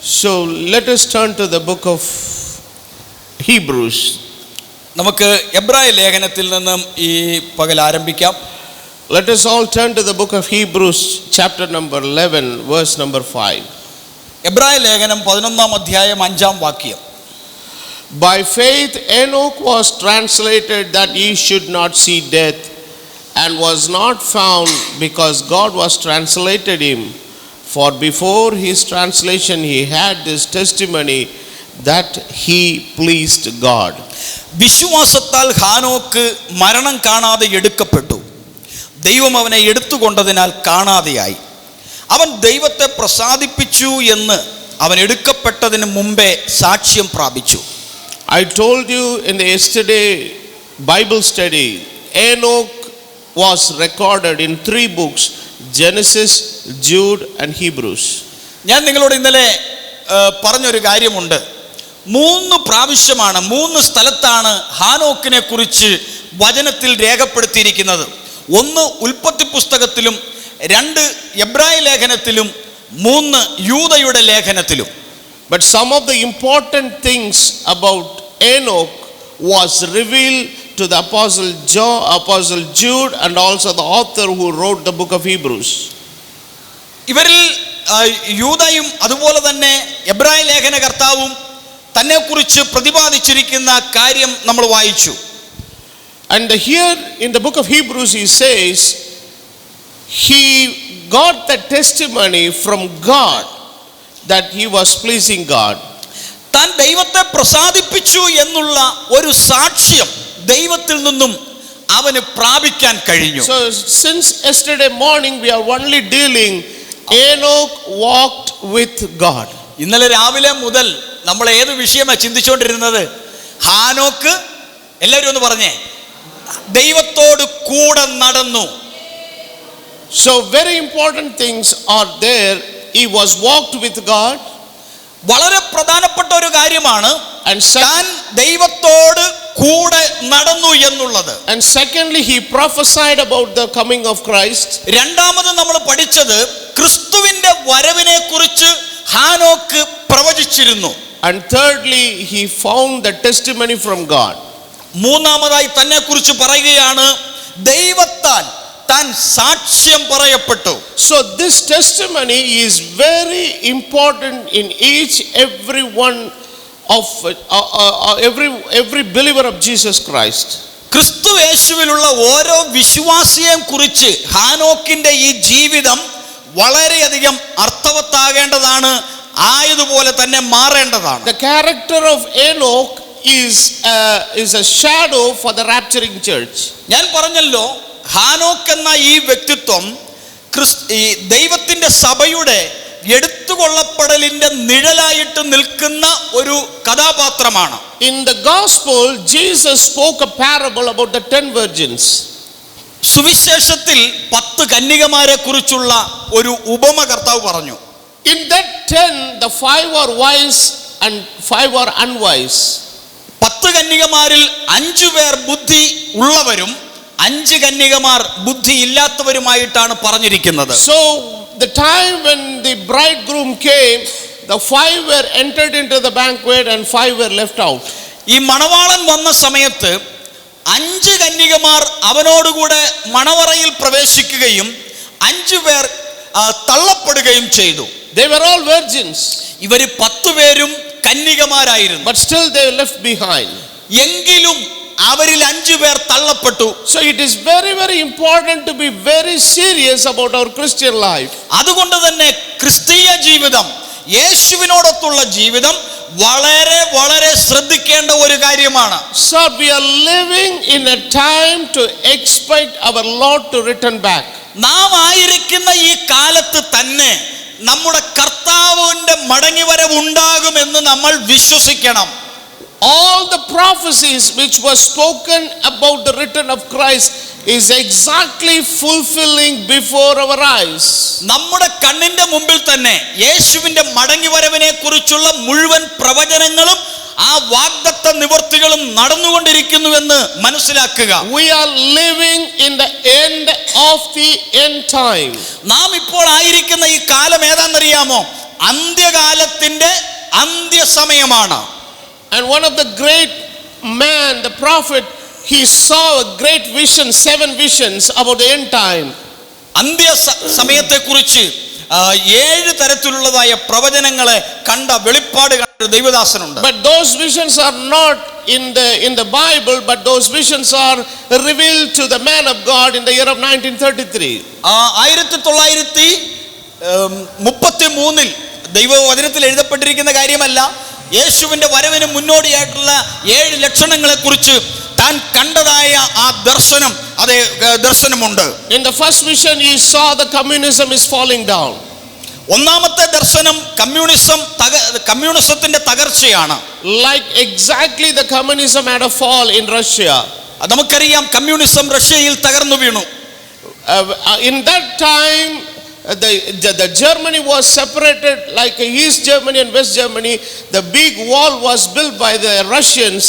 So let us turn to the book of Hebrews. നമുക്ക് എബ്രായ ലേഖനത്തിൽ നിന്നും ഈ പകൽ ആരംഭിക്കാം. Let us all turn to the book of Hebrews, chapter number 11, verse number 5. എബ്രായ ലേഖനം 11-ാം അധ്യായം 5-ാം വാക്യം. By faith Enoch was translated that he should not see death, and was not found because God was translated him. For before his translation he had this testimony that he pleased God. വിശ്വാസത്താൽ ഹാനോക്ക് മരണം കാണാതെ എടുക്കപ്പെട്ടു. ദൈവം അവനെ എടുത്തുകൊണ്ടതിനാൽ കാണാതെയായി. അവൻ ദൈവത്തെ പ്രസാദിപ്പിച്ചു എന്ന് അവൻ എടുക്കപ്പെട്ടതിന് മുമ്പേ സാക്ഷ്യം പ്രാപിച്ചു. I told you in the yesterday Bible study, Enoch was recorded in 3 books, Genesis, Jude and Hebrews. ഞാൻ നിങ്ങളോട് ഇന്നലെ പറഞ്ഞൊരു കാര്യമുണ്ട്. 3 പ്രാവശ്യമാണ്, 3 സ്ഥലത്താണ് ഹാനോക്കിനെ കുറിച്ച് വചനത്തിൽ രേഖപ്പെടുത്തിയിരിക്കുന്നത്. 1 ഉൽപ്പത്തി പുസ്തകത്തിലും, 2 എബ്രായ ലേഖനത്തിലും, 3 യൂദയുടെ ലേഖനത്തിലും. But some of the important things about Enoch was revealed to the apostle Jude and also the author who wrote the book of Hebrews. ഇവരിൽ യൂദയും അതുപോലെ തന്നെ എബ്രായ ലേഖനകർത്താവും തന്നെക്കുറിച്ച് പ്രതിപാദിച്ചിരിക്കുന്ന കാര്യം നമ്മൾ വായിച്ചു. And here in the book of Hebrews he says he got the testimony from God that he was pleasing God. താൻ ദൈവത്തെ പ്രസാദിപ്പിച്ചു എന്നുള്ള ഒരു സാക്ഷ്യം ദൈവത്തിൽ നിന്നും അവന് പ്രാപിക്കാൻ കഴിഞ്ഞു. So since yesterday morning we are only dealing Enoch walked with God. ഇന്നലെ രാവിലെ മുതൽ നമ്മൾ ഏത് വിഷയമാണ് ചിന്തിച്ചുകൊണ്ടിരുന്നത്? ഹാനോക്ക്, എല്ലാവരും ഒന്ന് പറഞ്ഞേ, ദൈവത്തോട് കൂടെ നടന്നു. So very important things are there. He was walked with God. വളരെ പ്രധാനപ്പെട്ട ഒരു കാര്യമാണ് And താൻ ദൈവത്തോട് കൂടെ നടന്നു എന്നുള്ളത്. And secondly, he prophesied about the coming of Christ. രണ്ടാമത് നമ്മൾ പഠിച്ചത് ക്രിസ്തുവിന്റെ വരവിനെ കുറിച്ച് ഹാനോക്ക് പ്രവചിച്ചിരുന്നു. And thirdly, he found the testimony from God. മൂന്നാമതായി തന്നെ കുറിച്ച് പറയുകയാണ്, ദൈവത്താൽ താൻ സാക്ഷ്യം പറയപ്പെട്ടു. So this testimony is very important in every one of every believer of Jesus Christ. ക്രിസ്തു യേശുവിലുള്ള ഓരോ വിശ്വാസിയെയും കുറിച്ച് ഹാനോക്കിന്റെ ഈ ജീവിതം വളരെയധികം അർത്ഥവത്താകേണ്ടതാണ്, ആയതുപോലെ തന്നെ മാറേണ്ടതാണ്. The character of Enoch is a shadow for the rapturing church. ഞാൻ പറഞ്ഞല്ലോ, ഹാനോക്ക് എന്ന ഈ വ്യക്തിത്വം ഈ ദൈവത്തിന്റെ സഭയുടെ എടുത്തുകൊള്ളപ്പെടലിന്റെ നിഴലായിട്ട് നിൽക്കുന്ന ഒരു കഥാപാത്രമാണ്. In the gospel Jesus spoke a parable about the 10 virgins. സുവിശേഷത്തിൽ 10 കന്യകമാരെ കുറിച്ചുള്ള ഒരു ഉപമ കർത്താവ് പറഞ്ഞു. In that 10 the 5 are wise and 5 are unwise. 10 കന്യകമാരിൽ 5 പേർ ബുദ്ധി ഉള്ളവരും 5 കന്യകമാർ ബുദ്ധി ഇല്ലാത്തവരുമായിട്ടാണ് പറഞ്ഞിരിക്കുന്നത്. So the time when the bridegroom came, the 5 were entered into the banquet and 5 were left out. ഈ മണവാളൻ വന്ന സമയത്ത് 5 കന്യകമാർ അവനോടുകൂടെ മണവറയിൽ പ്രവേശിക്കുകയും 5 പേർ തള്ളപ്പെടുകയും ചെയ്തു. They were all virgins. ഇവർ 10 പേരും കന്യകമാരായിരുന്നു. But still they were left behind. എങ്കിലും അവരിൽ 5 പേർ തള്ളപ്പെട്ടു. So it is very very important to be very serious about our Christian life. അതുകൊണ്ട് തന്നെ ക്രിസ്തീയ ജീവിതം, യേശുവിനോടൊത്തുള്ള ജീവിതം വളരെ വളരെ ശ്രദ്ധിക്കേണ്ട ഒരു കാര്യമാണ്. Sir, we are living in a time to expect our Lord to return back. നാം ആയിരിക്കുന്ന ഈ കാലത്ത് തന്നെ നമ്മുടെ കർത്താവിന്റെ മടങ്ങിവരവ് ഉണ്ടാകുമെന്ന് നമ്മൾ വിശ്വസിക്കണം. All the prophecies which were spoken about the return of Christ is exactly fulfilling before our eyes. നമ്മുടെ കണ്ണിന്റെ മുമ്പിൽ തന്നെ യേശുവിന്റെ മടങ്ങിവരവിനെ കുറിച്ചുള്ള മുഴുവൻ പ്രവചനങ്ങളും ആ വാഗ്ദത്ത നിവർത്തികളും നടന്നുകൊണ്ടിരിക്കുന്നുവെന്ന് മനസ്സിലാക്കുക. We are living in the end of the end time. നാം ഇപ്പോൾ ആയിരിക്കുന്ന ഈ കാലം ഏതാണെന്നറിയാമോ? അന്ത്യകാലത്തിന്റെ അന്ത്യസമയമാണ്. And one of the great man, the prophet, he saw a great vision, 7 visions about the end time. അന്ത്യ സമയത്തെക്കുറിച്ച് 7 തരത്തിലുള്ളതായ പ്രവചനങ്ങളെ കണ്ട വെളിപ്പാട് കണ്ട ദൈവദാസനുണ്ട്. But those visions are not in the Bible, but those visions are revealed to the man of God in the year of 1933. 1933 ദൈവവചനത്തിൽ എഴുതപ്പെട്ടിരിക്കുന്ന കാര്യമല്ല, യേശുവിന്റെ വരവിന് മുന്നോടിയായിട്ടുള്ള 7 ലക്ഷണങ്ങളെ കുറിച്ച് താൻ കണ്ടതായ ആ ദർശനം, അതേ ദർശനമുണ്ട്. In the first vision he saw the communism is falling down. ഒന്നാമത്തെ ദർശനം കമ്മ്യൂണിസത്തിന്റെ തകർച്ചയാണ്. Like exactly the communism had a fall in Russia. നമുക്കറിയാം കമ്മ്യൂണിസം റഷ്യയിൽ തകർന്നു വീണു. In that time the Germany was separated like East Germany and West Germany. The big wall was built by the Russians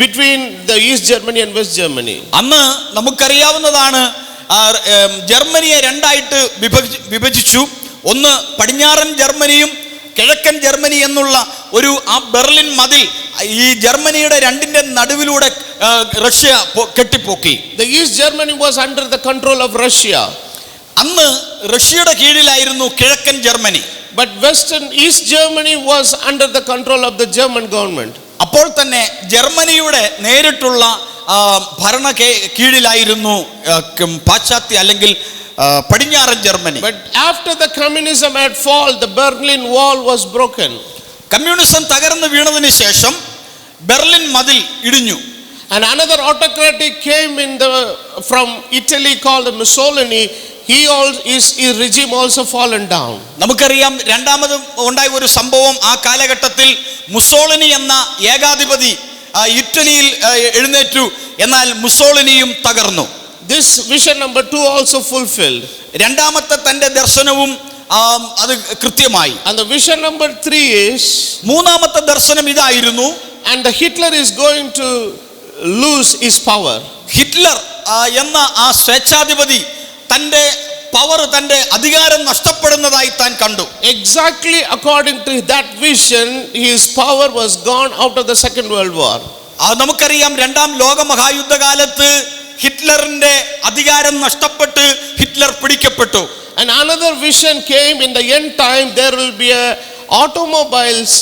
between the East Germany and West Germany. അന്ന് നമുക്കറിയാവുന്നതാണ്, ജർമ്മനിയെ രണ്ടായിട്ട് വിഭജിച്ചു. ഒന്ന് പടിഞ്ഞാറൻ ജർമ്മനിയും കിഴക്കൻ ജർമ്മനി എന്നുള്ള ഒരു ആ ബെർലിൻ മതിൽ ഈ ജർമ്മനിയുടെ രണ്ടിന്റെ നടുവിലൂടെ Russia കെട്ടിപ്പോക്കി. The East Germany was under the control of Russia. അന്ന് റഷ്യയുടെ കീഴിലായിരുന്നു കിഴക്കൻ Germany. But East Germany was under the control of the German government. അപ്പോൾ തന്നെ ജർമ്മനിയുടെ നേരിട്ടുള്ള ഭരണ കീഴിലായിരുന്നു പാശ്ചാത്യ അല്ലെങ്കിൽ പടിഞ്ഞാറൻ Germany. But after the communism had fall, the Berlin Wall was broken. Communism തകർന്നു വീണതിന് ശേഷം ബെർലിൻ മതിൽ ഇടിഞ്ഞു. And another autocratic came from Italy called Mussolini. His regime also fallen down. നമുക്കറിയാം രണ്ടാമത് ഉണ്ടായ ഒരു സംഭവം ആ കാലഘട്ടത്തിൽ മുസോളിനി എന്ന ഏകാധിപതി ഇറ്റലിയിൽ എഴുന്നേറ്റു. എന്നാൽ മുസോളിനിയും തകർന്നു. This vision number 2 also fulfilled. രണ്ടാമത്തെ തന്റെ ദർശനവും അത് കൃത്യമായി. And the vision number 3 is, മൂന്നാമത്തെ ദർശനം ഇതായിരുന്നു, and the Hitler is going to lose his power. Hitler എന്ന ആ സ്വേച്ഛാധിപതി തന്റെ പവർ, തന്റെ അധികാരം നഷ്ടപ്പെടുന്നതായി താൻ കണ്ടു. Exactly according to that vision, his power was gone out of the Second World War. നമുക്കറിയാം രണ്ടാം ലോക മഹായുദ്ധകാലത്ത് ഹിറ്റ്ലറിന്റെ അധികാരം നഷ്ടപ്പെട്ട് Hitler പിടിക്കപ്പെട്ടു. And another vision came in the end time. There will be automobiles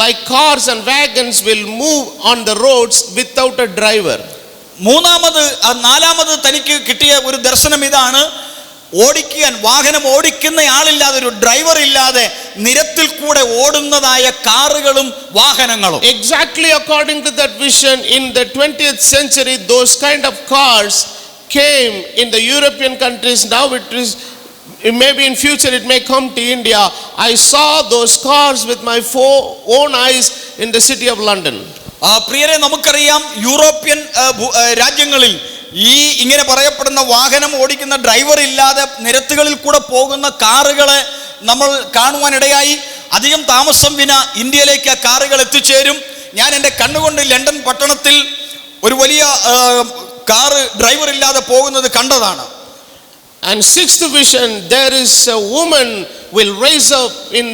like cars and wagons will move on the roads without a driver. നാലാമത് തനിക്ക് കിട്ടിയ ഒരു ദർശനം ഇതാണ്, വാഹനം ഓടിക്കുന്ന ആളില്ലാതെ, ഒരു ഡ്രൈവർ ഇല്ലാതെ നിരത്തിൽ കൂടെ ഓടുന്നതായ കാറുകളും വാഹനങ്ങളും. Exactly according to that vision, in the 20th century those kind of cars came in the European countries. Now maybe in future it may come to India. I saw those cars with my own eyes in the city of London. പ്രിയരെ, നമുക്കറിയാം European രാജ്യങ്ങളിൽ ഈ ഇങ്ങനെ പറയപ്പെടുന്ന വാഹനം ഓടിക്കുന്ന driver ഇല്ലാതെ നിരത്തുകളിൽ കൂടെ പോകുന്ന കാറുകളെ നമ്മൾ കാണുവാനിടയായി. അധികം താമസം വിന ഇന്ത്യയിലേക്ക് ആ കാറുകൾ എത്തിച്ചേരും. ഞാൻ എൻ്റെ കണ്ണുകൊണ്ട് ലണ്ടൻ പട്ടണത്തിൽ ഒരു വലിയ കാറ് ഡ്രൈവർ ഇല്ലാതെ പോകുന്നത് കണ്ടതാണ്. And sixth vision, there is a woman will rise up in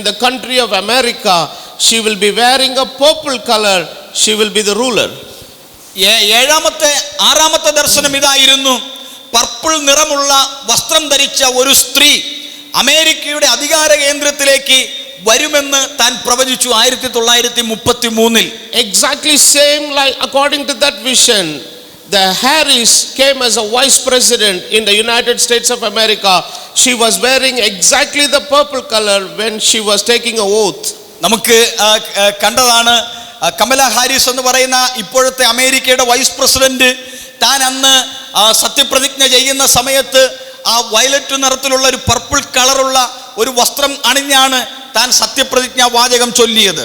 the country of America. She will be wearing a purple color. She will be the ruler. ആറാമത്തെ ദർശനം ഇതായിരുന്നു, പർപ്പിൾ നിറമുള്ള വസ്ത്രം ധരിച്ച ഒരു സ്ത്രീ അമേരിക്കയുടെ അധികാര കേന്ദ്രത്തിലേക്ക് വരുമെന്ന് താൻ പ്രവചിച്ചു 1933. Exactly same like according to that vision, the Harris came as a vice president in the United States of America. She was wearing exactly the purple color when she was taking an oath. നമുക്ക് കണ്ടതാണ് കമല ഹാരിസ് എന്ന് പറയുന്ന ഇപ്പോഴത്തെ അമേരിക്കയുടെ vice president. താൻ അന്ന് സത്യപ്രതിജ്ഞ ചെയ്യുന്ന സമയത്ത് ആ വയലറ്റ് നിറത്തിലുള്ള ഒരു പർപ്പിൾ കളറുള്ള ഒരു വസ്ത്രം അണിഞ്ഞാണ് താൻ സത്യപ്രതിജ്ഞാ വാചകം ചൊല്ലിയത്.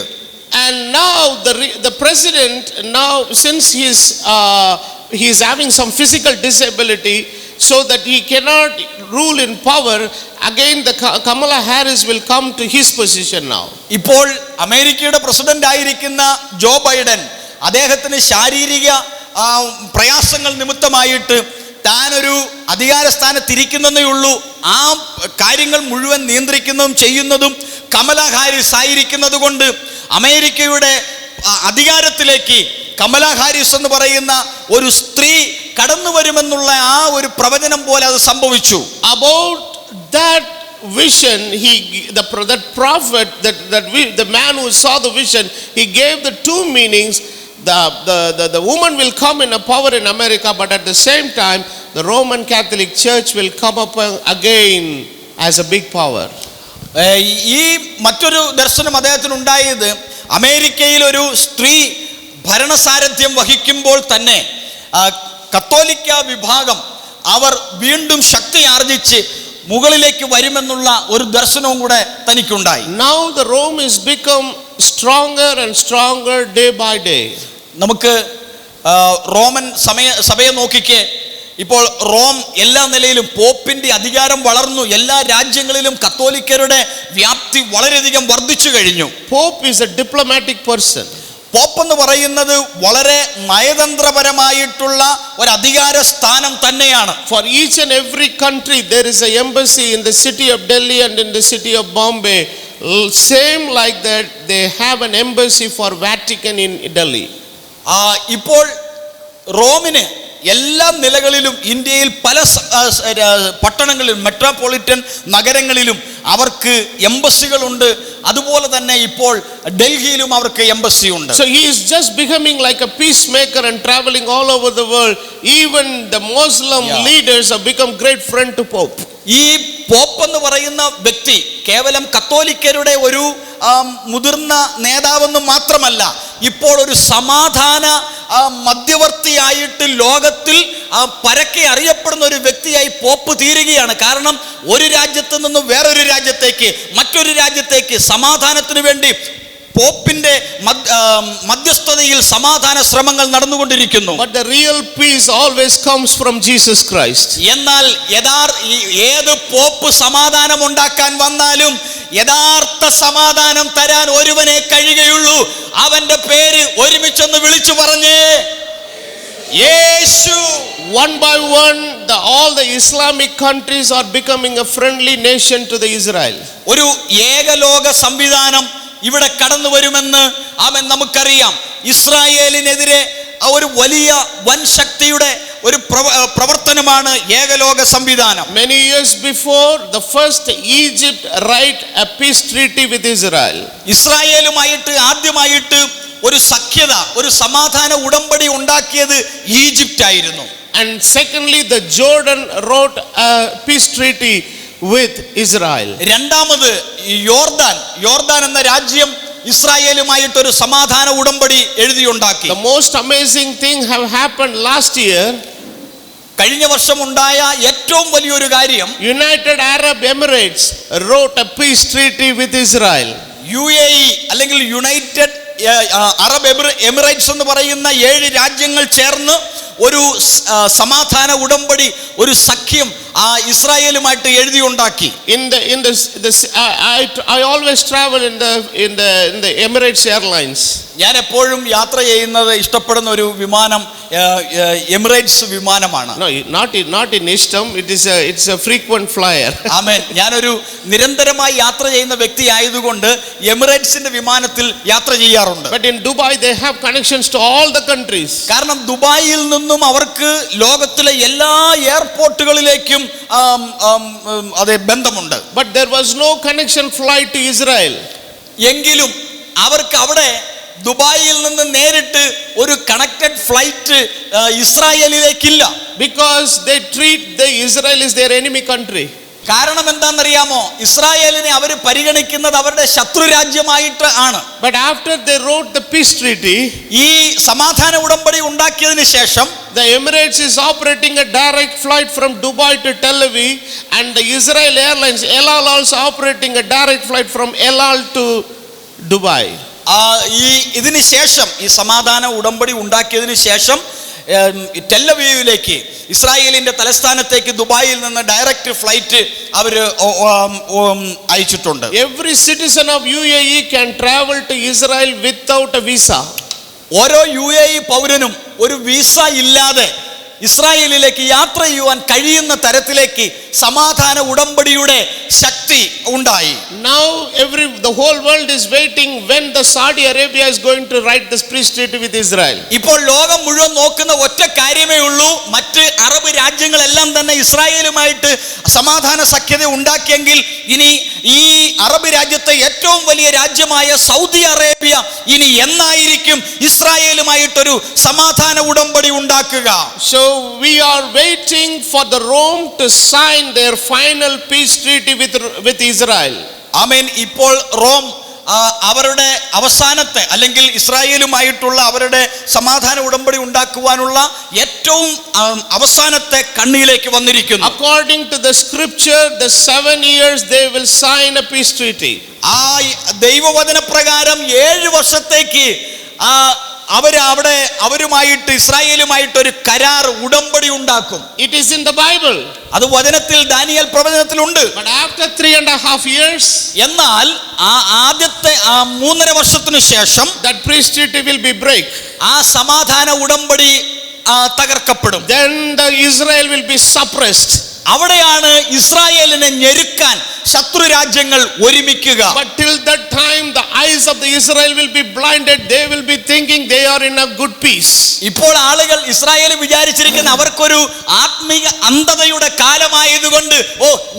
And now the president, now since he is having some physical disability, so that he cannot rule in power, again the Kamala Harris will come to his position now. ഇപ്പോൾ അമേരിക്കയുടെ പ്രസിഡന്റ് ആയിരിക്കുന്ന Joe Biden, അദ്ദേഹത്തിന് ശാരീരിക പ്രയാസങ്ങൾ നിമിത്തമായിട്ട് താനൊരു അധികാര സ്ഥാനത്തിരിക്കുന്നതേ ഉള്ളൂ. ആ കാര്യങ്ങൾ മുഴുവൻ നിയന്ത്രിക്കുന്നതും ചെയ്യുന്നതും കമല ഹാരിസ് ആയിരിക്കുന്നത് കൊണ്ട് അമേരിക്കയുടെ അധികാരത്തിലേക്ക് കമലാ ഹാരിസ് എന്ന് പറയുന്ന ഒരു സ്ത്രീ കടന്നു വരുമെന്നുള്ള ആ ഒരു പ്രവചനം പോലെ അത് സംഭവിച്ചു. About that vision, that prophet, the man who saw the vision, he gave the two meanings. The woman will come in a power in America, but at the same time the Roman Catholic Church will come up again as a big power. ഈ മറ്റൊരു ദർശനം അദ്ദേഹത്തിന് ഉണ്ടായത് അമേരിക്കയിൽ ഒരു സ്ത്രീ ഭരണസാരഥ്യം വഹിക്കുമ്പോൾ തന്നെ കത്തോലിക്ക വിഭാഗം അവർ വീണ്ടും ശക്തി ആർജിച്ച് മുകളിലേക്ക് വരുമെന്നുള്ള ഒരു ദർശനവും കൂടെ തനിക്കുണ്ടായി. Now the Rome is become stronger and stronger day by day. നമുക്ക് റോമൻ സഭയെ നോക്കിക്കേ. ഇപ്പോൾ റോം എല്ലാ നിലയിലും പോപ്പിന്റെ അധികാരം വളർന്നു. എല്ലാ രാജ്യങ്ങളിലും കത്തോലിക്കരുടെ വ്യാപ്തി വളരെയധികം വർദ്ധിച്ചു കഴിഞ്ഞു. Pope is a diplomatic person. Pope എന്ന് പറയുന്നത് വളരെ നയതന്ത്രപരമായിട്ടുള്ള ഒരു അധികാര സ്ഥാനം തന്നെയാണ്. For each and every country there is an embassy in the city of Delhi and in the city of Bombay. Same like that they have an embassy for Vatican in Delhi. ഇപ്പോൾ റോമിന് എല്ലാ നിലകളിലും ഇന്ത്യയിൽ പല പട്ടണങ്ങളിലും metropolitan നഗരങ്ങളിലും അവർക്ക് എംബസികളുണ്ട്. അതുപോലെ തന്നെ ഇപ്പോൾ ഡൽഹിയിലും അവർക്ക് എംബസി ഉണ്ട്. So he is just becoming like a peacemaker and traveling all over the world. Even the Muslim leaders have become great friend to Pope. ഈ പോപ്പ് എന്ന് പറയുന്ന വ്യക്തി കേവലം കത്തോലിക്കരുടെ ഒരു മുതിർന്ന നേതാവെന്ന് മാത്രമല്ല, ഇപ്പോൾ ഒരു സമാധാന മധ്യവർത്തിയായിട്ട് ലോകത്തിൽ പരക്കെ അറിയപ്പെടുന്ന ഒരു വ്യക്തിയായി പോപ്പ് തീരുകയാണ്. കാരണം ഒരു രാജ്യത്ത് നിന്ന് വേറൊരു രാജ്യത്തേക്ക്, മറ്റൊരു രാജ്യത്തേക്ക് സമാധാനത്തിന് വേണ്ടി പോപ്പിന്റെ മധ്യസ്ഥതയിൽ സമാധാന ശ്രമങ്ങൾ നടന്നുകൊണ്ടിരിക്കുന്നു. But the real peace always comes from Jesus Christ. എന്നാൽ ഏത് പോപ്പ് സമാധാനം ഉണ്ടാക്കാൻ വന്നാലും യഥാർത്ഥ സമാധാനം തരാൻ ഒരുവനെ കഴിയുകയുള്ളൂ. അവന്റെ പേര് ഒരുമിച്ചൊന്ന് വിളിച്ചു പറഞ്ഞേ, യേശു. One by one all the Islamic countries are becoming a friendly nation to the Israel. ഒരു ഏകലോക സംവിധാനം ഇവിടെ കടന്നു വരുമെന്ന് നമുക്കറിയാം. ഇസ്രായേലിനെതിരെ ഒരു വലിയ വൻ ശക്തിയുടെ ഒരു പ്രവർത്തനമാണ് ഏകലോക സംവിധാനം. Many years before, the first Egypt write a peace treaty with Israel. ഇസ്രായേലുമായിട്ട് ആദ്യമായിട്ട് ഒരു സഖ്യത, ഒരു സമാധാന ഉടമ്പടി ഉണ്ടാക്കിയത് ഈജിപ്റ്റ് ആയിരുന്നു. And secondly, the Jordan wrote a peace treaty with Israel. രണ്ടാമത് യോർദാൻ എന്ന രാജ്യം ഇസ്രായേലുമായിട്ട് ഒരു സമാധാന ഉടമ്പടി എഴുതിയുണ്ടാക്കി. The most amazing thing have happened last year. കഴിഞ്ഞ വർഷം ഉണ്ടായ ഏറ്റവും വലിയൊരു കാര്യം, United Arab Emirates wrote a peace treaty with Israel. UAE അല്ലെങ്കിൽ യുണൈറ്റഡ് അറബ് എമിറേറ്റ്സ് എന്ന് പറയുന്ന 7 രാജ്യങ്ങൾ ചേർന്ന് ഒരു സമാധാന ഉടമ്പടി, ഒരു സഖ്യം ഇസ്രായേലുമായിട്ട് എഴുതിയുണ്ടാക്കി. I always travel in the Emirates Airlines. ഞാൻ എപ്പോഴും യാത്ര ചെയ്യുന്നത് ഇഷ്ടപ്പെടുന്ന ഒരു വിമാനം എമിറേറ്റ്സ് വിമാനമാണ്. No, not in Ishtam. It's a frequent flyer. ആമേൻ. ഞാനൊരു നിരന്തരമായി യാത്ര ചെയ്യുന്ന വ്യക്തി ആയതുകൊണ്ട് എമിറേറ്റ്സിന്റെ വിമാനത്തിൽ യാത്ര ചെയ്യാറുണ്ട്. But in Dubai they have connections to all the countries. കാരണം ദുബായിൽ നിന്നും അവർക്ക് ലോകത്തിലെ എല്ലാ എയർപോർട്ടുകളിലേക്കും അതേ ബന്ധമുണ്ട്. But there was no connection flight to Israel. എങ്കിലും അവർക്ക് അവിടെ ദുബായിൽ നിന്ന് നേരിട്ട് ഒരു കണക്റ്റഡ് ഫ്ലൈറ്റ് ഇസ്രായേലിലേക്കില്ല. Because they treat the Israel is their enemy country. കാരണം എന്താണെന്നറിയാമോ? ഇസ്രായേലിനെ അവർ പരിഗണിക്കുന്നത് അവരുടെ ശത്രു രാജ്യമായിട്ട് ആണ്. But after they wrote the peace treaty, ഈ സമാധാന ഉടമ്പടി ഉണ്ടാക്കിയതിന് ശേഷം the Emirates is operating a direct flight from Dubai to Tel Aviv, and the Israel Airlines El Al also operating a direct flight from El Al to Dubai. ഇതിന് ശേഷം ഈ സമാധാന ഉടമ്പടി ഉണ്ടാക്കിയതിന് ശേഷം ടെല്ലവീവിലേക്ക്, ഇസ്രായേലിന്റെ തലസ്ഥാനത്തേക്ക് ദുബായിൽ നിന്ന് ഡയറക്റ്റ് ഫ്ലൈറ്റ് അവർ അയച്ചിട്ടുണ്ട്. Every citizen of UAE can travel to Israel without a visa. ഓരോ UAE പൗരനും ഒരു വിസ ഇല്ലാതെ ഇസ്രായേലിലേക്ക് യാത്ര ചെയ്യുവാൻ കഴിയുന്ന തരത്തിലേക്ക് സമാധാന ഉടമ്പടിയുടെ ശക്തി ഉണ്ടായി. Now the whole world is waiting when the Saudi Arabia is going to write this peace treaty with Israel. ഇപ്പോൾ ലോകം മുഴുവൻ നോക്കുന്ന ഒറ്റ കാര്യമേ ഉള്ളൂ, മറ്റ് അറബ് രാജ്യങ്ങളെല്ലാം തന്നെ ഇസ്രായേലുമായിട്ട് സമാധാന സഖ്യത ഉണ്ടാക്കിയെങ്കിൽ ഇനി ഈ അറബ് രാജ്യത്തെ ഏറ്റവും വലിയ രാജ്യമായ സൗദി അറേബ്യ ഇനി എന്നായിരിക്കും ഇസ്രായേലുമായിട്ടൊരു സമാധാന ഉടമ്പടി ഉണ്ടാക്കുക. So we are waiting for the Rome to sign their final peace treaty with Israel. ആമേൻ. ഇപ്പോൾ റോം അവരുടെ അവസാനത്തെ അല്ലെങ്കിൽ ഇസ്രായേലുമായിട്ടുള്ള അവരുടെ സമാധാന ഉടമ്പടി ഉണ്ടാക്കുവാനുള്ള ഏറ്റവും അവസാനത്തെ കണ്ണിയിലേക്ക് വന്നിരിക്കുന്നു. According to the scripture, the 7 years they will sign a peace treaty. ആ ദൈവവചന പ്രകാരം 7 വർഷത്തേക്ക് അവരുമായിട്ട് ഇസ്രായേലുമായിട്ട് ഒരു കരാർ ഉടമ്പടി ഉണ്ടാക്കും. It is in the Bible. അത് വചനത്തിൽ ദാനിയേൽ പ്രവചനത്തിലുണ്ട്. But after 3.5 years, എന്നാൽ ആദ്യത്തെ 3.5 വർഷത്തിനു ശേഷം that peace treaty will be break. ആ സമാധാന ഉടമ്പടി തകർക്കപ്പെടും. Then the Israel will be suppressed. അവിടെയാണ് ഇസ്രായേലിനെ ഞെരുക്കാൻ ശത്രു രാജ്യങ്ങൾ ഒരുമിക്കുക. But till that time the eyes of the Israel will be blinded. They will be thinking they are in a good peace. ഇപ്പോൾ ആളുകൾ Israel വിചാരിച്ചിരിക്കുന്ന അവർക്കൊരു ആത്മീയ അന്ധതയുടെ കാലമായതുകൊണ്ട്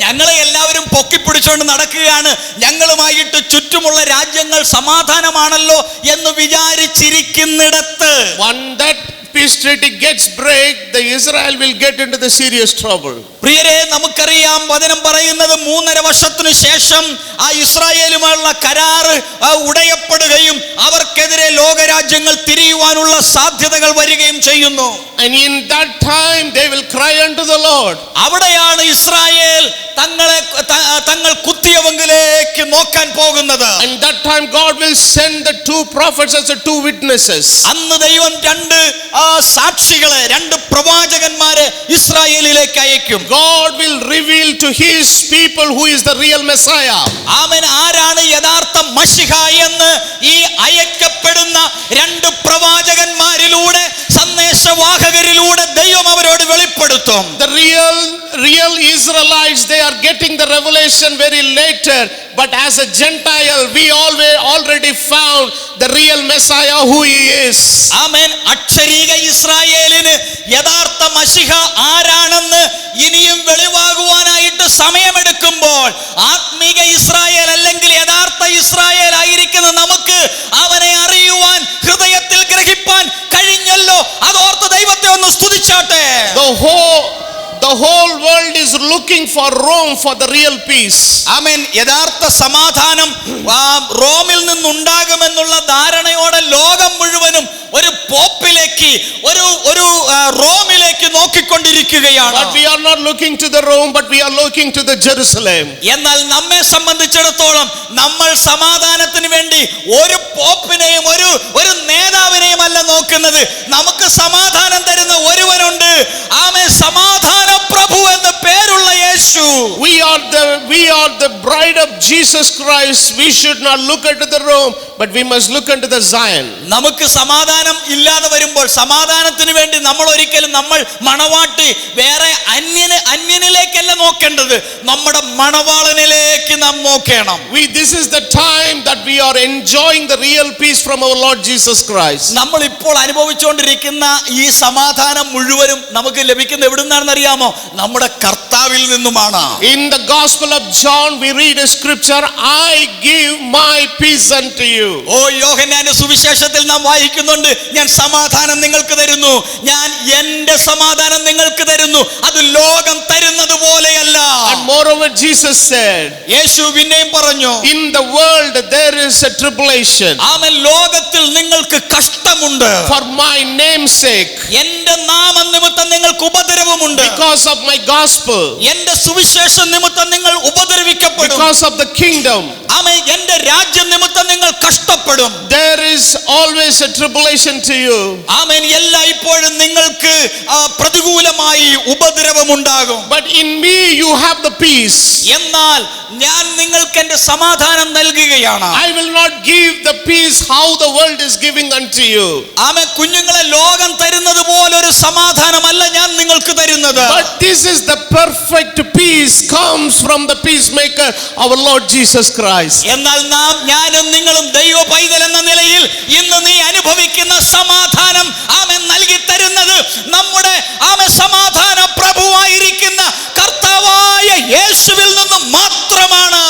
ഞങ്ങളെ എല്ലാവരും പൊക്കിപ്പിടിച്ചുകൊണ്ട് നടക്കുകയാണ്, ഞങ്ങളുമായിട്ട് ചുറ്റുമുള്ള രാജ്യങ്ങൾ സമാധാനമാണല്ലോ എന്ന് വിചാരിച്ചിരിക്കുന്നിടത്ത് One that peace treaty gets break, the Israel will get into the serious trouble. പ്രിയരെ, നമുക്കറിയാം വചനം പറയുന്നത് 3.5 വർഷത്തിനു ശേഷം ആ ഇസ്രായേലുമായുള്ള കരാർ ഉടയപ്പെടുകയും അവർക്കെതിരെ ലോകരാജ്യങ്ങൾ തിരിയുവാനുള്ള സാധ്യതകൾ വരികയും ചെയ്യുന്നു. And in that time they will cry unto the Lord. അവിടെയാണ് ഇസ്രായേൽ തങ്ങൾ കുത്തിയവങ്കിലേക്ക് നോക്കാൻ പോകുന്നത്. And that time God will send the 2 prophets as the 2 witnesses. അന്ന് ദൈവം 2 സാക്ഷികളെ 2 പ്രവാചകന്മാരെ ഇസ്രായേലിലേക്ക് അയക്കും. God will reveal to his people who is the real Messiah. ആമേൻ. ആരാണ് യഥാർത്ഥ മശിഹ എന്ന് ഈ അയക്കപ്പെടുന്ന 2 പ്രവാചകന്മാരിലൂടെ സന്ദേശവാഹകരിലൂടെ ദൈവം അവരോട് വെളിപ്പെടുത്തും. The real Israelites, they are getting the revelation very later, but as a Gentile we already found the real Messiah who he is. ആമേൻ. അക്ഷരീക ഇസ്രായേലിന് യഥാർത്ഥ മശിഹ ആരാണെന്ന് ഇനിയും വെളിവാകുവാനായിട്ട് സമയമെടുക്കുമ്പോൾ ആത്മീക ഇസ്രായേൽ അല്ലെങ്കിൽ യഥാർത്ഥ ഇസ്രായേൽ ആയിരിക്കുന്ന നമുക്ക് അവനെ അറിയുവാൻ ഹൃദയത്തിൽ ഗ്രഹിപ്പാൻ കഴിഞ്ഞല്ലോ. അതോർത്ത് ദൈവത്തെ ഒന്ന് സ്തുതിച്ചാട്ടെ. The whole world is looking for Rome for the real peace. ആമേൻ. യഥാർത്ഥ സമാധാനം റോമിൽ നിന്നുണ്ടാകുമെന്നുള്ള ധാരണയോടെ ലോകം മുഴുവനും ഒരു പോപ്പിലേക്ക് ഒരു റോമിലേക്ക് നോക്കിക്കൊണ്ടിരിക്കുകയാണ്. But we are not looking to the Rome, but we are looking to the Jerusalem. എന്നാൽ നമ്മെ സംബന്ധിച്ചിടത്തോളം നമ്മൾ സമാധാനത്തിന് വേണ്ടി ഒരു പോപ്പിനെയും ഒരു നേതാവിനെയും അല്ല നോക്കുന്നത്. നമുക്ക് സമാധാനം തരുന്ന ഒരുവനുണ്ട്. ആമേൻ. സമാധാന പ്രഭു എന്ന പേരുള്ള യേശു. We are the bride of Jesus Christ. We should not look into the Rome, but we must look into the Zion. നമുക്ക് സമാധാനം ഇല്ലാതെ വരുമ്പോൾ സമാധാനത്തിന് വേണ്ടി നമ്മൾ മണവാട്ടി വേറെ അന്യനിലേക്കല്ല നോക്കേണ്ടത്, നമ്മുടെ മണവാളനിലേക്ക് നാം നോക്കണം. This is the time that we are enjoying the real peace from our Lord Jesus Christ. നമ്മൾ ഇപ്പോൾ അനുഭവിച്ചുകൊണ്ടിരിക്കുന്ന ഈ സമാധാനം മുഴുവനും നമുക്ക് ലഭിക്കുന്ന എവിടുന്നാണെന്ന് അറിയാമോ? നമ്മുടെ കർത്താവിൽ നിന്നുമാണ്. In the Gospel of John we read a scripture, I give my peace unto you. യോഹന്നാന്റെ സുവിശേഷത്തിൽ നാം വായിക്കുന്നുണ്ട്, ഞാൻ സമാധാനം നിങ്ങൾക്ക് തരുന്നു, ഞാൻ എൻ്റെ സമാധാനം നിങ്ങൾക്ക് തരുന്നു, അത് ലോകം തരുന്നത് പോലെയല്ല. And moreover Jesus said, യേശു പിന്നെയും പറഞ്ഞു, in the world there is a tribulation. ആമേൻ. ലോകത്തിൽ നിങ്ങൾക്ക് കഷ്ടമുണ്ട്. For my name's sake. എൻ്റെ നാമനിമിത്തം നിങ്ങൾക്ക് ഉപദ്രവമുണ്ട്. Because of my gospel. എൻ്റെ സുവിശേഷം നിമിത്തം നിങ്ങൾ ഉപദ്രവിക്കപ്പെടും. Because of the kingdom. ആമേൻ. എൻ്റെ രാജ്യം നിമിത്തം നിങ്ങൾ കഷ്ടപ്പെടും. There is always a tribulation to you. ആമേൻ. എല്ലായ്പ്പോഴും നിങ്ങൾക്ക് പ്രതികൂലമായി ഉപദ്രവമുണ്ടാകും. But in me you have the peace. എന്നാൽ ഞാൻ നിങ്ങൾക്ക് എന്റെ സമാധാനം നൽകുകയാണ്. I will not give the peace how the world is giving unto you. ആമേൻ. കുഞ്ഞുങ്ങളെ, ലോകം തരുന്നത് പോലെ ഒരു സമാധാനമല്ല ഞാൻ നിങ്ങൾക്ക് തരുന്നത്. But this is the perfect peace comes from the peacemaker, our Lord Jesus Christ. എന്നാൽ ഞാനും നിങ്ങളും ദൈവ പൈതൽ എന്ന നിലയിൽ ഇന്ന് നീ അനുഭവിക്കുന്ന സമാധാനം ആമേൻ നൽകി തരുന്നത് നമ്മുടെ ആമേൻ സമാധാന പ്രഭുവായിരിക്കുന്ന കർത്താവായ യേശുവിൽ നിന്ന് മാത്രമാണ്.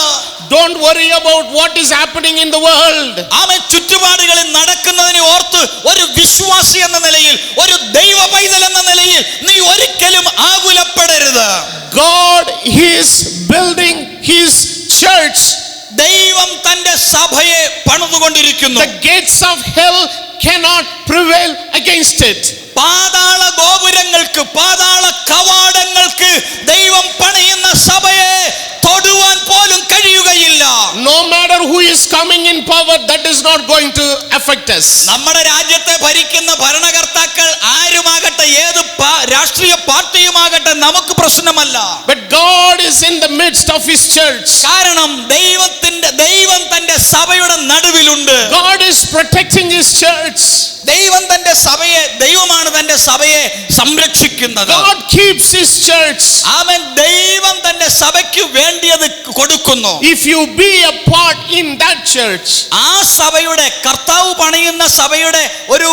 Don't worry about what is happening in the world. ആമേൻ. ചുറ്റുപാടുകളിൽ നടക്കുന്നതിനെ ഓർത്ത് ഒരു വിശ്വാസി എന്ന നിലയിൽ, ഒരു ദൈവ പൈതൽ എന്ന നിലയിൽ നീ ഒരിക്കലും ആകുലപ്പെടരുത്. God is building his church. ദൈവം തന്റെ സഭയെ പണിതുകൊണ്ടിരിക്കുന്നു. The gates of hell cannot prevail against it. പാതാള ഗോപുരങ്ങൾക്ക്, പാതാള കവാടങ്ങൾക്ക് ദൈവം പണിയുന്ന സഭയെ തൊടുവാൻ പോലും കഴിയുകയില്ല. No matter who is coming in power, that is not going to affect us. നമ്മുടെ രാജ്യത്തെ ഭരിക്കുന്ന ഭരണകർത്താക്കൾ ആരുമാകട്ടെ, ഏത് രാഷ്ട്രീയ പാർട്ടിയുമാകട്ടെ, നമുക്ക് പ്രശ്നമല്ല. But God is in the midst of his church. കാരണം ദൈവം തന്റെ സഭയുടെ നടുവിലുണ്ട്. God is protecting his church. ദൈവമാണ് തന്റെ സഭയെ സംരക്ഷിക്കുന്നത്. God keeps his church. ആമേൻ. ദൈവം തന്റെ സഭയ്ക്ക് വേണ്ടിയത് കൊടുക്കുന്നു. If you be a part in that church, ആ സഭയുടെ, കർത്താവ് പണിയുന്ന സഭയുടെ ഒരു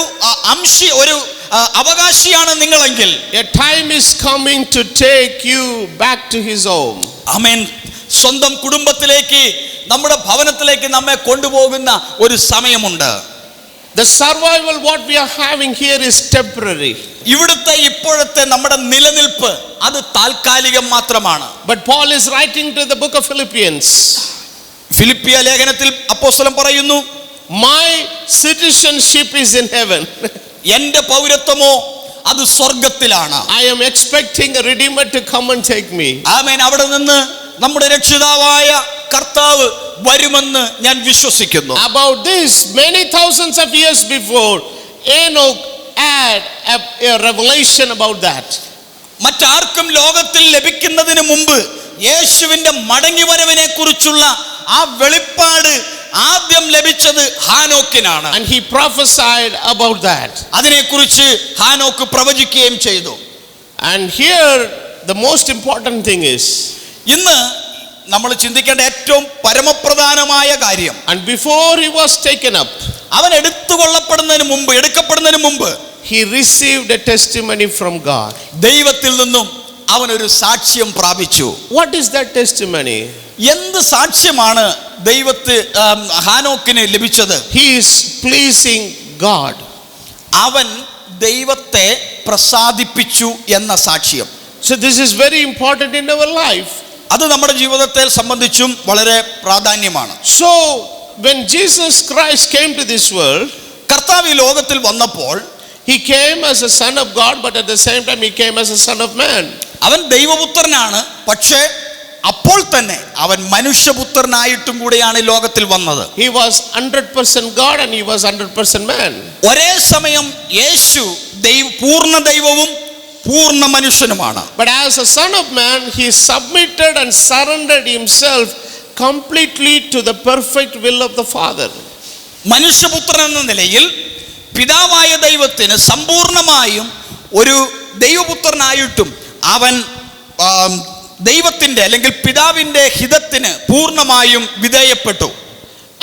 അവകാശിയാണ് നിങ്ങളെങ്കിൽ, a time is coming to take you back to his home. ആമേൻ. സ്വന്തം കുടുംബത്തിലേക്ക്, നമ്മുടെ ഭവനത്തിലേക്ക് നമ്മെ കൊണ്ടുപോകുന്ന ഒരു സമയമുണ്ട്. The survival what we are having here is temporary. ഇവിടുത്തെ ഇപ്പോഴത്തെ നമ്മുടെ നിലനിൽപ്പ് അത് താൽക്കാലികം മാത്രമാണ്. But Paul is writing to the book of Philippians. ഫിലിപ്പിയ ലേഖനത്തിൽ അപ്പോസ്തലൻ പറയുന്നു, my citizenship is in heaven. എന്റെ പൗരത്വമോ അത് സ്വർഗ്ഗത്തിലാണ്. I am expecting a redeemer to come and take me. ആമേൻ. അവിടെ നിന്ന് നമ്മുടെ രക്ഷിതാവായ കർത്താവ് വരുമെന്ന് ഞാൻ വിശ്വസിക്കുന്നു. About this, many thousands of years before, Enoch had a revelation about that. മറ്റാർക്കും ലോകത്തിൽ ലഭിക്കുന്നതിന് മുമ്പ് യേശുവിന്റെ മടങ്ങിവരവിനെ കുറിച്ചുള്ള ആ വെളിപ്പാട് ആദ്യം ലഭിച്ചത് ഹാനോക്കിനാണ്. And he prophesied about that. അതിനെക്കുറിച്ച് ഹാനോക്ക് പ്രവചിക്കുകയും ചെയ്തു. And here the most important thing is, ഇന്ന് നമ്മൾ ചിന്തിക്കേണ്ട ഏറ്റവും പരമപ്രധാനമായ കാര്യം, and before he was taken up, അവൻ എടുക്കപ്പെടുന്നതിന് മുമ്പ് he received a testimony from God. ദൈവത്തിൽ നിന്നും അവൻ ഒരു സാക്ഷ്യം പ്രാപിച്ചു. What is that testimony? എന്ത് സാക്ഷ്യമാണ് ഹാനോക്കിന് ലഭിച്ചത്? He is pleasing God. അവൻ ദൈവത്തെ പ്രസാദിപ്പിച്ചു എന്ന സാക്ഷ്യം. So this is very important in our life. അത് നമ്മുടെ ജീവിതത്തെ സംബന്ധിച്ചും വളരെ പ്രാധാന്യമാണ്. So when Jesus Christ came to this world, കർത്താവ് ഈ ലോകത്തിൽ വന്നപ്പോൾ he came as a son of God, but at the same time he came as a son of man. അവൻ ദൈവപുത്രനാണ്, പക്ഷേ അപ്പോൾ തന്നെ അവൻ മനുഷ്യപുത്രനായിട്ടും കൂടെയാണ് ഈ ലോകത്തിൽ വന്നത്. He was 100% God and he was 100% man. ഒരേ സമയം യേശു പൂർണ്ണ ദൈവവും പൂർണ്ണ മനുഷ്യനുമാണ്. But as a son of man, he submitted and surrendered himself completely to the perfect will of the Father. മനുഷ്യപുത്രൻ എന്ന നിലയിൽ പിതാവായ ദൈവത്തിന് സമ്പൂർണമായും ഒരു ദൈവപുത്രനായിട്ടും അവൻ ദൈവത്തിന്റെ അല്ലെങ്കിൽ പിതാവിന്റെ ഹിതത്തിന് പൂർണ്ണമായും വിധേയപ്പെട്ടു.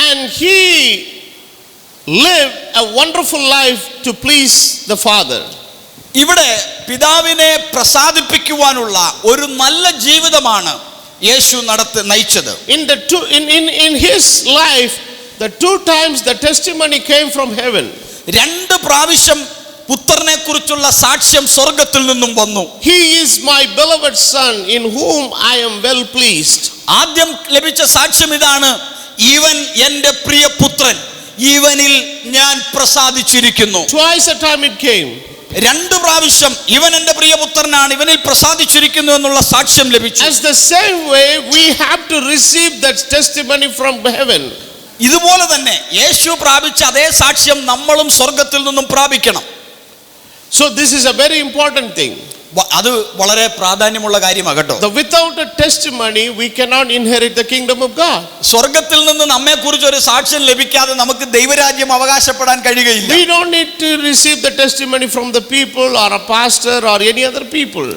And he lived a wonderful life to please the Father. ഇവിടെ പിതാവിനെ പ്രസാദിപ്പിക്കുവാനുള്ള ഒരു നല്ല ജീവിതമാണ് യേശു നയിച്ചത്. In his life, the two times the testimony came from heaven. രണ്ട് പ്രാവശ്യം പുത്രനെ കുറിച്ചുള്ള സാക്ഷ്യം സ്വർഗ്ഗത്തിൽ നിന്നും വന്നു. He is my beloved son in whom I am well pleased. ആദ്യം ലഭിച്ച സാക്ഷ്യം ഇതാണ്, ഇവൻ എൻ്റെ പ്രിയപുത്രൻ, ഇവനിൽ ഞാൻ പ്രസാദിച്ചിരിക്കുന്നു. Twice a time it came. രണ്ട് പ്രാവശ്യം ഇവൻ എൻ്റെ പ്രിയപുത്രനാണ്, ഇവനിൽ പ്രസാദിച്ചിരിക്കുന്നു എന്നുള്ള സാക്ഷ്യം ലഭിച്ചു. As the same way we have to receive that testimony from heaven. ഇതുപോലെ തന്നെ യേശു പ്രാപിച്ച അതേ സാക്ഷ്യം നമ്മളും സ്വർഗത്തിൽ നിന്നും പ്രാപിക്കണം. So this is a very important thing. അത് വളരെ പ്രാധാന്യമുള്ള കാര്യമാണ് കേട്ടോ. Without a testimony we cannot inherit the kingdom of God. സ്വർഗത്തിൽ നിന്ന് നമ്മെ കുറിച്ച് ഒരു സാക്ഷ്യം ലഭിക്കാതെ നമുക്ക് ദൈവരാജ്യം അവകാശപ്പെടാൻ കഴിയുകയില്ല. We don't need to receive the testimony from the people or a pastor or any other people.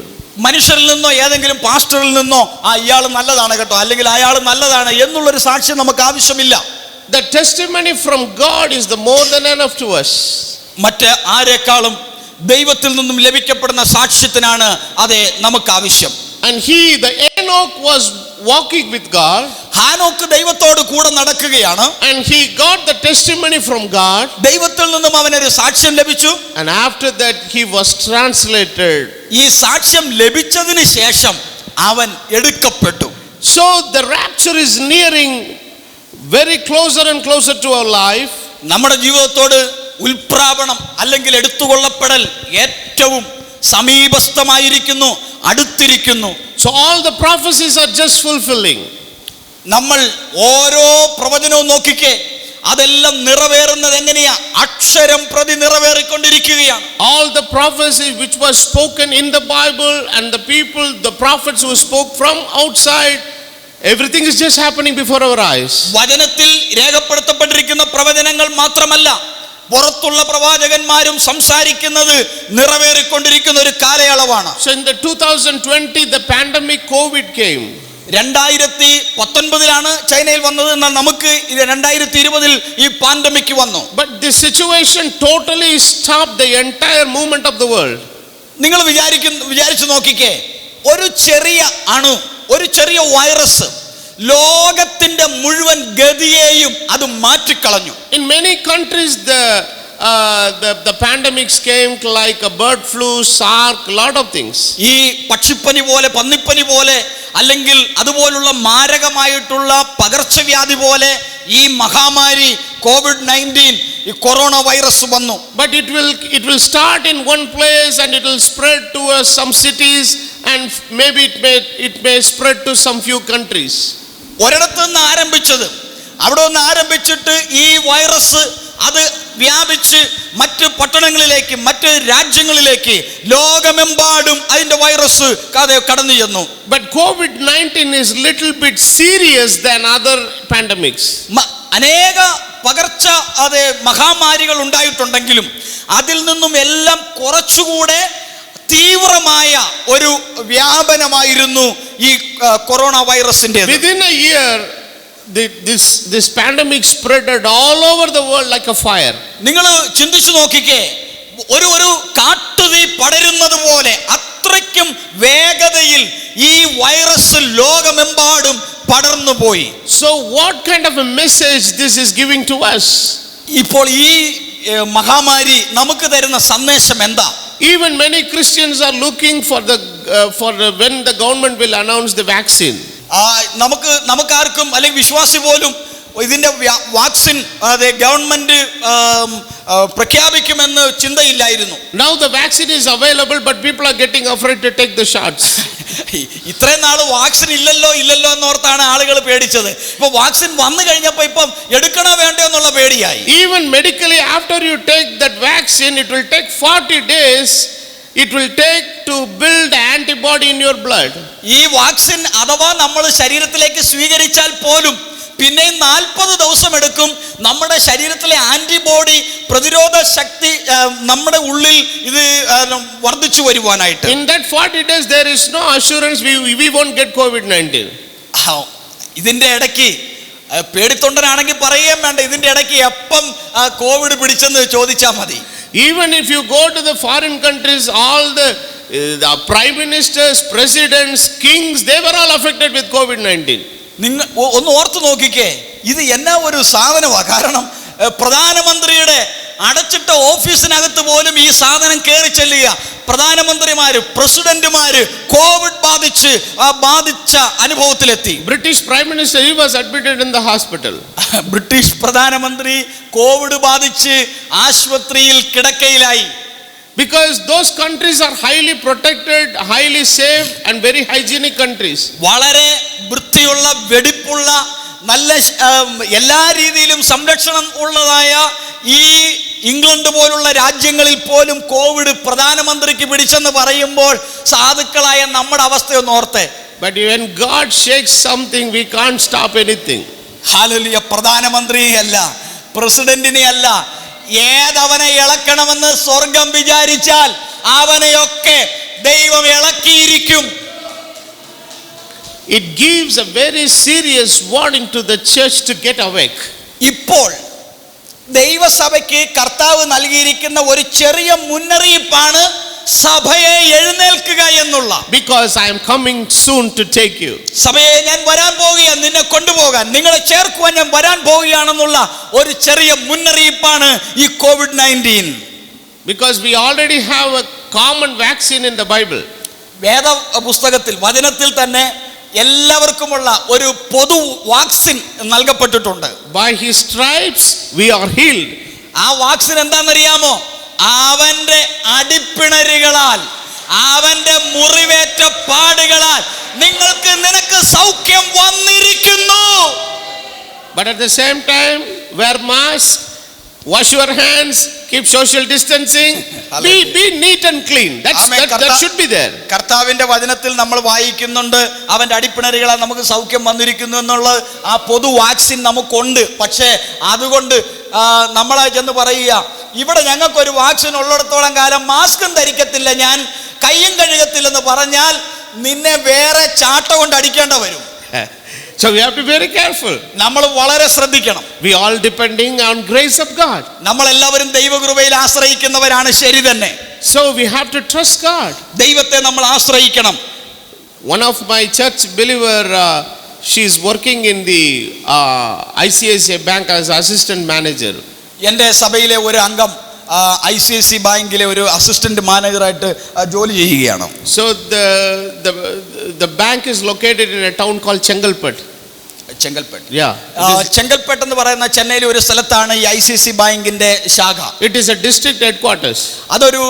മനുഷ്യരിൽ നിന്നോ ഏതെങ്കിലും പാസ്റ്ററിൽ നിന്നോ ഇയാൾ നല്ലതാണ് കേട്ടോ അല്ലെങ്കിൽ അയാൾ നല്ലതാണ് എന്നുള്ളൊരു സാക്ഷ്യം നമുക്ക് ആവശ്യമില്ല. The testimony from God is the more than enough to us. മറ്റ് ആരെക്കാളും ദൈവത്തിൽ നിന്നും ലഭിക്കപ്പെടുന്ന സാക്ഷ്യത്തിനാണ് അതെ നമുക്ക് ആവശ്യം. And the Enoch was walking with God. ഹാനോക്ക് ദൈവത്തോട് കൂടെ നടക്കുകയാണ്. And he got the testimony from God. ദൈവത്തിൽ നിന്നും അവനൊരു സാക്ഷ്യം ലഭിച്ചു. And after that he was translated. ഈ സാക്ഷ്യം ലഭിച്ചതിന് ശേഷം അവൻ എടുക്കപ്പെട്ടു. So the rapture is nearing very closer and closer to our life. നമ്മുടെ ജീവിതത്തോട് ഉൽപ്രാപണം അല്ലെങ്കിൽ എടുത്തുകൊള്ളപ്പെടൽ ഏറ്റവും സമീപസ്ഥമായിരിക്കുന്നു, അടുത്തിരിക്കുന്നു. So all the prophecies are just fulfilling. നമ്മൾ ഓരോ പ്രവചനവും നോക്കിക്കേ, അതെല്ലാം നിറവേറുന്നത് എങ്ങനെയാ? അക്ഷരം പ്രതി നിറവേറിക്കൊണ്ടിരിക്കുകയാണ്. All the prophecies which was spoken in the Bible and the prophets who spoke from outside, everything is just happening before our eyes. വചനത്തിൽ രേഖപ്പെടുത്തപ്പെട്ടിരിക്കുന്ന പ്രവചനങ്ങൾ മാത്രമല്ല, പുറത്തുള്ള പ്രവാചകന്മാരും സംസാരിക്കുന്നത് നിറവേറിക്കൊണ്ടിരിക്കുന്ന ഒരു കാലയളവാണ്. So in the 2020 the pandemic COVID came. 2019 ചൈനയിൽ വന്നത്, എന്നാൽ നമുക്ക് 2020 ഈ പാൻഡമിക് വന്നു. But this situation totally stopped the entire movement of the world. നിങ്ങൾ വിചാരിച്ചു നോക്കിക്കേ, ഒരു ചെറിയ അണു, ഒരു ചെറിയ വൈറസ് ലോകത്തിന്റെ മുഴുവൻ ഗതിയെയും അത് മാറ്റിക്കളഞ്ഞു. In many countries the pandemics came like a bird flu, SARS, lot of things. ഈ പക്ഷിപ്പനി പോലെ, പന്നിപ്പനി പോലെ, അല്ലെങ്കിൽ അതുപോലുള്ള മാരകമായിട്ടുള്ള പകർച്ചവ്യാധി പോലെ ഈ മഹാമാരി COVID-19 ഈ കൊറോണ വൈറസ് വന്നു. But it will start in one place and it will spread to some cities and maybe it may spread to some few countries. ഒരിടത്ത് നിന്ന് ആരംഭിച്ചത്, അവിടെ നിന്ന് ആരംഭിച്ചിട്ട് ഈ വൈറസ് അത് വ്യാപിച്ച് മറ്റ് പട്ടണങ്ങളിലേക്ക്, മറ്റ് രാജ്യങ്ങളിലേക്ക്, ലോകമെമ്പാടും അതിന്റെ വൈറസ് കടന്നു ചെന്നു. But COVID-19 is little bit serious than other pandemics. അനേക പകർച്ച മഹാമാരികൾ ഉണ്ടായിട്ടുണ്ടെങ്കിലും അതിൽ നിന്നും എല്ലാം കുറച്ചുകൂടെ തീവ്രമായ ഒരു വ്യാപനമായിരുന്നു ഈ കൊറോണ വൈറസിന്റെ. Within a year this pandemic spreaded all over the world like a fire. നിങ്ങൾ ചിന്തിച്ചു നോക്കിക്കേ, ഒരു കാട്ടുതീ പടരുന്നത് പോലെ അത്രയ്ക്കും വേഗതയിൽ ഈ വൈറസ് ലോകമെമ്പാടും പടർന്നു പോയി. So what kind of a message this is giving to us? ഇപ്പോൾ ഈ മഹാമാരി നമുക്ക് തരുന്ന സന്ദേശം എന്താ? Even many Christians are looking for when the government will announce the vaccine. നമുക്കാർക്കും അല്ലെങ്കിൽ വിശ്വാസി പോലും ഇതിന്റെ വാക്സിൻ ഗവൺമെന്റ് പ്രഖ്യാപിക്കുമെന്ന് ചിന്തയില്ലായിരുന്നു. Now the vaccine is available but people are getting afraid to take the shots. ഇത്രയും നാള് വാക്സിൻ ഇല്ലല്ലോ എന്നോർത്താണ് ആളുകൾ പേടിച്ചത്. ഇപ്പൊ വാക്സിൻ വന്നു കഴിഞ്ഞപ്പോ ഇപ്പം എടുക്കണോ വേണ്ടോ എന്നുള്ള പേടിയായി. Even medically, after you take that vaccine, it will take 40 days. It will take to build antibody in your blood. ഈ വാക്സിൻ അഥവാ നമ്മൾ ശരീരത്തിലേക്ക് സ്വീകരിച്ചാൽ പോലും പിന്നെ 40 ദിവസം എടുക്കും നമ്മുടെ ശരീരത്തിലെ ആന്റിബോഡി പ്രതിരോധ ശക്തി നമ്മുടെ ഉള്ളിൽ ഇത് വർദ്ധിച്ചു വരുവാനായിട്ട്. In that 40 days there is no assurance we won't get COVID-19. ഇതിന്റെ ഇടയ്ക്ക് പേടിത്തൊണ്ടനാണെങ്കിൽ പറയുകയും വേണ്ട, ഇതിന്റെ ഇടയ്ക്ക് എപ്പം കോവിഡ് പിടിച്ചെന്ന് ചോദിച്ചാൽ മതി. Even if you go to the foreign countries, all the prime ministers, presidents, kings, they were all affected with COVID-19. നിങ്ങൾ ഒന്ന് ഓർത്തു നോക്കിക്കേ, ഇത് എന്നാ ഒരു സാധനമാണ്. കാരണം പ്രധാനമന്ത്രിയുടെ അടച്ചിട്ട ഓഫീസിനകത്ത് പോലും ഈ സാധനം കയറി ചെല്ലുക. പ്രധാനമന്ത്രിമാര്, പ്രസിഡന്റുമാര് കോവിഡ് ബാധിച്ച അനുഭവത്തിലെത്തി. British prime minister, he was admitted in the hospital. British പ്രധാനമന്ത്രി കോവിഡ് ബാധിച്ച് ആശുപത്രിയിൽ കിടക്കയിലായി. Because those countries are highly protected, highly safe and very hygienic countries. വളരെ വൃത്തിയുള്ള, വെടിപ്പുള്ള, നല്ല എല്ലാ രീതിയിലും സംരക്ഷണം ഉള്ളതായ ഈ ഇംഗ്ലണ്ട് പോലുള്ള രാജ്യങ്ങളിൽ പോലും കോവിഡ് പ്രധാനമന്ത്രിക്ക് പിടിച്ചെന്ന് പറയുമ്പോൾ സാധുക്കളായ നമ്മുടെ അവസ്ഥയൊന്ന് ഓർത്തെ. But when God shakes something, we can't stop anything. Hallelujah. പ്രധാനമന്ത്രിയല്ല, പ്രസിഡന്റിനെ അല്ല, ഏതവനെ ഇളക്കണമെന്ന് സ്വർഗം വിചാരിച്ചാൽ അവനെയൊക്കെ ദൈവം ഇളക്കിയിരിക്കും. It gives a very serious warning to the church to get awake. ഇപ്പോൾ ദൈവസഭയ്ക്ക് കർത്താവ് നൽകിയിരിക്കുന്ന ഒരു ചെറിയ മുന്നറിയിപ്പാണ് സഭയെ എഴുന്നേൽക്കുക എന്നുള്ള. Because I am coming soon to take you. സഭയെ ഞാൻ വരാൻ പോവുകയാണ്, നിന്നെ കൊണ്ടുപോകാൻ, നിങ്ങളെ ചേർക്കുവാൻ ഞാൻ വരാൻ പോവുകയാണെന്നുള്ള ഒരു ചെറിയ മുന്നറിയിപ്പാണ് ഈ COVID-19. Because we already have a common vaccine in the Bible. വേദ പുസ്തകത്തിൽ വചനത്തിൽ തന്നെ എല്ലാവർക്കുമുള്ള ഒരു പൊതു വാക്സിൻ നൽകപ്പെട്ടിട്ടുണ്ട്. By his stripes we are healed. ആ വാക്സിൻ എന്താണെന്നറിയാമോ? അവന്റെ അടിപ്പിണരുകളാൽ, അവന്റെ മുറിവേറ്റ പാടുകളാൽ നിനക്ക് സൗഖ്യം വന്നിരിക്കുന്നു. But at the same time, wear mask, wash your hands, keep social distancing, be neat and clean. That should be there. കർത്താവിന്റെ വചനത്തിൽ നമ്മൾ വായിക്കുന്നുണ്ട്, അവന്റെ അടിപ്പിണരുകളാൽ നമുക്ക് സൗഖ്യം വന്നിരിക്കുന്നു എന്നുള്ള ആ പൊതു വാക്സിൻ നമുക്കുണ്ട്. പക്ഷേ അതുകൊണ്ട് നമ്മളെ ചെന്ന് പറയുക, ഇവിടെ ഞങ്ങൾക്കൊരു വാക്സിൻ ഉള്ളിടത്തോളം കാലം മാസ്കും ധരിക്കത്തില്ല, ഞാൻ കയ്യും കഴുകത്തില്ലെന്ന് പറഞ്ഞാൽ നിന്നെ വേറെ ചാട്ട കൊണ്ട് അടിക്കേണ്ട വരും. So we have to be very careful. നമ്മൾ വളരെ ശ്രദ്ധിക്കണം. We all depending on grace of God. നമ്മൾ എല്ലാവരും ദൈവകൃപയിൽ ആശ്രയിക്കുന്നവരാണ്, ശരി തന്നെ. So we have to trust God. ദൈവത്തെ നമ്മൾ ആശ്രയിക്കണം. One of my church believer, she is working in the ICICI bank as assistant manager. എൻ്റെ സഭയിലെ ഒരു അംഗം ICICI ബാങ്കിലെ ഒരു അസിസ്റ്റന്റ് മാനേജറായിട്ട് ജോലി ചെയ്യുകയാണ്. So the bank is located in a town called Chengalpet. Chengalpet എന്ന് പറയുന്ന ചെന്നൈയിലെ ഒരു സ്ഥലത്താണ് ഈ ICICI ബാങ്കിന്റെ ശാഖ. It is a district headquarters. അതൊരു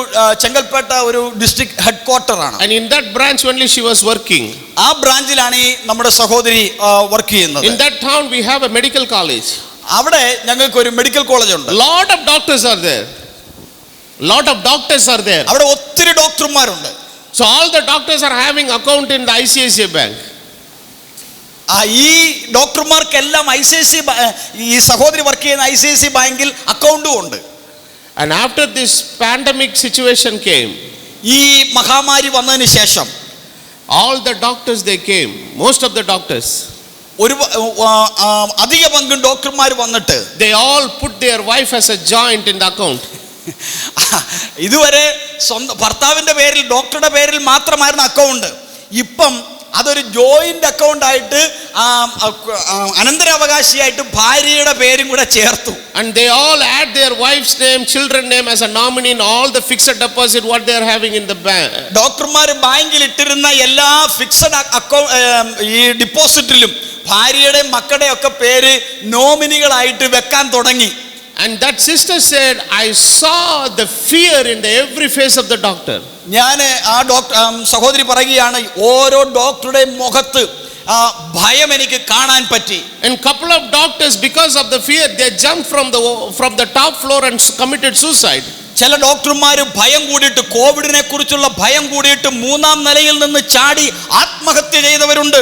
ചെങ്കൽപ്പേട്ട ഒരു ഡിസ്ട്രിക്ട് ഹെഡ്ക്വാർട്ടർ ആണ്. And in that branch only she was working. ആ ബ്രാഞ്ചിലാണ് ഈ നമ്മുടെ സഹോദരി വർക്ക് ചെയ്യുന്നത്. In that town we have a medical college. അവിടെ ഞങ്ങൾക്ക് ഒരു മെഡിക്കൽ കോളേജ് ഉണ്ട്. Lot of doctors are there. അവിടെ ഒത്തിരി ഡോക്ടർമാരുണ്ട്. So all the doctors are having account in the ICICI bank. ഈ ഡോക്ടർമാർക്കെല്ലാം ഈ സഹോദരി വർക്ക് ചെയ്യുന്ന ICICI ബാങ്കിൽ അക്കൗണ്ടും ഉണ്ട്. And after this pandemic situation came, ഈ മഹാമാരി വന്നതിന് ശേഷം all the doctors they came, most of the doctors, ഒരു അധിക പങ്കും ഡോക്ടർമാർ വന്നിട്ട് they all put their wife as a joint in the account. ഇതുവരെ സ്വന്തം ഭർത്താവിന്റെ പേരിൽ, ഡോക്ടറുടെ പേരിൽ മാത്രമായിരുന്നു അക്കൗണ്ട്. ഇപ്പം അതൊരു ജോയിന്റ് അക്കൗണ്ട് ആയിട്ട് അനന്തരാവകാശിയായിട്ട് ഭാര്യയുടെ പേരും കൂടെ ചേർത്തു. And they all add their wife's name, children name as a nominee in all the fixed deposit what they are having in the bank. ഡോക്ടർമാർ ബാങ്കിൽ ഇട്ടിരുന്ന എല്ലാ ഫിക്സഡ് ഈ ഡിപ്പോസിറ്റിലും ഭാര്യയുടെ മക്കളുടെ ഒക്കെ പേര് നോമിനികളായിട്ട് വെക്കാൻ തുടങ്ങി. And that sister said, I saw the fear in the every face of the doctor. ഞാൻ ആ സഹോദരി പറയുകയാണ്, ഓരോ ഡോക്ടറുടെ മുഖത്ത് ഭയം എനിക്ക് കാണാൻ പറ്റി. And couple of doctors, because of the fear, they jumped from the top floor and committed suicide. ചില ഡോക്ടർമാർ ഭയം കൂടിയിട്ട്, കോവിഡിനെ കുറിച്ചുള്ള ഭയം കൂടിയിട്ട് 3ാം നിലയിൽ നിന്ന് ചാടി ആത്മഹത്യ ചെയ്തവരുണ്ട്.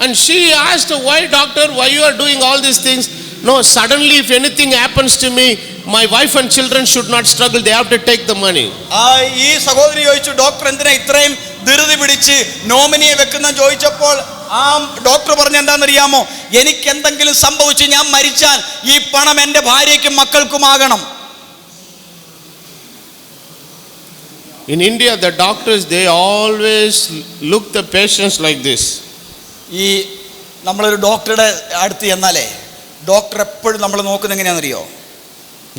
And she asked, why doctor, why you are doing all these things? No, suddenly if anything happens to me, my wife and children should not struggle, they have to take the money. ഈ സഹോദരി ചോദിച്ചു, doctor എന്തിനാ ഇത്രയും ധൃതി പിടിച്ച് നോമിനിയെ വെക്കുന്ന ചോദിച്ചപ്പോൾ ആ ഡോക്ടർ പറഞ്ഞ എന്താണെന്നറിയാമോ, എനിക്ക് എന്തെങ്കിലും സംഭവിച്ചു ഞാൻ മരിച്ചാൽ ഈ പണം എൻ്റെ ഭാര്യയ്ക്കും മക്കൾക്കുമാകണം. In India, the doctors, they always look the patients like this. ഈ നമ്മളൊരു ഡോക്ടറുടെ അടുത്ത് ചെന്നാലേ ഡോക്ടർ എപ്പോഴും നമ്മൾ നോക്കുന്നത് എങ്ങനെയാണെന്നറിയോ?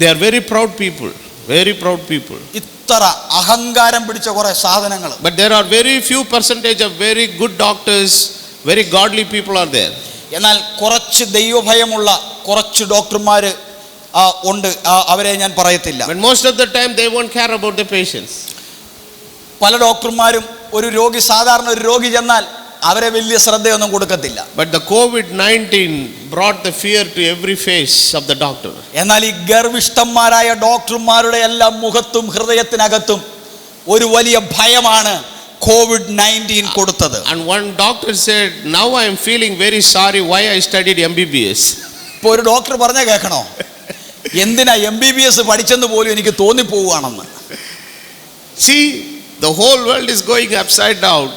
They are very proud people, very proud people. ഇത്ര അഹങ്കാരം പിടിച്ച കുറെ സാധനങ്ങൾ. But there are very few percentage of very good doctors, very godly people are there. എന്നാൽ കുറച്ച് ദൈവഭയമുള്ള കുറച്ച് ഡോക്ടർമാർ ഉണ്ട്, അവരെ ഞാൻ പറയത്തില്ല. But most of the time they won't care about the patients. പല ഡോക്ടർമാരും ഒരു രോഗി, സാധാരണ ഒരു രോഗി ചെന്നാൽ അവരെ വലിയ ശ്രദ്ധയൊന്നും കൊടുക്കത്തില്ല. But the COVID-19 brought the fear to every face of the doctor. എന്നാൽ ഈ ഗർവിഷ്ഠന്മാരായ ഡോക്ടർമാരുടെ എല്ലാം മുഖത്തും ഹൃദയത്തിനകത്തും ഒരു വലിയ ഭയമാണ് COVID-19 കൊടുത്തത്. And one doctor said, now I am feeling very sorry why I studied MBBS. ഇപ്പോൾ ഒരു ഡോക്ടർ പറഞ്ഞാൽ കേൾക്കണോ, എന്തിനാ MBBS പഠിച്ചെന്ന് പോലും എനിക്ക് തോന്നിപ്പോവുകയാണെന്ന്. See, the whole world is going upside down.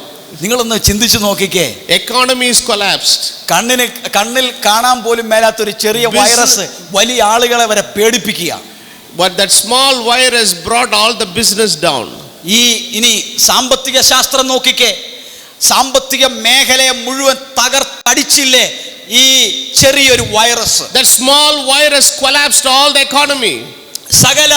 നിങ്ങളൊന്ന് ചിന്തിച്ചു നോക്കിക്കേ, Economy is collapsed. കണ്ണിൽ കാണാൻ പോലും മേലാത്തൊരു ചെറിയ വൈറസ് വലിയ ആളുകളെ വരെ പേടിപ്പിക്കുക. But that small virus brought all the business down. ഇനി സാമ്പത്തിക ശാസ്ത്രം നോക്കിക്കേ, സാമ്പത്തിക മേഖലയെ മുഴുവൻ തകർത്തടിച്ചില്ലേ ഈ ചെറിയൊരു virus. That small virus collapsed all the economy. സകല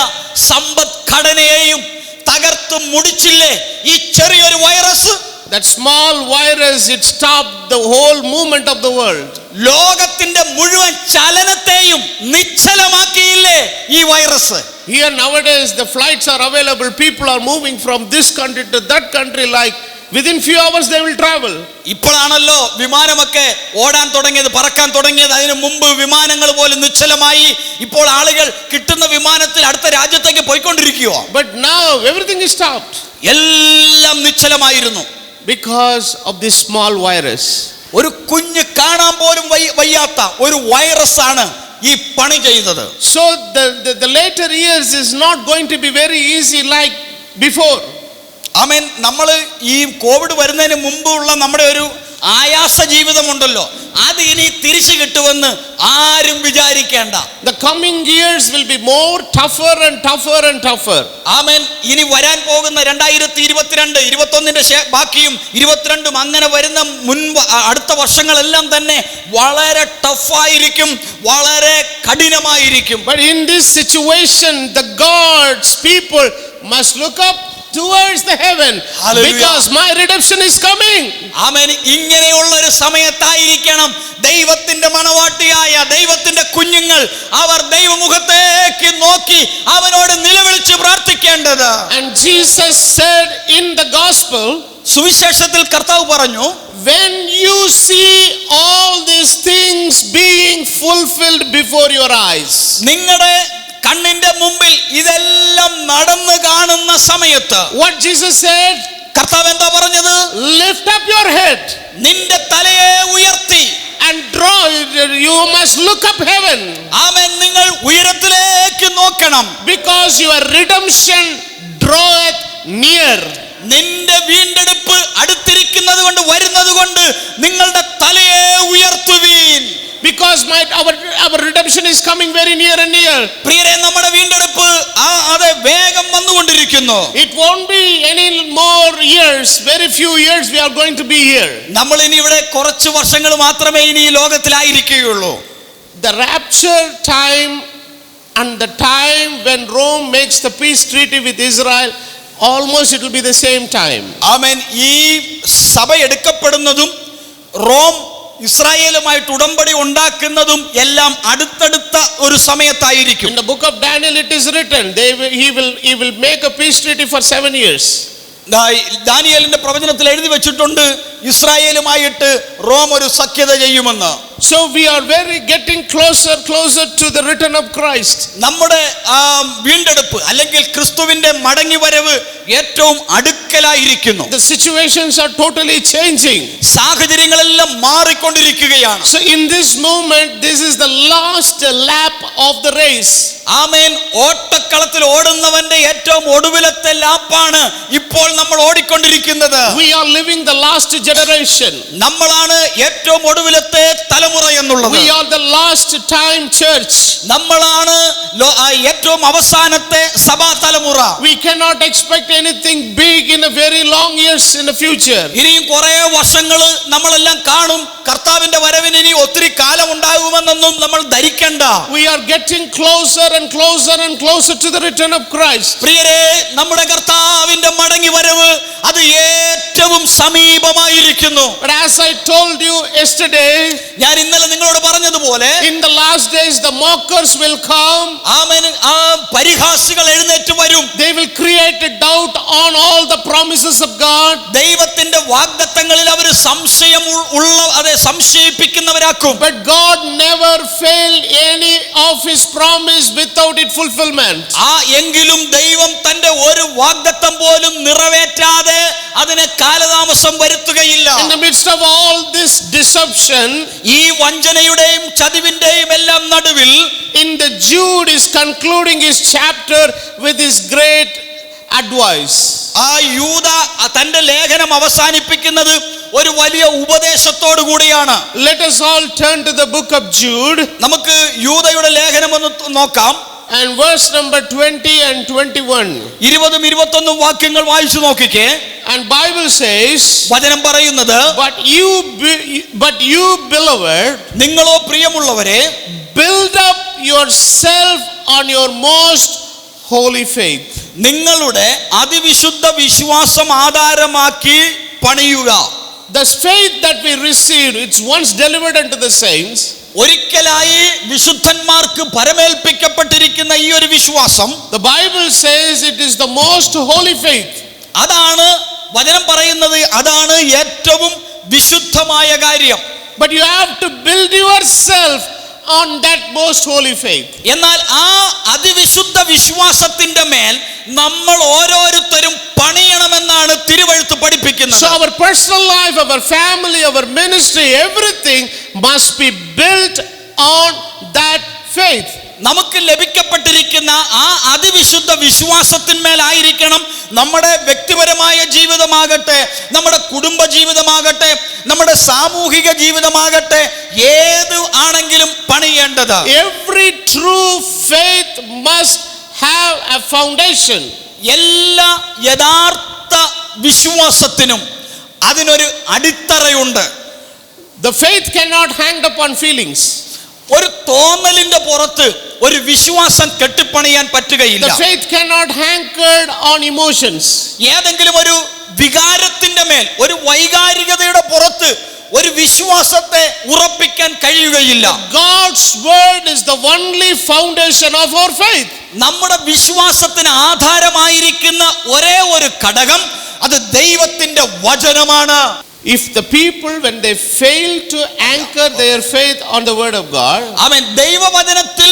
സമ്പദ്ഘടനയെയും തകർത്ത് മുടിച്ചില്ലേ ഈ ചെറിയൊരു virus. That small virus, it stopped the whole movement of the world. ലോകത്തിന്റെ മുഴുവൻ ചലനത്തെയും നിശ്ചലമാക്കിയില്ലേ ഈ virus. Here nowadays the flights are available, people are moving from this country to that country, like within few hours they will travel. ഇപ്പോഴാണല്ലോ വിമാനമൊക്കെ ഓടാൻ തുടങ്ങിയത്, പറക്കാൻ തുടങ്ങിയത്. അതിനു മുമ്പ് വിമാനങ്ങൾ പോലും നിശ്ചലമായി. ഇപ്പോൾ ആളുകൾ കിട്ടുന്ന വിമാനത്തിൽ അടുത്ത രാജ്യത്തേക്ക് പോയിക്കൊണ്ടിരിക്കുകയോ. But now everything is stopped എല്ലാം നിശ്ചലമായിരുന്നു because of this small virus. ഒരു കുഞ്ഞ് കാണാൻ പോലും വയ്യാത്ത ഒരു വൈറസ് ആണ് ഈ പണി ചെയ്തത്. So the later years is not going to be very easy like before. ആമേൻ. നമ്മൾ ഈ കോവിഡ് വരുന്നതിന് മുമ്പുള്ള നമ്മുടെ ഒരു ആയാസ ജീവിതമുണ്ടല്ലോ, അത് ഇനി തിരിച്ചു കിട്ടുമെന്ന് ആരും വിചാരിക്കേണ്ട. The coming years will be more tougher and tougher and tougher. ആമേൻ. ഇനി വരാൻ പോകുന്ന 2022, 21 ബാക്കിയും 22 അങ്ങനെ വരുന്ന മുൻപ് അടുത്ത വർഷങ്ങളെല്ലാം തന്നെ വളരെ ടഫായിരിക്കും, വളരെ കഠിനമായിരിക്കും. But in this situation the God's people must look up towards the heaven. Hallelujah. Because my redemption is coming. ആമേൻ. ഇങ്ങനെയുള്ള ഒരു സമയത്തായിരിക്കണം ദൈവത്തിന്റെ മണവാട്ടിയായ ദൈവത്തിന്റെ കുഞ്ഞുങ്ങൾ അവർ ദൈവമുഖത്തേക്ക് നോക്കി അവനോട് നിലവിളിച്ച് പ്രാർത്ഥിക്കേണ്ടത്. And Jesus said in the gospel, സുവിശേഷത്തിൽ കർത്താവ് പറഞ്ഞു, when you see all these things being fulfilled before your eyes, നിങ്ങളുടെ കണ്ണിന്റെ മുമ്പിൽ ഇതെല്ലാം നടന്നു കാണുന്ന സമയത്ത്, what Jesus said, കർത്താവ് എന്താ പറഞ്ഞത്? lift up your head, നിന്റെ തലയെ ഉയർത്തി, and draw, you must look up heaven. ആമേൻ. നിങ്ങൾ ഉയരത്തിലേക്ക് നോക്കണം. Because your redemption draweth near. നിന്റെ വീണ്ടെടുപ്പ് അടുത്തിരിക്കുന്നത് കൊണ്ട് വരുന്നത് കൊണ്ട് നിങ്ങളുടെ തലയെ ഉയർത്തുവീൻ. Because our redemption is coming very near and near. പ്രിയരേ, നമ്മുടെ വീണ്ടെടുപ്പ് അത് വേഗം വന്നുകൊണ്ടിരിക്കുന്നു. It won't be any more years, very few years we are going to be here. നമ്മൾ ഇനി ഇവിടെ കുറച്ച് വർഷങ്ങൾ മാത്രമേ ഇനി ഈ ലോകത്തിലായിരിക്കുകയുള്ളൂ. The rapture time and the time when Rome makes the peace treaty with Israel, almost it will be the same time. ആമേൻ. ഈ സഭ എടുക്കപ്പെടുന്നതും റോം ഇസ്രായേലുമായിട്ട് ഉടമ്പടി ഉണ്ടാക്കുന്നതും എല്ലാം അടുത്തടുത്ത ഒരു സമയത്തായിരിക്കും. In the book of Daniel it is written, he will make a peace treaty for 7 years. ദാനിയേലിന്റെ പ്രവചനത്തിൽ എഴുതി വെച്ചിട്ടുണ്ട് ഇസ്രായേലുമായിട്ട് റോം ഒരു സഖ്യത ചെയ്യുമെന്ന്. So we are getting closer to the return of Christ. നമ്മുടെ വീണ്ടെടുപ്പ് അല്ലെങ്കിൽ ക്രിസ്തുവിന്റെ മടങ്ങി വരവ് ഏറ്റവും അടുക്കലായിരിക്കുന്നു. The situations are totally changing. സാഹചര്യങ്ങളെല്ലാം മാറിക്കൊണ്ടിരിക്കുകയാണ്. So in this moment this is the last lap of the race. ആമേൻ. ഓട്ടക്കളത്തിൽ ഓടുന്നവന്റെ ഏറ്റവും ഒടുവിലത്തെ ലാപ്പാണ് ഇപ്പോൾ നമ്മൾ ഓടിക്കൊണ്ടിരിക്കുന്നത്. We are living the last generation. നമ്മളാണ് ഏറ്റവും ഒടുവിലത്തെ തലമുറ എന്നുള്ളത്. We are the last time church. നമ്മളാണ് ഏറ്റവും അവസാനത്തെ സഭാ തലമുറ. We cannot expect anything big in a very long years in the future. ഇനിയും കുറേ വർഷങ്ങൾ നമ്മളെല്ലാം കാണും. കർത്താവിന്റെ വരവിന് ഇനി ഒത്തിരി കാലം ഉണ്ടാകുമെന്നൊന്നും നമ്മൾ ധരിക്കണ്ട. We are getting closer and closer and closer to the return of Christ. പ്രിയരേ, നമ്മുടെ കർത്താവിന്റെ മടങ്ങി വരവ് അത് ഏറ്റവും സമീപമായി ആയിരിക്കുന്നു. But as I told you yesterday, ഞാൻ ഇന്നലെ നിങ്ങളോട് പറഞ്ഞതുപോലെ in the last days the mockers will come. ആമേൻ, ആ പരിഹാസികൾ എഴുന്നേറ്റ് വരും. They will create a doubt on all the promises of God. ദൈവത്തിന്റെ വാഗ്ദത്തങ്ങളിൽ അവർ സംശയിപ്പിക്കുന്നവരാക്കും. But God never failed any of his promise without its fulfillment. എങ്കിലും ദൈവം തന്റെ ഒരു വാഗ്ദത്തം പോലും നിറവേറ്റാതെ അതിനെ കാലതാമസം വരുത്തുകയില്ല. In the midst of all this deception, ഈ വഞ്ചനയുടെയും ചതിവിന്റെയും എല്ലാം നടുവിൽ, in the Jude is concluding his chapter with his great advice. ആ യൂദ തന്റെ ലേഖനം അവസാനിപ്പിക്കുന്നത് ഒരു വലിയ ഉപദേശത്തോടു കൂടിയാണ്. Let us all turn to the book of Jude. നമുക്ക് യൂദയുടെ ലേഖനം ഒന്ന് നോക്കാം. And verse number 20 and 21. 20-21 വാക്യങ്ങൾ വായിച്ചു നോക്കിക്കേ. And Bible says, വചനം പറയുന്നത്, but you beloved, നിങ്ങളോ പ്രിയമുള്ളവരെ, build up yourself on your most holy faith. നിങ്ങളുടെ അതിവിശുദ്ധ വിശ്വാസം ആധാരമാക്കി പണിയുക. The faith that we received, it's once delivered unto the saints. ഒരിക്കലായി വിശുദ്ധന്മാർക്ക് പരമേൽപ്പിക്കപ്പെട്ടിരിക്കുന്ന ഈ ഒരു വിശ്വാസം, the Bible says it is the most holy faith. അതാണ് വചനം പറയുന്നത്, അതാണ് ഏറ്റവും വിശുദ്ധമായ കാര്യം. But you have to build yourself on that most holy faith. എന്നാൽ ആ അതിവിശുദ്ധ വിശ്വാസത്തിന്റെ മേൽ നമ്മൾ ഓരോരുത്തരും പണിയണമെന്നാണ് തിരുവെഴുത്ത് പഠിപ്പിക്കുന്നത്. So our personal life, our family, our ministry, everything must be built on that faith. നമുക്ക് ലഭിക്കപ്പെട്ടിരിക്കുന്ന ആ അതിവിശുദ്ധ വിശ്വാസത്തിന്മേലായിരിക്കണം നമ്മുടെ വ്യക്തിപരമായ ജീവിതമാകട്ടെ, നമ്മുടെ കുടുംബ ജീവിതമാകട്ടെ, നമ്മുടെ സാമൂഹിക ജീവിതമാകട്ടെ, ഏത് ആണെങ്കിലും പണിയേണ്ടത്. Every true faith must have a foundation. എല്ലാ യഥാർത്ഥ വിശ്വാസത്തിനും അതിനൊരു അടിത്തറയുണ്ട്. The faith cannot hang upon feelings. ഒരു തോന്നലിന്റെ പുറത്ത് ഒരു വിശ്വാസം കെട്ടിപ്പണിയാൻ പറ്റുകയില്ല. The faith cannot anchored on emotions. ഏതെങ്കിലും ഒരു വികാരത്തിന്റെ മേൽ, ഒരു വൈകാരികതയുടെ പുറത്ത് ഒരു വിശ്വാസത്തെ ഉറപ്പിക്കാൻ കഴിയുകയില്ല. God's word is the only foundation of our faith. നമ്മുടെ വിശ്വാസത്തിന് ആധാരമായിരിക്കുന്ന ഒരേ ഒരു ഘടകം അത് ദൈവത്തിന്റെ വചനമാണ്. If the people, when they fail to anchor their faith on the word of God, ആമേൻ, ദൈവവചനത്തിൽ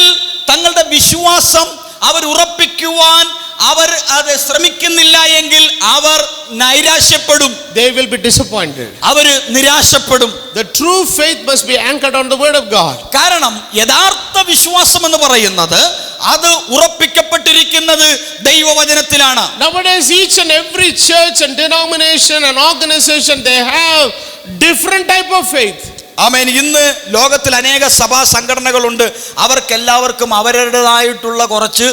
തങ്ങളുടെ വിശ്വാസം അവർ ഉറപ്പിക്കുവാൻ അവർ അത് ശ്രമിക്കുന്നില്ല എങ്കിൽ അവർ നൈരാശ്യപ്പെടും. they will be disappointed. Our നിരാശപ്പെടും. The true faith must be anchored on the word of God. കാരണം യഥാർത്ഥ വിശ്വാസം എന്ന് പറയുന്നത് അത് ഉറപ്പിക്കപ്പെട്ടിരിക്കുന്നത് ദൈവവചനത്തിലാണ്. Nowadays each and every church and denomination and organization, they have different type of faith. ആമേൻ. ഇന്ന് ലോകത്തിൽ അനേക സഭാ സംഘടനകളുണ്ട്. അവർക്കെല്ലാവർക്കും അവരുടേതായിട്ടുള്ള കുറച്ച്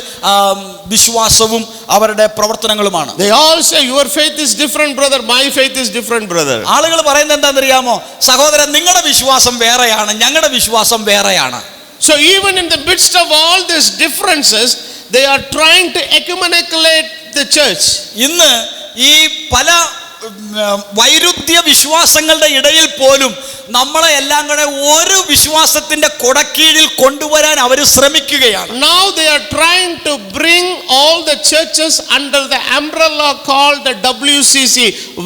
വിശ്വാസവും അവരുടെ പ്രവർത്തനങ്ങളുമാണ്. They all say your faith is different brother, my faith is different brother. ആളുകൾ പറയുന്നത് എന്താണെന്നറിയാമോ? സഹോദരൻ, നിങ്ങളുടെ വിശ്വാസം വേറെയാണ്, ഞങ്ങളുടെ വിശ്വാസം വേറെയാണ്. So even in the midst of all these differences, they are trying to ecumenicate the church. ഇന്ന് ഈ പല വൈരുദ്ധ്യ വിശ്വാസങ്ങളുടെ ഇടയിൽ പോലും നമ്മളെ എല്ലാം കൂടെ ഒരു വിശ്വാസത്തിന്റെ കൊടക്കീഴിൽ കൊണ്ടുവരാൻ അവർ ശ്രമിക്കുകയാണ്. Now they are trying to bring all the churches under the umbrella called the WCC,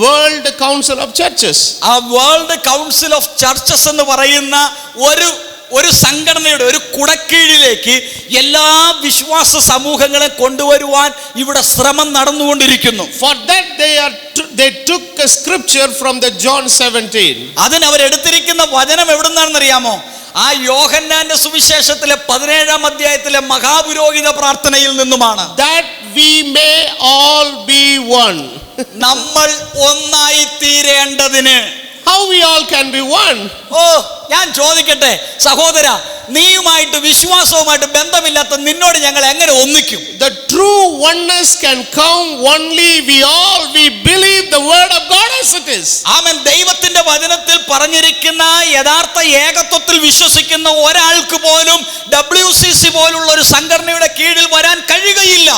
World Council of Churches. ആ വേൾഡ് കൗൺസിൽ ഓഫ് ചർച്ചസ് എന്ന് പറയുന്ന ഒരു സംഘടനയുടെ ഒരു കുടക്കീഴിലേക്ക് എല്ലാ വിശ്വാസ സമൂഹങ്ങളെ കൊണ്ടുവരുവാൻ ഇവിടെ ശ്രമം നടന്നുകൊണ്ടിരിക്കുന്നു. For that they took a scripture from the John 17. അതിന് അവർ എടുത്തിരിക്കുന്ന വചനം എവിടുന്നാണെന്ന് അറിയാമോ? ആ യോഹന്നാന്റെ സുവിശേഷത്തിലെ 17-ാം അധ്യായത്തിലെ മഹാപുരോഹിത പ്രാർത്ഥനയിൽ നിന്നുമാണ്. That we may all be one. നമ്മൾ ഒന്നായി തീരേണ്ടതിന്. How we all can be one? ഞാൻ ചോദിക്കട്ടെ സഹോദര, നീയുമായിട്ട് വിശ്വാസവുമായിട്ട് ബന്ധമില്ലാത്ത നിന്നോട് ഞങ്ങൾ എങ്ങനെ ഒന്നിക്കും? The true oneness can come only we believe the word of God as it is. ആമേൻ. ദൈവത്തിന്റെ വചനത്തിൽ പറഞ്ഞിരിക്കുന്ന യഥാർത്ഥ ഏകത്വത്തിൽ വിശ്വസിക്കുന്ന ഒരാൾക്ക് പോലും WCC പോലുള്ള ഒരു സംഘടനയുടെ കീഴിൽ വരാൻ കഴിയുകയില്ല.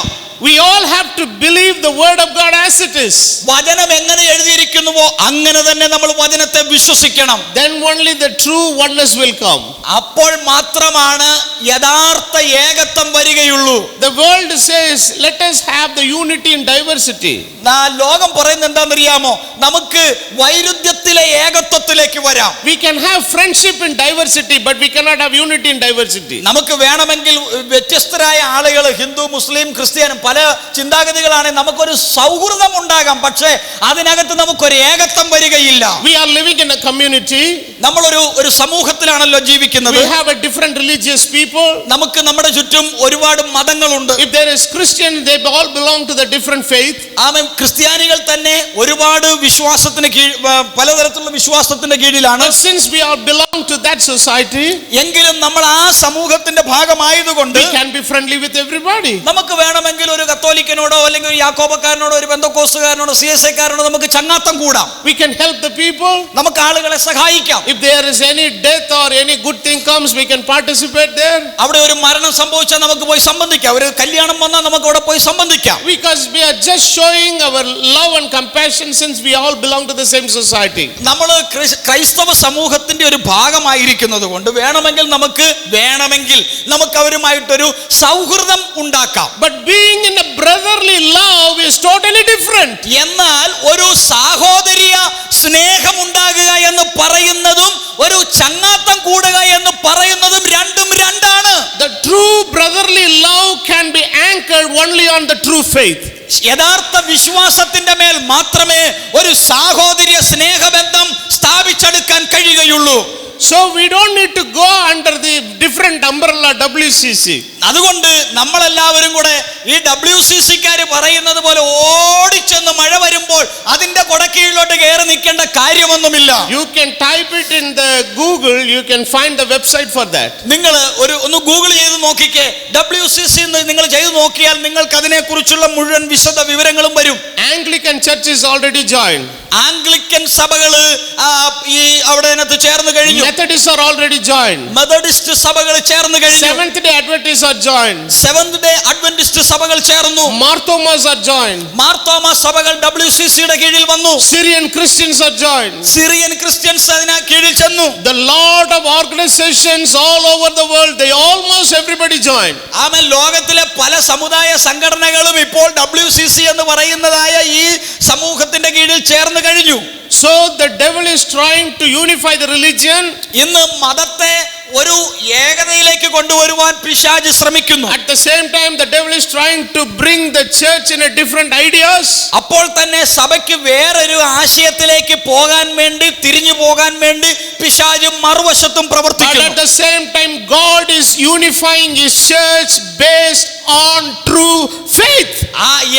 We all have to believe the word of God as it is. വചനം എങ്ങനെ എഴുതിയിരിക്കുന്നുവോ അങ്ങനെ തന്നെ നമ്മൾ വചനത്തെ വിശ്വസിക്കണം. Then only the true oneness will come. അപ്പോൾ മാത്രമാണ് യഥാർത്ഥ ഏകത്വം വരികയുള്ളൂ. The world says, let us have the unity in diversity. ലോകം പറയുന്നത് എന്താണെന്നറിയാമോ? നമുക്ക് വൈരുദ്ധ്യത്തിലെ ഏകത്വത്തിലേക്ക് വരാം. We can have friendship in diversity, but we cannot have unity in diversity. നമുക്ക് വേണമെങ്കിൽ വ്യത്യസ്തരായ ആളുകൾ, ഹിന്ദു, മുസ്ലിം, ക്രിസ്ത്യാനി, പല ചിന്താഗതികളാണ്, നമുക്കൊരു സൗഹൃദം ഉണ്ടാകാം, പക്ഷേ അതിനകത്ത് നമുക്കൊരു ഏകത്വം വരികയില്ല. We are living in a community. നമ്മളൊരു സമൂഹത്തിലാണല്ലോ ജീവിക്കുന്നത്. We have a different religious people. നമുക്ക് നമ്മുടെ ചുറ്റും ഒരുപാട് മതങ്ങളുണ്ട്. If there is Christian, they all belong to the different faith. ആമേൻ. ക്രിസ്ത്യാനികൾ തന്നെ ഒരുപാട് വിശ്വാസത്തിന് പലതരത്തിലുള്ള വിശ്വാസത്തിന്റെ കീഴിലാണ്. But since we all belong to that society, എങ്കിലും നമ്മൾ ആ സമൂഹത്തിന്റെ ഭാഗമായതുകൊണ്ട് we can be friendly with everybody. നമുക്ക് വേണമെങ്കിൽ ഒരു കത്തോലിക്കനോടോ അല്ലെങ്കിൽ ഒരു യാക്കോബക്കാരനോടോ ഒരു പെന്തക്കോസ്തുകാരനോടോ CSIക്കാരനോടോ നമുക്ക് ചങ്ങാത്തം കൂടാം. We can help the people. നമുക്ക് ആളുകളെ സഹായിക്കാം. If there is any death or any good thing comes, we can participate there. അവിടെ ഒരു മരണം സംഭവിച്ചാൽ നമുക്ക് പോയി സംബന്ധിക്കാം. ഒരു കല്യാണം വന്നാൽ നമുക്ക് അവിടെ പോയി സംബന്ധിക്കാം. Because we are just showing our love and compassion since we all belong to the same society. നമ്മൾ ക്രൈസ്തവ സമൂഹത്തിന്റെ ഒരു ഭാഗമായിരിക്കുന്നത് കൊണ്ട് വേണമെങ്കിൽ നമുക്ക് അവരുമായിട്ടൊരു സൗഹൃദം ഉണ്ടാക്കാം. But being in a brotherly love is totally different. എന്നാൽ ഒരു സാഹോദര്യ സ്നേഹം ഉണ്ടാകുക എന്ന് പറയുന്നതും ഒരു ചങ്ങാത്തം കൂടുക എന്ന് പറയുന്നതും രണ്ടും രണ്ടാണ്. The true brotherly love can be anchored only on the true faith. യഥാർത്ഥ വിശ്വാസത്തിന്റെ മേൽ മാത്രമേ ഒരു സാഹോദര്യ സ്നേഹബന്ധം സ്ഥാപിച്ചെടുക്കാൻ കഴിയുകയുള്ളൂ. So we don't need to go under the different umbrella WCC. അതുകൊണ്ട് നമ്മളെല്ലാവരും കൂടെ ഈ WCCക്കാര് പറയുന്നത് പോലെ ഓടിച്ചെന്ന് മഴ വരുമ്പോൾ അതിന്റെ കൊടക്കീഴിലോട്ട് കയറി നിൽക്കേണ്ട കാര്യമൊന്നുമില്ല. You can type it in the Google, you can find the website for that. നിങ്ങൾ ഒന്ന് ഗൂഗിൾ ചെയ്ത് നോക്കിക്കേ. WCC എന്ന് നിങ്ങൾ ചെയ്ത് നോക്കിയാൽ നിങ്ങൾക്ക് അതിനെക്കുറിച്ചുള്ള മുഴുവൻ വിശദ വിവരങ്ങളും വരും. Anglican Church is already joined. Anglican സഭകള് ഈ അവിടെ ചേർന്ന് കഴിഞ്ഞു. Methodists are already joined. Methodist സഭകൾ ചേർന്ന് കഴിഞ്ഞു. Seventh-day Adventists are joined. Seventh day Adventist സഭകൾ ചേർന്നു. Marthomas are joined. മാർത്തോമ സഭകൾ WCCയുടെ കീഴിൽ വന്നു. Syrian Christians are joined. Syrian Christians അതിന് കീഴിൽ ചെന്നു. The lot of organizations all over the world, they almost everybody joined. ആമേൻ. ലോകത്തിലെ പല സമുദായ സംഘടനകളും ഇപ്പോൾ WCC എന്ന് പറയുന്നതായ ഈ സമൂഹത്തിന്റെ കീഴിൽ ചേർന്ന് കഴിഞ്ഞു. So the devil is trying to unify the religion. ഇന്ന് മതത്തെ ഒരു ഏകതയിലേക്ക് കൊണ്ടുവരുവാൻ പിശാച് ശ്രമിക്കുന്നു. At the same time the devil is trying to bring the church in a different ideas. അപ്പോൾ തന്നെ സഭയ്ക്ക് വേറൊരു ആശയത്തിലേക്ക് പോകാൻ വേണ്ടി, തിരിഞ്ഞു പോകാൻ വേണ്ടി പിശാച് മറുവശത്തും But പ്രവർത്തിക്കുന്നു. at the same time God is unifying his church based on true faith.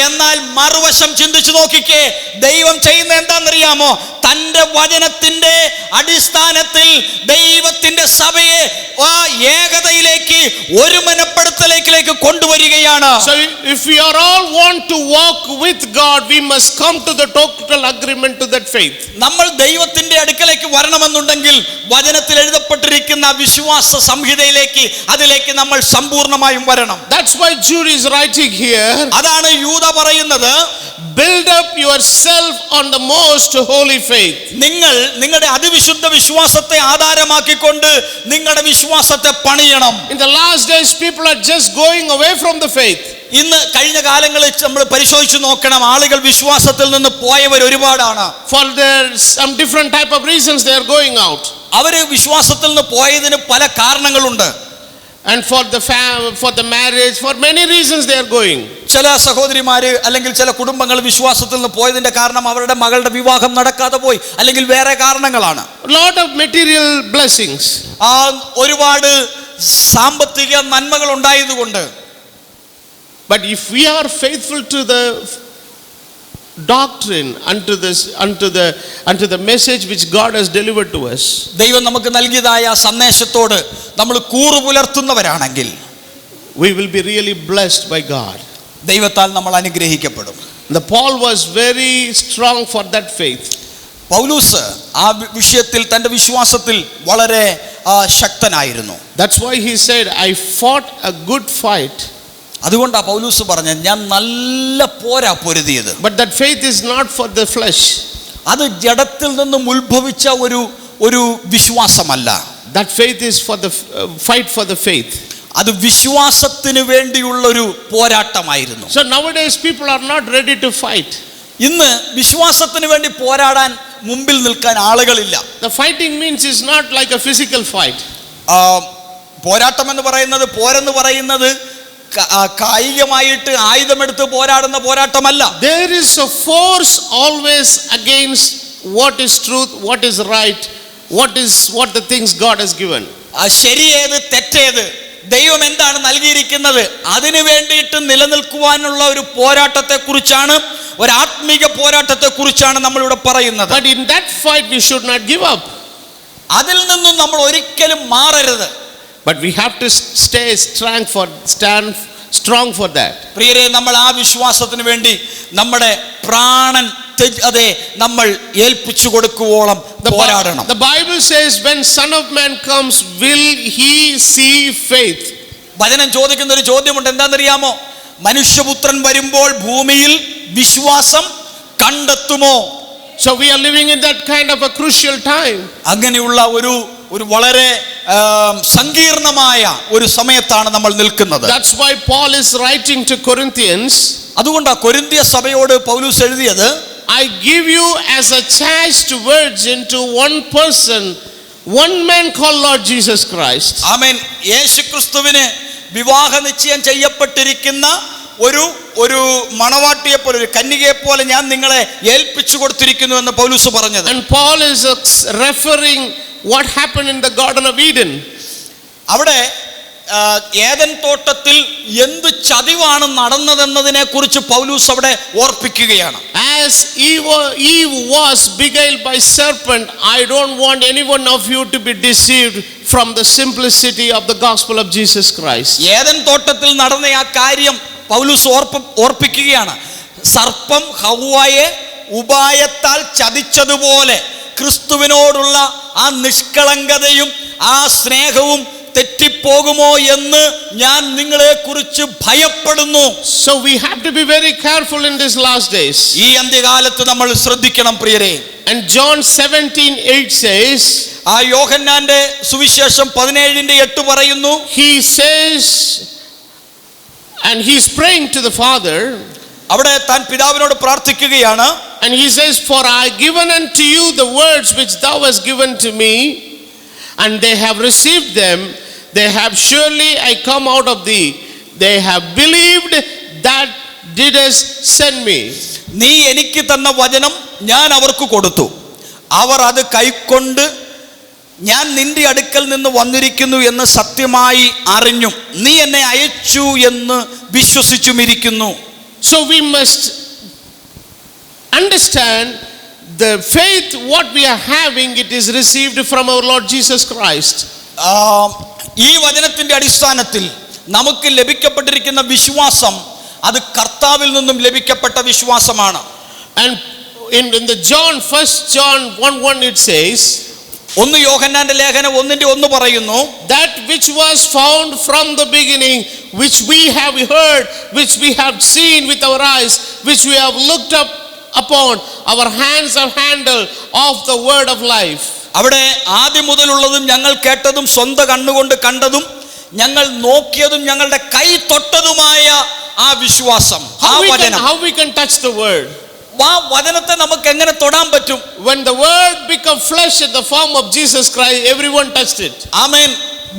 എന്നാൽ മറുവശം ചിന്തിച്ചു നോക്കിക്കേ. ദൈവം ചെയ്യുന്ന എന്താണെന്നറിയാമോ? തന്റെ വചനത്തിന്റെ അടിസ്ഥാനത്തിൽ ദൈവത്തിന്റെ സഭയെ ആ ഏകതയിലേക്ക്, ഒരുമനപ്പെടുത്തലിലേക്ക് കൊണ്ടുവരികയാണ്. So if we are all want to walk with God, we must come to the total agreement to that faith. നമ്മൾ ദൈവത്തിന്റെ അടുക്കലേക്ക് വരണമെന്നുണ്ടെങ്കിൽ വചനത്തിൽ എഴുതപ്പെട്ടിരിക്കുന്ന വിശ്വാസ സംഹിതയിലേക്ക്, അതിലേക്ക് നമ്മൾ സമ്പൂർണ്ണമായും വരണം. That's why Jude is writing here. അതാണ് യൂദ പറയുന്നത്, build up yourself on the most holy faith. നിങ്ങളുടെ അതിവിശുദ്ധ വിശ്വാസത്തെ ആധാരമാക്കിക്കൊണ്ട് നിങ്ങളുടെ വിശ്വാസത്തെ പണിയണം. In the last days people are just going away from the faith. ഇന്ന് കഴിഞ്ഞ കാലങ്ങളിൽ നമ്മൾ പരിശോധിച്ചു നോക്കണം, ആളുകൾ വിശ്വാസത്തിൽ നിന്ന് പോയവർ ഒരുപാടാണ്. For some different type of reasons they are going out. അവര് വിശ്വാസത്തിൽ നിന്ന് പോയതിന് പല കാരണങ്ങളുണ്ട്. And for the marriage, for many reasons they are going. ചില സഹോദരിമാര് അല്ലെങ്കിൽ ചില കുടുംബങ്ങൾ വിശ്വാസത്തിൽ നിന്ന് പോയതിന്റെ കാരണം അവരുടെ മകളുടെ വിവാഹം നടക്കാതെ പോയി, അല്ലെങ്കിൽ വേറെ കാരണങ്ങളാണ്. Lot of material blessings. ഒരുപാട് സാമ്പത്തിക നന്മകൾ ഉണ്ടായതുകൊണ്ട്. But if we are faithful to the doctrine, unto the message which God has delivered to us, ദൈവം നമുക്ക് നൽകിയതായ സന്ദേശത്തോട് നമ്മൾ കൂറു പുലർത്തുന്നവരാണെങ്കിൽ we will be really blessed by God. ദൈവത്താൽ നമ്മൾ അനുഗ്രഹിക്കപ്പെടും. The Paul was very strong for that faith. പൗലോസ് ആ വിഷയത്തിൽ, തന്റെ വിശ്വാസത്തിൽ വളരെ ശക്തനായിരുന്നു. That's why he said, I fought a good fight. അതുകൊണ്ടാ പൗലൂസ് പറഞ്ഞത്, ഞാൻ നല്ല പോരാ പൊരുതിയത്. But that faith is not for the flesh. അത് ജഡത്തിൽ നിന്നും ഉത്ഭവിച്ച ഒരു വിശ്വാസമല്ല. That faith is for the fight for the faith. അത് വിശ്വാസത്തിന് വേണ്ടിയുള്ള ഒരു പോരാട്ടമായിരുന്നു. So nowadays people are not ready to fight. ഇന്ന് വിശ്വാസത്തിന് വേണ്ടി പോരാടാൻ മുമ്പിൽ നിൽക്കാൻ ആളുകളില്ല. The fighting means is not like a physical fight. പോരാട്ടം എന്ന് പറയുന്നത്, പോരെന്ന് പറയുന്നത് കായികമായിട്ട് ആയുധമെടുത്ത് പോരാടുന്ന പോരാട്ടമല്ല. There is a force always against what is truth, what is right, what the things God has given. ശരിയേത് തെറ്റേത്, ദൈവം എന്താണ് നൽകിയിരിക്കുന്നത്, അതിനു വേണ്ടിയിട്ട് നിലനിൽക്കുവാനുള്ള ഒരു പോരാട്ടത്തെ കുറിച്ചാണ്, ഒരു ആത്മീക പോരാട്ടത്തെ കുറിച്ചാണ് നമ്മളിവിടെ പറയുന്നത്. But in that fight we should not give up. അതിൽ നിന്നും നമ്മൾ ഒരിക്കലും മാറരുത്. But we have to stand strong for that. പ്രിയരെ, നമ്മൾ ആ വിശ്വാസത്തിന് വേണ്ടി നമ്മുടെ പ്രാണൻ നമ്മൾ ഏൽപ്പിച്ചു കൊടുക്കുവോളം പോരാടണം. The Bible says when Son of Man comes, will he see faith? വചനം ചോദിക്കുന്ന ഒരു ചോദ്യമുണ്ട്, എന്താണെന്നറിയാമോ? മനുഷ്യപുത്രൻ വരുമ്പോൾ ഭൂമിയിൽ വിശ്വാസം കണ്ടെത്തുമോ? So we are living in that kind of a crucial time. അങ്ങനെയുള്ള ഒരു വളരെ സങ്കീർണമായ ഒരു സമയത്താണ് നമ്മൾ നിൽക്കുന്നത്. That's why Paul is writing to Corinthians. അതുകൊണ്ടാ കൊരിന്ത്യ സഭയോട് പൗലോസ് എഴുതിയത്, I give you as a charged virgin to one person, one man called Lord Jesus Christ. ആമേൻ. യേശുക്രിസ്തുവിന് വിവാഹ നിശ്ചയം ചെയ്യപ്പെട്ടിരിക്കുന്ന ഒരു മണവാട്ടിയെ പോലെ, ഒരു കന്യകയെ പോലെ ഞാൻ നിങ്ങളെ ഏൽപ്പിച്ചു കൊടുത്തിരിക്കുന്നു എന്ന് പൗലോസ് പറഞ്ഞത്. And Paul is referring what happened in the Garden of Eden. അവിടെ ഏദൻ തോട്ടത്തിൽ എന്ത് ചതിവാണ് നടന്നതെന്നതിനെ കുറിച്ച് പൗലോസ് അവിടെ ഓർപ്പിക്കുകയാണ്. As Eve was beguiled by serpent, I don't want any one of you to be deceived from the simplicity of the gospel of Jesus Christ. Eden തോട്ടത്തിൽ നടന്ന ആ കാര്യം പൗലോസ് ഓർപ്പിക്കുകയാണ്. സർപ്പം ഹവ്വായെ ഉപായത്താൽ ചതിച്ചതുപോലെ ക്രിസ്തുവിനോടുള്ള ആ നിഷ്കളങ്കതയും ആ സ്നേഹവും തെറ്റിപ്പോകുമോ എന്ന് ഞാൻ നിങ്ങളെ കുറിച്ച് ഭയപ്പെടുന്നു. So we have to be very careful in these last days. ഈ അന്ത്യകാലത്ത് നമ്മൾ ശ്രദ്ധിക്കണം പ്രിയരെ. And John 17:8 says, ആ യോഹന്നാന്റെ സുവിശേഷം 17:8 പറയുന്നു, he says, and he's praying to the Father. അവിടെ താൻ പിതാവിനോട് പ്രാർത്ഥിക്കുകയാണ്. And he says, for I given unto you the words which thou hast given to me, and they have received them, they have surely I come out of thee, they have believed that didst send me. നീ എനിക്ക് തന്ന വചനം ഞാൻ അവർക്ക് കൊടുത്തു, അവർ അത് കൈക്കൊണ്ട് ഞാൻ നിന്റെ അടുക്കൽ നിന്ന് വന്നിരിക്കുന്നു എന്ന് സത്യമായി അറിഞ്ഞും നീ എന്നെ അയച്ചു എന്ന് വിശ്വസിച്ചുമിരിക്കുന്നു. So we must understand the faith what we are having, it is received from our Lord Jesus Christ. ഈ വചനത്തിന്റെ അടിസ്ഥാനത്തിൽ നമുക്ക് ലഭിക്കപ്പെട്ടിരിക്കുന്ന വിശ്വാസം അത് കർത്താവിൽ നിന്നും ലഭിക്കപ്പെട്ട വിശ്വാസമാണ്. And in the First John 1:1 it says, ഒന്ന് യോഹന്നാന്റെ ലേഖനം 1:1 പറയുന്നു, that which was found from the beginning, which we have heard, which we have seen with our eyes, which we have looked up upon, our hands have handled of the word of life. അവിടെ ആദ്യം മുതലുള്ളതും ഞങ്ങൾ കേട്ടതും സ്വന്തം കണ്ണുകൊണ്ട് കണ്ടതും ഞങ്ങൾ നോക്കിയതും ഞങ്ങളുടെ കൈ തൊട്ടതുമായ ആ വിശ്വാസം, ആ വചനം. How we can touch the word? ആ വചനത്തെ നമുക്ക് എങ്ങനെ തൊടാൻ പറ്റും? When the word became flesh in the form of Jesus Christ, everyone touched it. ആമേൻ.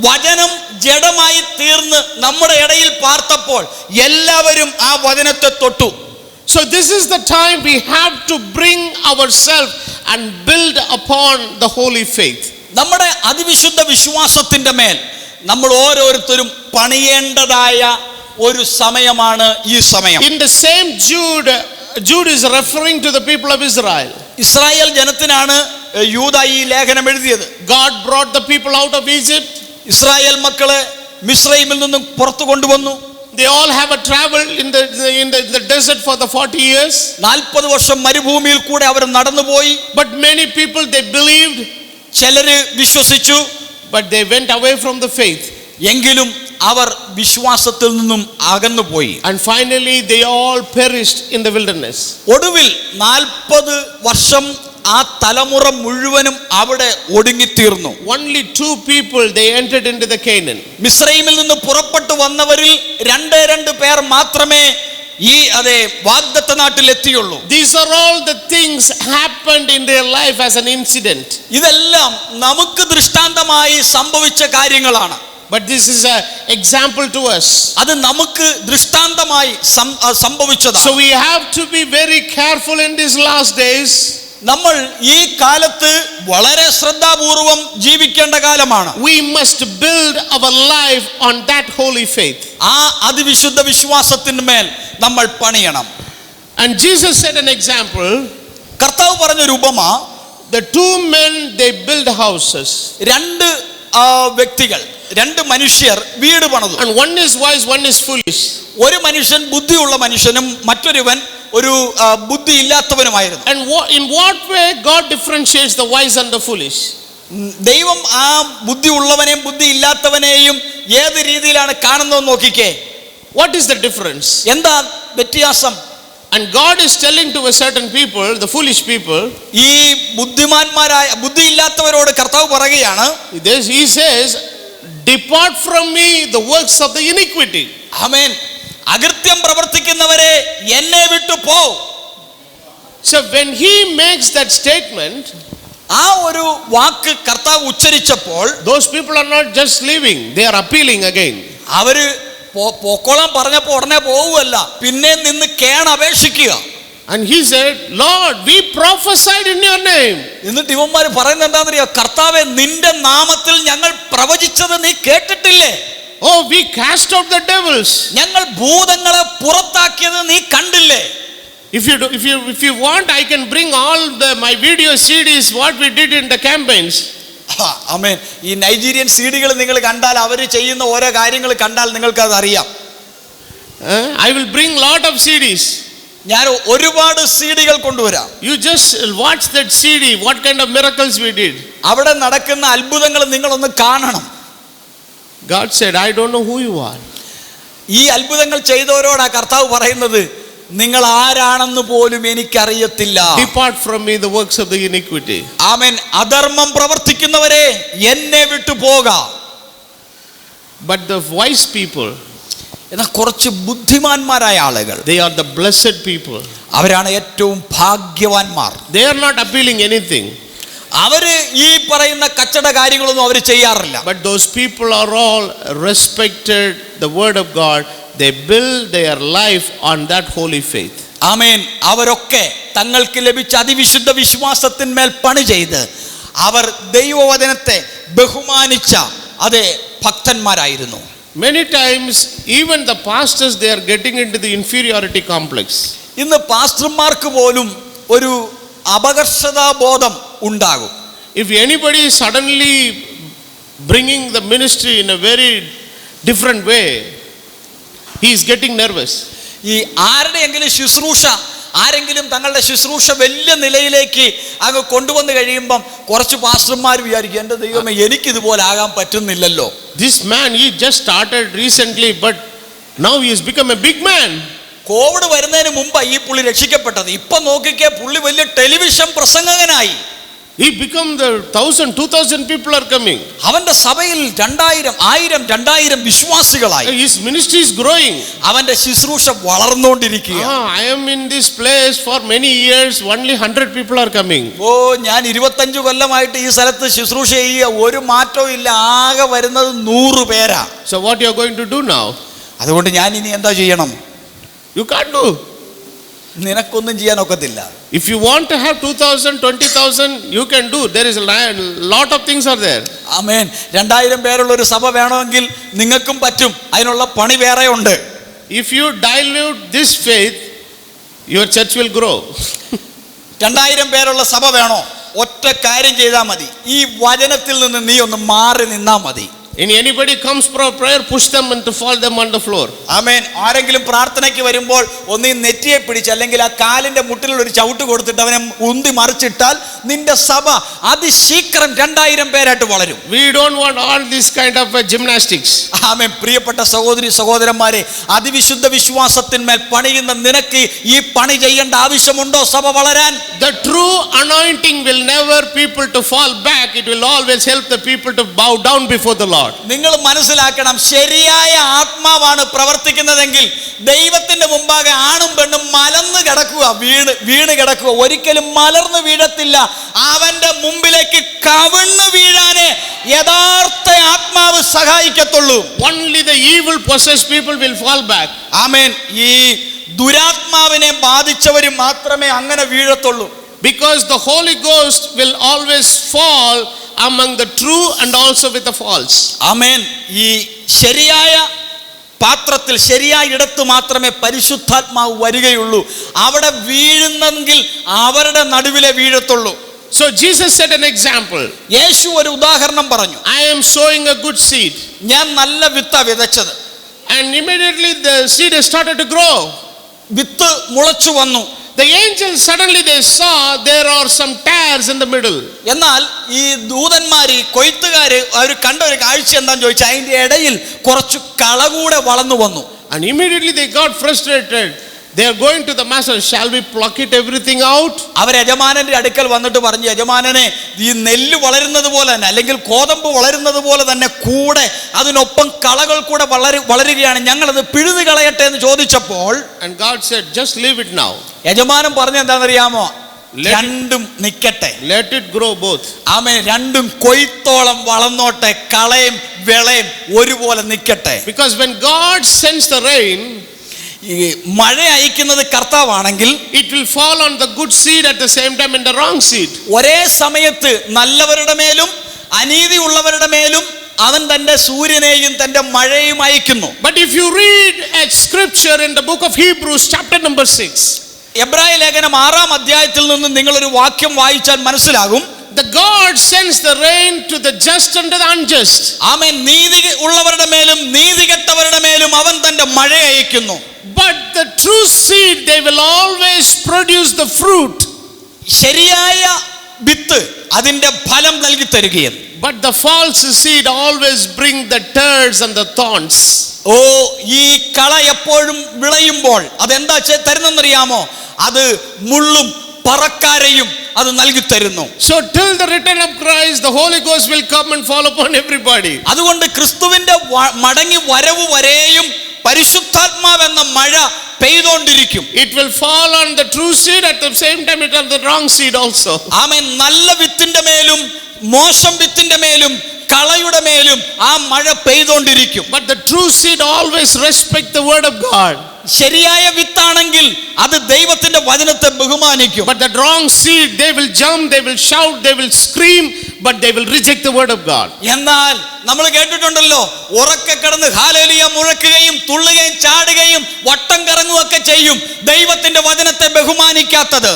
വചനം ജഡമായി തീർന്ന് നമ്മുടെ ഇടയിൽ പാർത്തപ്പോൾ എല്ലാവരും ആ വചനത്തെ തൊട്ടു. So this is the time we have to bring ourselves and build upon the holy faith. നമ്മുടെ അതിവിശുദ്ധ വിശ്വാസത്തിന്റെ മേൽ നമ്മൾ ഓരോരുത്തരും പണിയേണ്ടതായ ഒരു സമയമാണ് ഈ സമയം. In the same Jude is referring to the people of Israel. Israel ജനത്തിനാണ് യൂദ ഈ ലേഖനം എഴുതിയത്. God brought the people out of Egypt. Israel മക്കളെ മിസ്രൈമിൽ നിന്നും പുറത്തു കൊണ്ടുവന്നു. They all have a travel in the desert for the 40 years. 40 വർഷം മരുഭൂമിയിൽ കൂടെ അവർ നടന്നുപോയി. But many people they believed, ചിലര് വിശ്വസിച്ചു, but they went away from the faith. എങ്കിലും അവർ വിശ്വാസത്തിൽ നിന്നും അകന്നുപോയി. And finally they all perished in the wilderness. ഒടുവിൽ 40 വർഷം ആ തലമുറ മുഴുവനും അവിടെ ഒടുങ്ങിത്തീർന്നു. Only 2 people they entered into the Canaan. മിസ്രയീമിൽ നിന്ന് പുറപ്പെട്ടു വന്നവരിൽ 2 പേർ മാത്രമേ ഈ വാഗ്ദത്ത നാട്ടിൽ എത്തിയുള്ളൂ. These are all the things happened in their life as an incident. ഇതെല്ലാം നമുക്ക് ദൃഷ്ടാന്തമായി സംഭവിച്ച കാര്യങ്ങളാണ്. But this is an example to us. അത് നമുക്ക് ദൃഷ്ടാന്തമായി സംഭവിച്ചതാണ്. So we have to be very careful in these last days. നമ്മൾ ഈ കാലത്ത് വളരെ ശ്രദ്ധാപൂർവം ജീവിക്കേണ്ട കാലമാണ്. We must build our life on that holy faith. ആ അതിവിശുദ്ധ വിശ്വാസത്തിന്മേൽ നമ്മൾ പണിയണം. And Jesus said an example. കർത്താവ് പറഞ്ഞൊരു ഉപമ, the 2 men they build houses. 2 വ്യക്തികൾ, 2 മനുഷ്യർ വീട് പണിതു. And one is wise, one is foolish. ഒരു മനുഷ്യൻ ബുദ്ധിയുള്ള മനുഷ്യനും മറ്റൊരുവൻ ഒരു ബുദ്ധി ഇല്ലാത്തവനുമായിരുന്നു. And in what way God differentiates the wise and the foolish? ദൈവം ആ ബുദ്ധി ഉള്ളവനെയും ബുദ്ധി ഇല്ലാത്തവനെയും ഏത് രീതിയിലാണ് കാണുന്നത് നോക്കിക്കേ. What is the difference? എന്താ വ്യത്യാസം? And God is telling to a certain people, the foolish people, ഈ ബുദ്ധിമാന്മാരായ ബുദ്ധി ഇല്ലാത്തവരോട് കർത്താവ് പറയുകയാണ്, he says, depart from me the works of the iniquity. ആമേൻ. അകൃത്യം പ്രവർത്തിക്കുന്നവരെ എന്നെ വിട്ടു പോ. So when he makes that statement, ആ ഒരു വാക്ക് കർത്താവ് ഉച്ചരിച്ചപ്പോൾ those people are not just leaving, they are appealing again. അവര് പോക്കോളാൻ പറഞ്ഞപ്പോൾ ഉടനെ പോവുകയല്ല, പിന്നെ നിന്ന് കേണപേക്ഷിക്കുക. And he said, Lord, we prophesied in your name. എന്നിട്ട് ഇവന്മാർ പറയുന്നത് എന്താണെന്നറിയോ? കർത്താവേ, നിന്റെ നാമത്തിൽ ഞങ്ങൾ പ്രവചിച്ചത് നീ കേട്ടിട്ടില്ലേ? Oh, we cast out the devils. ഞങ്ങൾ ഭൂതങ്ങളെ പുറത്താക്കിയത് നീ കണ്ടില്ലേ? If you want, I can bring all my video CDs what we did in the campaigns. ആമേൻ. ഈ നൈജീരിയൻ സീഡികൾ നിങ്ങൾ കണ്ടാൽ, അവർ ചെയ്യുന്ന ഓരോ കാര്യങ്ങൾ കണ്ടാൽ നിങ്ങൾക്ക് അത് അറിയാം. I will bring lot of CDs. ഞാൻ ഒരുപാട് സീഡികൾ കൊണ്ടുവരാം. You just watch that CD, what kind of miracles we did. അവിടെ നടക്കുന്ന അത്ഭുതങ്ങൾ നിങ്ങളൊന്ന് കാണണം. God said, I don't know who you are. ഈ അത്ഭുതങ്ങൾ ചെയ്തവരോടാ കർത്താവ് പറയുന്നത്, നിങ്ങൾ ആരാണെന്ന് പോലും എനിക്കറിയത്തില്ല. Depart from me the works of the iniquity. ആമേൻ. അധർമ്മം പ്രവർത്തിക്കുന്നവരെ എന്നെ വിട്ടു പോക. But the wise people, എന്നാൽ കുറച്ച് ബുദ്ധിമാന്മാരായ ആളുകൾ, they are the blessed people. അവരാണ് ഏറ്റവും ഭാഗ്യവാന്മാർ. They are not appealing anything. അവര് ഈ പറയുന്ന കച്ചട കാര്യങ്ങളൊന്നും അവർ ചെയ്യാറില്ല. But those people are all respected the word of God. They build their life on that holy faith. ആമേൻ. അവരൊക്കെ തങ്ങൾക്ക് ലഭിച്ച അതിവിശുദ്ധ വിശ്വാസത്തിന്മേൽ പണി ചെയ്ത് അവർ ദൈവവചനത്തെ ബഹുമാനിച്ച ഭക്തന്മാരായിരുന്നു. Many times even the pastors, they are getting into the inferiority complex. ഇന്ന് പാസ്റ്റർമാർക്ക് പോലും ഒരു അപകർഷതാബോധം ഉണ്ടാകും. If anybody is suddenly bringing the ministry in a very different way, he is getting nervous. ഈ ആരുടെയെങ്കിലും ശുശ്രൂഷ, ആരെങ്കിലും തങ്ങളുടെ ശുശ്രൂഷ വലിയ നിലയിലേക്ക് അങ്ങ് കൊണ്ടുവന്ന് കഴിയുമ്പം കുറച്ച് പാസ്റ്റർമാർ വിചാരിക്കും, എൻ്റെ ദൈവമേ, എനിക്കിതുപോലെ ആകാൻ പറ്റുന്നില്ലല്ലോ. This man, he just started recently, but now he has become a big man. Covid വരുന്നതിന് മുമ്പ് ഈ പുള്ളി രക്ഷിക്കപ്പെട്ടത്. ഇപ്പൊ നോക്കിക്കേ, പുള്ളി വലിയ television പ്രസംഗകനായി. He become the 1,000, 2,000 people are coming. അവന്റെ സഭയിൽ 2,000, 1000, 2000 വിശ്വാസികളായി. His ministry is growing. അവന്റെ ശുശ്രൂഷ വളർന്നുകൊണ്ടിരിക്കുക. I am in this place for many years, only 100 people are coming. ഞാൻ 25 കൊല്ലമായിട്ട് ഈ സ്ഥലത്ത് ശുശ്രൂഷ ചെയ്യുക, ഒരു മാറ്റവും ഇല്ല, ആകെ വരുന്നത് 100 പേരാ. So what you are going to do now? അതുകൊണ്ട് ഞാൻ ഇനി എന്താ ചെയ്യണം? You can't do. നിനക്കൊന്നും ചെയ്യാൻ ഒക്കത്തില്ല. If you want to have 2,000, 20,000, you can do. There is a lot of things are there. ആമേൻ. 2000 പേരുള്ള ഒരു സഭ വേണമെങ്കിൽ നിങ്ങൾക്കും പറ്റും. അതിനുള്ള പണി വേറെ ഉണ്ട്. If you dilute this faith, your church will grow. 2000 പേരുള്ള സഭ വേണോ? ഒറ്റ കാര്യം ചെയ്താൽ മതി, ഈ വചനത്തിൽ നിന്ന് നീ ഒന്ന് മാറി നിന്നാ മതി. In anybody comes for a prayer, push them and to fall them on the floor. ആമേൻ. ആരെങ്കിലും പ്രാർത്ഥനയ്ക്ക് വരുമ്പോൾ ഒന്നീ നെറ്റിയെ പിടിച്ച് അല്ലെങ്കിൽ ആ കാലിന്റെ മുട്ടിൽ ഒരു ചവിട്ട് കൊടുത്തിട്ട് അവനെ ഉന്തി മറിച്ചിട്ടാൽ നിന്റെ സഭ അതിശീഘ്രം 2000 പേരായിട്ട് വളരും. We don't want all this kind of gymnastics. ആമേൻ. പ്രിയപ്പെട്ട സഹോദരി സഹോദരന്മാരെ, അതിവിശുദ്ധ വിശ്വാസത്തിന്മേൽ പണിയുന്ന നിനക്ക് ഈ പണി ചെയ്യേണ്ട ആവശ്യമുണ്ടോ സഭ വളരാൻ? The true anointing will never people to fall back. It will always help the people to bow down before the Lord. നിങ്ങൾ മനസ്സിലാക്കണം, ശരിയായ ആത്മാവാണ് പ്രവർത്തിക്കുന്നതെങ്കിൽ ദൈവത്തിന്റെ മുമ്പാകെ ആണും പെണ്ണും മലർന്ന് കിടക്കുക, വീണ് കിടക്കുക, ഒരിക്കലും മലർന്ന് വീഴത്തില്ല. അവന്റെ മുമ്പിലേക്ക് കവിണ്ണ് വീഴാനേ യഥാർത്ഥ ആത്മാവ് സഹായിക്കത്തുള്ളൂ. Only the evil possessed people will fall back. ആമേൻ. ഈ ദുരാത്മാവിനെ ബാധിച്ചവർ മാത്രമേ അങ്ങനെ വീഴത്തുള്ളൂ. Because the Holy Ghost will always fall among the true and also with the false. ആമേൻ. ഈ ശരിയായ പാത്രത്തിൽ ശരിയായ ഇടത്ത് മാത്രമേ പരിശുദ്ധാത്മാവ് വരികയുള്ളൂ. അവിടെ വീഴുന്നെങ്കിൽ അവരുടെ നടുവിലെ വീഴത്തുള്ളൂ. So Jesus set an example. യേശു ഒരു ഉദാഹരണം പറഞ്ഞു. I am sowing a good seed. ഞാൻ നല്ല വിത്താ വിതച്ചത്. And immediately the seed has started to grow. വിത്ത് മുളച്ചു വന്നു. The angels suddenly they saw there are some tares in the middle. എന്നാൽ ഈ ദൂതന്മാര് കൊയ്ത്തുകാര് അവർ കണ്ട ഒരു കാഴ്ച എന്താന്ന് ചോദിച്ചാൽ അതിന്റെ ഇടയിൽ കുറച്ച് കള കൂടെ വളർന്നു വന്നു. And immediately they got frustrated. They are going to the master. Shall we pluck it everything out? അവർ യജമാനന്റെ അടുക്കൽ വന്നിട്ട് പറഞ്ഞു, യജമാനനെ, ഈ നെല്ല് വളരുന്നത് പോലെ തന്നെ അല്ലെങ്കിൽ കോതമ്പ് വളരുന്നത് പോലെ തന്നെ കൂടെ അതിനൊപ്പം കളകൾ കൂടെ വളരുകയാണ്, ഞങ്ങളത് പിഴുതു കളയട്ടെ എന്ന് ചോദിച്ചപ്പോൾ And God said, just leave it now. യജമാനൻ പറഞ്ഞ എന്താണെന്നറിയാമോ? രണ്ടും നിക്കട്ടെ. Let it grow both. ആമേൻ. രണ്ടും കൊയ്ത്തോളം വളർന്നോട്ടെ, കളയും വിളയും ഒരുപോലെ നിക്കട്ടെ. Because when God sends the rain, ഈ മഴ അയക്കുന്നത് കർത്താവാണെങ്കിൽ it will fall on the good seed at the same time in the wrong seed. ഒരേ സമയത്ത് നല്ലവരുടെ മേലും അനീതി ഉള്ളവരുടെ മേലും അവൻ തന്റെ സൂര്യനെയും തന്റെ മഴയും അയക്കുന്നു. But if you read a scripture in the book of Hebrews chapter number 6, എബ്രായ ലേഖനം 6-ാം അധ്യായത്തിൽ നിന്ന് നിങ്ങൾ ഒരു വാക്യം വായിച്ചാൽ മനസ്സിലാകും. the God sends the rain to the just and the unjust. ആമേൻ. നീതി ഉള്ളവരുടെ മേലും നീതികെട്ടവരുടെ മേലും അവൻ തന്റെ മഴ അയക്കുന്നു. But the true seed, they will always produce the fruit. ശരിയായ വിത്ത് അതിന്റെ ഫലം നൽകി തരികയും. But the false seed always bring the tares and the thorns. ഓ, ഈ കള എപ്പോഴും വിളയുമ്പോൾ അതെന്താ തരുന്നറിയാമോ? അത് മുള്ളും പറക്കാരെയും അത് നൽകി തരുന്നു. So till the return of Christ, the Holy Ghost will come and fall upon everybody. അതുകൊണ്ട് ക്രിസ്തുവിന്റെ മടങ്ങി വരവ് വരെയും പരിശുദ്ധാത്മാവ് എന്ന മഴ പെയ്തുകൊണ്ടിരിക്കും. It will fall on the true seed, at the same time it on the wrong seed also. ആമേൻ. നല്ല വിത്തിന്റെ മേലും മോശം വിത്തിന്റെ മേലും കളയുടെ മേലും ആ മഴ പെയ്തുകൊണ്ടിരിക്കും. But the true seed always respect the word of God. ശരിയായ വിത്താണെങ്കിൽ അത് ദൈവത്തിന്റെ വചനത്തെ ബഹുമാനിക്കും. But the wrong seed, they will jump, they will shout, they will scream, but they will reject the word of God. എന്നാൽ നമ്മൾ കേട്ടിട്ടുണ്ടല്ലോ, ഉറക്കെ കിടന്ന് hallelujah മുഴക്കുകയും തുള്ളുകയും ചാടുകയും വട്ടം കറങ്ങുകയൊക്കെ ചെയ്യും, ദൈവത്തിന്റെ വചനത്തെ ബഹുമാനിക്കാത്തത്.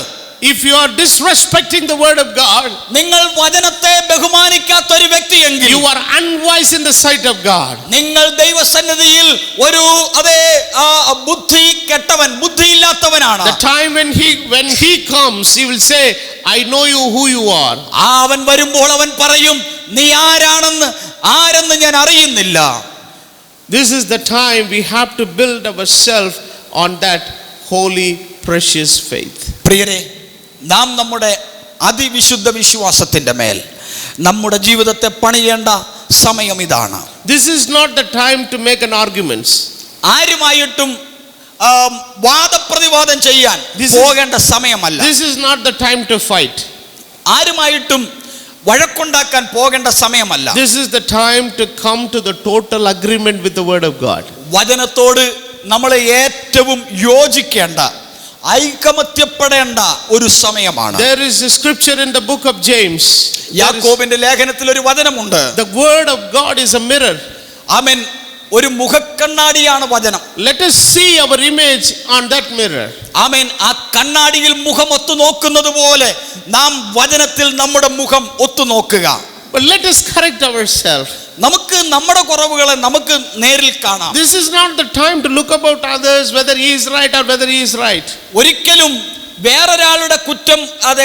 If you are disrespecting the word of God, നിങ്ങൾ വചനത്തെ ബഹുമാനിക്കാത്ത ഒരു വ്യക്തിയെങ്കിൽ you are unwise in the sight of God. നിങ്ങൾ ദൈവസന്നിധിയിൽ ഒരു ബുദ്ധി കെട്ടവൻ, ബുദ്ധിയില്ലാത്തവനാണ്. The time when he comes, he will say, I know you who you are. അവൻ വരുമ്പോൾ അവൻ പറയും, നീ ആരെന്ന് ഞാൻ അറിയുന്നില്ല. This is the time we have to build ourselves on that holy precious faith. പ്രിയരെ, നാം നമ്മുടെ അതിവിശുദ്ധ വിശ്വാസത്തിന്റെ മേൽ നമ്മുടെ ജീവിതത്തെ പണിയേണ്ട സമയം ഇതാണ്. This is not the time to make an arguments. ആരുമായിട്ടും വാദപ്രതിവാദം ചെയ്യാൻ പോകേണ്ട സമയമല്ല. This is not the time to fight. ആരുമായിട്ടും വഴക്കുണ്ടാക്കാൻ പോകേണ്ട സമയമല്ല. This is the time to come to the total agreement with the word of God. വചനത്തോട് നമ്മൾ ഏറ്റവും യോജിക്കേണ്ട, ഐകമത്യപ്പെടേണ്ട ഒരു സമയമാണ്. There is a scripture in the book of James. യാക്കോബിന്റെ ലേഖനത്തിൽ ഒരു വചനമുണ്ട്. The word of God is a mirror. ആമേൻ. ഒരു മുഖക്കണ്ണാടിയാണ് വചനം. Let us see our image on that mirror. ആമേൻ. ആ കണ്ണാടിയിൽ മുഖം ഒത്തു നോക്കുന്നത് പോലെ നാം വചനത്തിൽ നമ്മുടെ മുഖം ഒത്തു നോക്കുക. But let us correct ourselves. നമുക്ക് നമ്മുടെ കുറവുകളെ നമുക്ക് നേരിൽ കാണാം. This is not the time to look about others, whether he is right or whether he is right. ഒരിക്കലും വേറൊരാളുടെ കുറ്റം അത്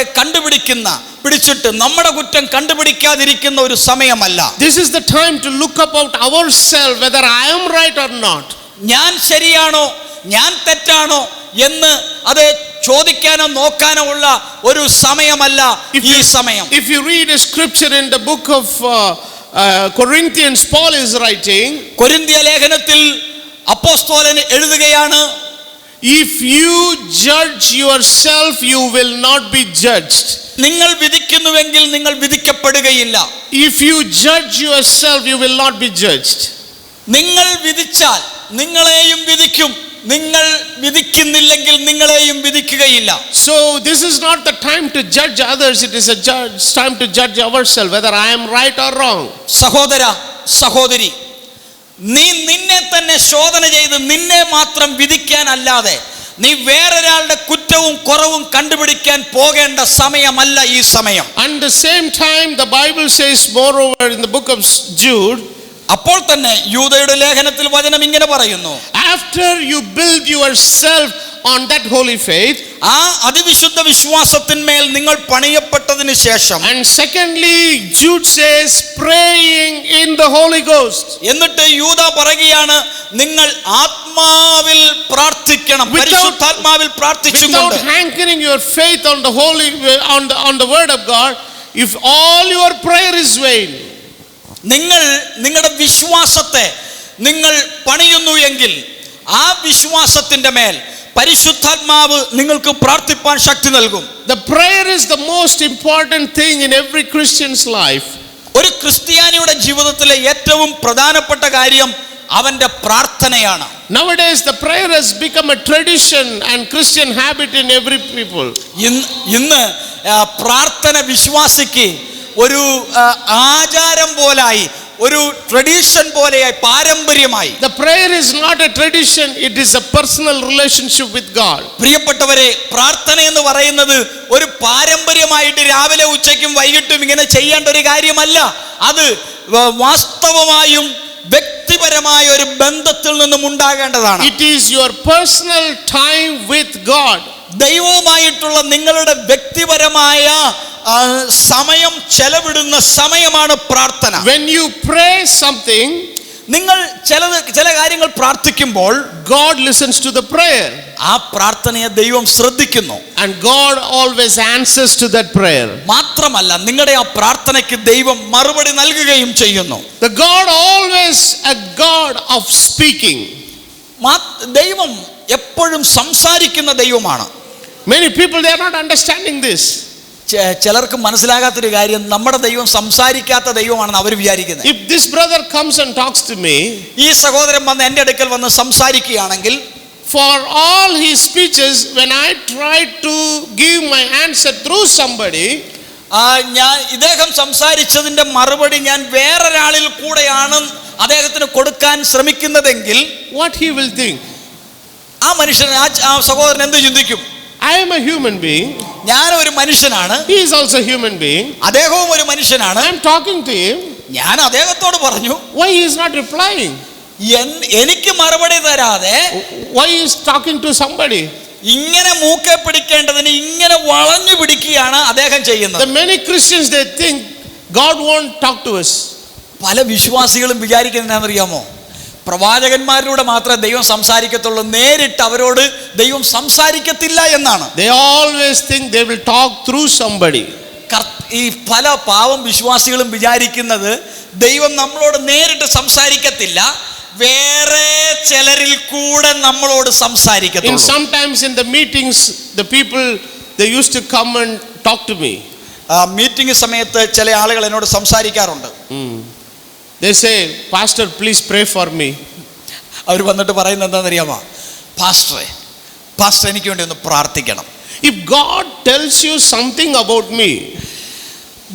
പിടിച്ചിട്ട് നമ്മുടെ കുറ്റം കണ്ടുപിടിക്കാതിരിക്കുന്ന ഒരു സമയമല്ല. This is the time to look about ourselves, whether I am right or not. ഞാൻ ശരിയാണോ ഞാൻ തെറ്റാണോ എന്ന് അത് ചോദിക്കാനോ നോക്കാനോ ഉള്ള ഒരു സമയമല്ല ഈ സമയം. If you read a scripture in the book of Corinthians, Paul is writing, കൊരിന്ത്യ ലേഖനത്തിൽ അപ്പോസ്തലൻ എഴുതുകയാണ്, if you judge yourself, you will not be judged. നിങ്ങൾ വിധിക്കുന്നുവെങ്കിൽ നിങ്ങൾ വിധിക്കപ്പെടുകയില്ല. If you judge yourself, you will not be judged. നിങ്ങൾ വിധിച്ചാൽ നിങ്ങളെയും വിധിക്കും, നിങ്ങൾ വിധിക്കുന്നില്ലെങ്കിൽ നിങ്ങളെയും വിധിക്കുകയില്ല. So this is not the time to judge others, it is time to judge ourselves, whether I am right or wrong. സഹോദര സഹോദരി, നീ നിന്നെ തന്നെ ശോധന ചെയ്ത് നിന്നെ മാത്രം വിധിക്കാനല്ലാതെ നീ വേറൊരാളുടെ കുറ്റവും കുറവും കണ്ടുപിടിക്കാൻ പോകേണ്ട സമയമല്ല ഈ സമയം. And the same time the Bible says moreover in the book of Jude, അപ്പോൾ തന്നെ യൂദയുടെ ലേഖനത്തിൽ വചനം ഇങ്ങനെ പറയുന്നു, after you build yourself on that holy faith, ആ അതിവിശുദ്ധ വിശ്വാസത്തിന്മേൽ നിങ്ങൾ പണിയപ്പെട്ടതിന് ശേഷം, and secondly Jude says praying in the Holy Ghost. എന്നിട്ട് യൂദ പറയുകയാണ്, നിങ്ങൾ ആത്മാവിൽ പ്രാർത്ഥിക്കണം, പരിശുദ്ധാത്മാവിൽ പ്രാർത്ഥിച്ചുകൊണ്ട്. Without hankering your faith on the holy on the word of God, if all your prayer is vain. നിങ്ങൾ നിങ്ങളുടെ വിശ്വാസത്തെ നിങ്ങൾ പണിയുന്നു എങ്കിൽ ആ വിശ്വാസത്തിന്റെ മേൽ പരിശുദ്ധാത്മാവ് നിങ്ങൾക്ക് പ്രാർത്ഥിപ്പാൻ ശക്തി നൽകും. The prayer is the most important thing in every Christian's life. ഒരു ക്രിസ്ത്യാനിയുടെ ജീവിതത്തിലെ ഏറ്റവും പ്രധാനപ്പെട്ട കാര്യം അവന്റെ പ്രാർത്ഥനയാണ്. Nowadays the prayer has become a tradition and Christian habit in every people. ഇന്ന് പ്രാർത്ഥന വിശ്വാസിക്ക് ഒരു ആചാരം പോലായി, ഒരു ട്രഡീഷൻ പോലെയായി, പാരമ്പര്യമായി. The prayer is not a tradition, it is a personal relationship with God. പ്രിയപ്പെട്ടവരെ, പ്രാർത്ഥന എന്ന് പറയുന്നത് ഒരു പാരമ്പര്യമായിട്ട് രാവിലെ ഉച്ചയ്ക്കും വൈകിട്ടും ഇങ്ങനെ ചെയ്യേണ്ട ഒരു കാര്യമല്ല. അത് വാസ്തവമായും വ്യക്തിപരമായ ഒരു ബന്ധത്തിൽ നിന്നും ഉണ്ടാകേണ്ടതാണ്. It is your personal time with God. ദൈവവുമായിട്ടുള്ള നിങ്ങളുടെ വ്യക്തിപരമായ സമയം ചെലവിടുന്ന സമയമാണ് പ്രാർത്ഥന. When you pray something, നിങ്ങൾ ചില കാര്യങ്ങൾ പ്രാർത്ഥിക്കുമ്പോൾ God listens to the prayer. ആ പ്രാർത്ഥനയെ ദൈവം ശ്രദ്ധിക്കുന്നു. And God always answers to that prayer. മാത്രമല്ല, നിങ്ങളുടെ ആ പ്രാർത്ഥനയ്ക്ക് ദൈവം മറുപടി നൽകുകയും ചെയ്യുന്നു. The God always a God of speaking. ദൈവം എപ്പോഴും സംസാരിക്കുന്ന ദൈവമാണ്. Many people they are not understanding this. ചിലർക്ക് മനസ്സിലാകാത്തൊരു കാര്യം, നമ്മുടെ ദൈവം സംസാരിക്കാത്ത ദൈവമാണെന്ന് അവർ വിചാരിക്കുന്നത്. If this brother comes and talks to me, ഈ സഹോദരൻ വന്ന് എൻ്റെ അടുക്കൽ വന്ന് സംസാരിക്കുകയാണെങ്കിൽ, for all his speeches, when I try to give my answer through somebody, ഞാൻ ഇദ്ദേഹം സംസാരിച്ചതിന്റെ മറുപടി ഞാൻ വേറൊരാളിൽ കൂടെയാണ് അദ്ദേഹത്തിന് കൊടുക്കാൻ ശ്രമിക്കുന്നതെങ്കിൽ, what he will think? ആ മനുഷ്യൻ, ആ സഹോദരൻ എന്ത് ചിന്തിക്കും? I am a human being. ഞാൻ ഒരു മനുഷ്യനാണ്. He is also a human being. അദ്ദേഹവും ഒരു മനുഷ്യനാണ്. I am talking to him. ഞാൻ അദ്ദേഹത്തോട് പറഞ്ഞു. Why he is not replying? എനിക്ക് മറുപടി തരാതെ why he is talking to somebody? ഇങ്ങനെ മൂക്കെ പിടിക്കേണ്ടതിന് ഇങ്ങനെ വളഞ്ഞു പിടിക്കുകയാണ് അദ്ദേഹം ചെയ്യുന്നത്. The many Christians they think God won't talk to us. പല വിശ്വാസികളും വിചാരിക്കുന്നത് എന്താണെന്നറിയാമോ? പ്രവാചകന്മാരിലൂടെ മാത്രമേ ദൈവം സംസാരിക്കത്തുള്ളൂ, നേരിട്ട് അവരോട് ദൈവം സംസാരിക്കത്തില്ല എന്നാണ്. They always think they will talk through somebody. ഈ പല പാവം വിശ്വാസികളും വിചാരിക്കുന്നത് ദൈവം നമ്മളോട് നേരിട്ട് സംസാരിക്കത്തില്ല, വേറെ ചിലരിൽ കൂടെ നമ്മളോട് സംസാരിക്കത്തുള്ളൂ. Sometimes in the meetings the people they used to come and talk to me. Meeting സമയത്ത് ചില ആളുകൾ എന്നോട് സംസാരിക്കാറുണ്ട്. They say, Pastor, please pray for me. അവർ വന്നിട്ട് പറയുന്നത് എന്താണെന്നറിയാമോ? പാസ്റ്റർ എനിക്ക് വേണ്ടി ഒന്ന് പ്രാർത്ഥിക്കണം. If God tells you something about me,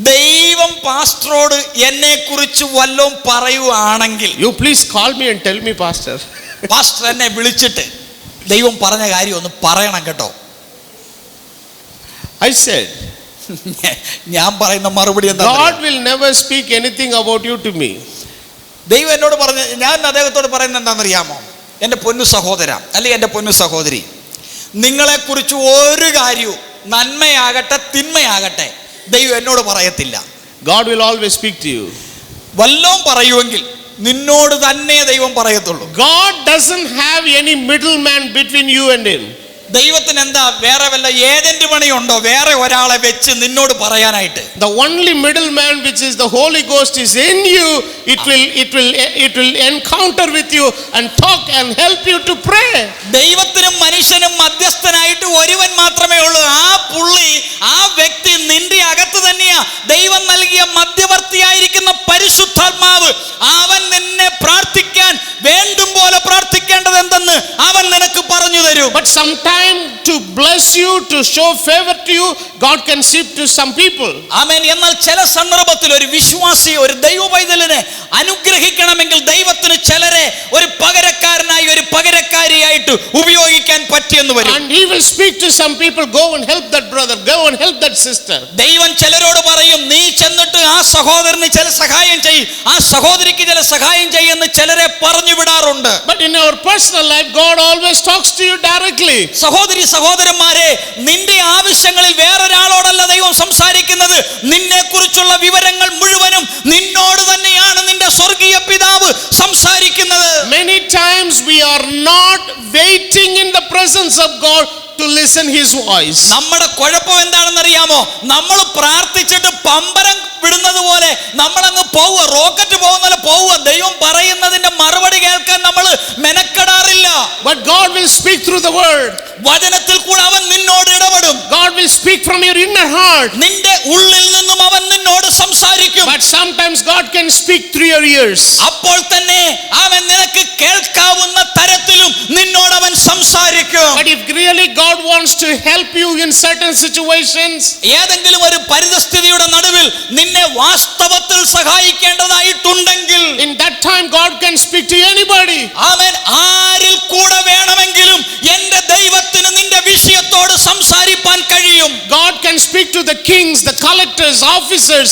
ദൈവം പാസ്റ്ററോട് എന്നെ കുറിച്ച് വല്ലതും പറയുവാണെങ്കിൽ, you please call me and tell me, Pastor. Pastor എന്നെ വിളിച്ചിട്ട് ദൈവം പറഞ്ഞ കാര്യം ഒന്ന് പറയണം കേട്ടോ. I said, ഞാൻ പറയുന്ന മറുപടി എന്താ? God will never speak anything about you to me. ദൈവം എന്നോട് പറഞ്ഞ്, ഞാൻ അദ്ദേഹത്തോട് പറയുന്നത് എന്താണെന്നറിയാമോ? എൻ്റെ പൊന്നു സഹോദര അല്ലെങ്കിൽ എൻ്റെ പൊന്നു സഹോദരി, നിങ്ങളെക്കുറിച്ച് ഒരു കാര്യവും നന്മയാകട്ടെ തിന്മയാകട്ടെ ദൈവം എന്നോട് പറയത്തില്ല. God will always speak to you. വല്ലോം പറയുമെങ്കിൽ നിന്നോട് തന്നെ ദൈവം പറയത്തുള്ളൂ. God doesn't have any middleman between you and him. ദൈവത്തിന് എന്താ വേറെ വല്ല ഏജന്റ് പണിയുണ്ടോ വേറെ ഒരാളെ വെച്ച് നിന്നോട് പറയാനായിട്ട്? The only middleman, which is the Holy Ghost, is in you. It will encounter with you and talk and help you to pray. ദൈവത്തിനും മനുഷ്യനും മധ്യസ്ഥനായിട്ട് ഒരുവൻ മാത്രമേ ഉള്ളൂ. ആ പുള്ളി, ആ വ്യക്തി നിന്റെ അകത്ത് തന്നെയാ. ദൈവം നൽകിയ മധ്യവർത്തിയായിരിക്കുന്ന പരിശുദ്ധാത്മാവ്, അവൻ നിന്നെ പ്രാർത്ഥിക്കാൻ വേണ്ടും പോലെ പ്രാർത്ഥിക്കേണ്ടത് എന്തെന്ന് അവൻ നിനക്ക് പറഞ്ഞു തരും. But sometimes to bless you, to show favor to you, God can speak to some people. ആമേൻ. എന്നാൽ ചില സന്ദർഭത്തിൽ ഒരു വിശ്വാസി, ഒരു ദൈവപൈതലിനെ അനുഗ്രഹിക്കണമെങ്കിൽ ദൈവത്തിന് ചിലരെ ഒരു പകരക്കാരനായി, ഒരു പകരക്കാരിയായിട്ട് ഉപയോഗിക്കാൻ പറ്റിയെന്ന് വരും. And he will speak to some people, go and help that brother, go and help that sister. ദൈവം ചിലരോട് പറയും, നീ ചെന്നിട്ട് ആ സഹോദരന് ചില സഹായം ചെയ്യ്, ആ സഹോദരിക്ക് ചില സഹായം ചെയ്യുമെന്ന് ചിലരെ പറഞ്ഞു വിടാറുണ്ട്. But in our personal life, God always talks to you directly. സഹോദരി സഹോദരന്മാരെ, നിന്റെ ആവശ്യങ്ങളിൽ വേറൊരാളോടല്ല ദൈവം സംസാരിക്കുന്നത്. നിന്നെ കുറിച്ചുള്ള വിവരങ്ങൾ മുഴുവനും നിന്നോട് തന്നെയാണ് നിന്റെ സ്വർഗീയ പിതാവ് സംസാരിക്കുന്നത്. Many times we are not waiting in the presence of God to listen his voice. നമ്മുടെ കുഴപ്പം എന്താണെന്ന് അറിയാമോ? നമ്മൾ പ്രാർത്ഥിച്ചിട്ട് പമ്പരം വിടുന്നത് പോലെ നമ്മളങ്ങ് പോവുക, റോക്കറ്റ് പോകുന്ന പോലെ പോവുക. ദൈവം പറയുന്നതിന്റെ മറുപടി കേൾക്കാൻ നമ്മൾ മെനക്കെടാറില്ല. But God will speak through the word. വചനത്തിൽ കൂടെ അവൻ നിന്നോട് ഇടപെടും. God will speak from your inner heart. നിന്റെ ഉള്ളിൽ നിന്നും അവൻ നിന്നോട് സംസാരിക്കും. But sometimes God can speak through your ears. അപ്പോൾ തന്നെ അവൻ നിനക്ക് കേൾക്കാവുന്ന തരത്തിലും നിന്നോട് അവൻ സംസാരിക്കും. But if really God wants to help you in certain situations, ഏതെങ്കിലും ഒരു പരിതസ്ഥിതിയുടെ നടുവിൽ നിന്നെ വാസ്തവത്തിൽ സഹായിക്കേണ്ടതായിട്ടുണ്ടെങ്കിൽ, in that time God can speak to anybody. അവൻ ആരിൽ കൂടെ വേണമെങ്കിലും എന്റെ ദൈവത്തിന് നിന്റെ വിഷയത്തോട് സംസാരിപ്പാൻ കഴിയും. God can speak to the kings, the collectors, officers,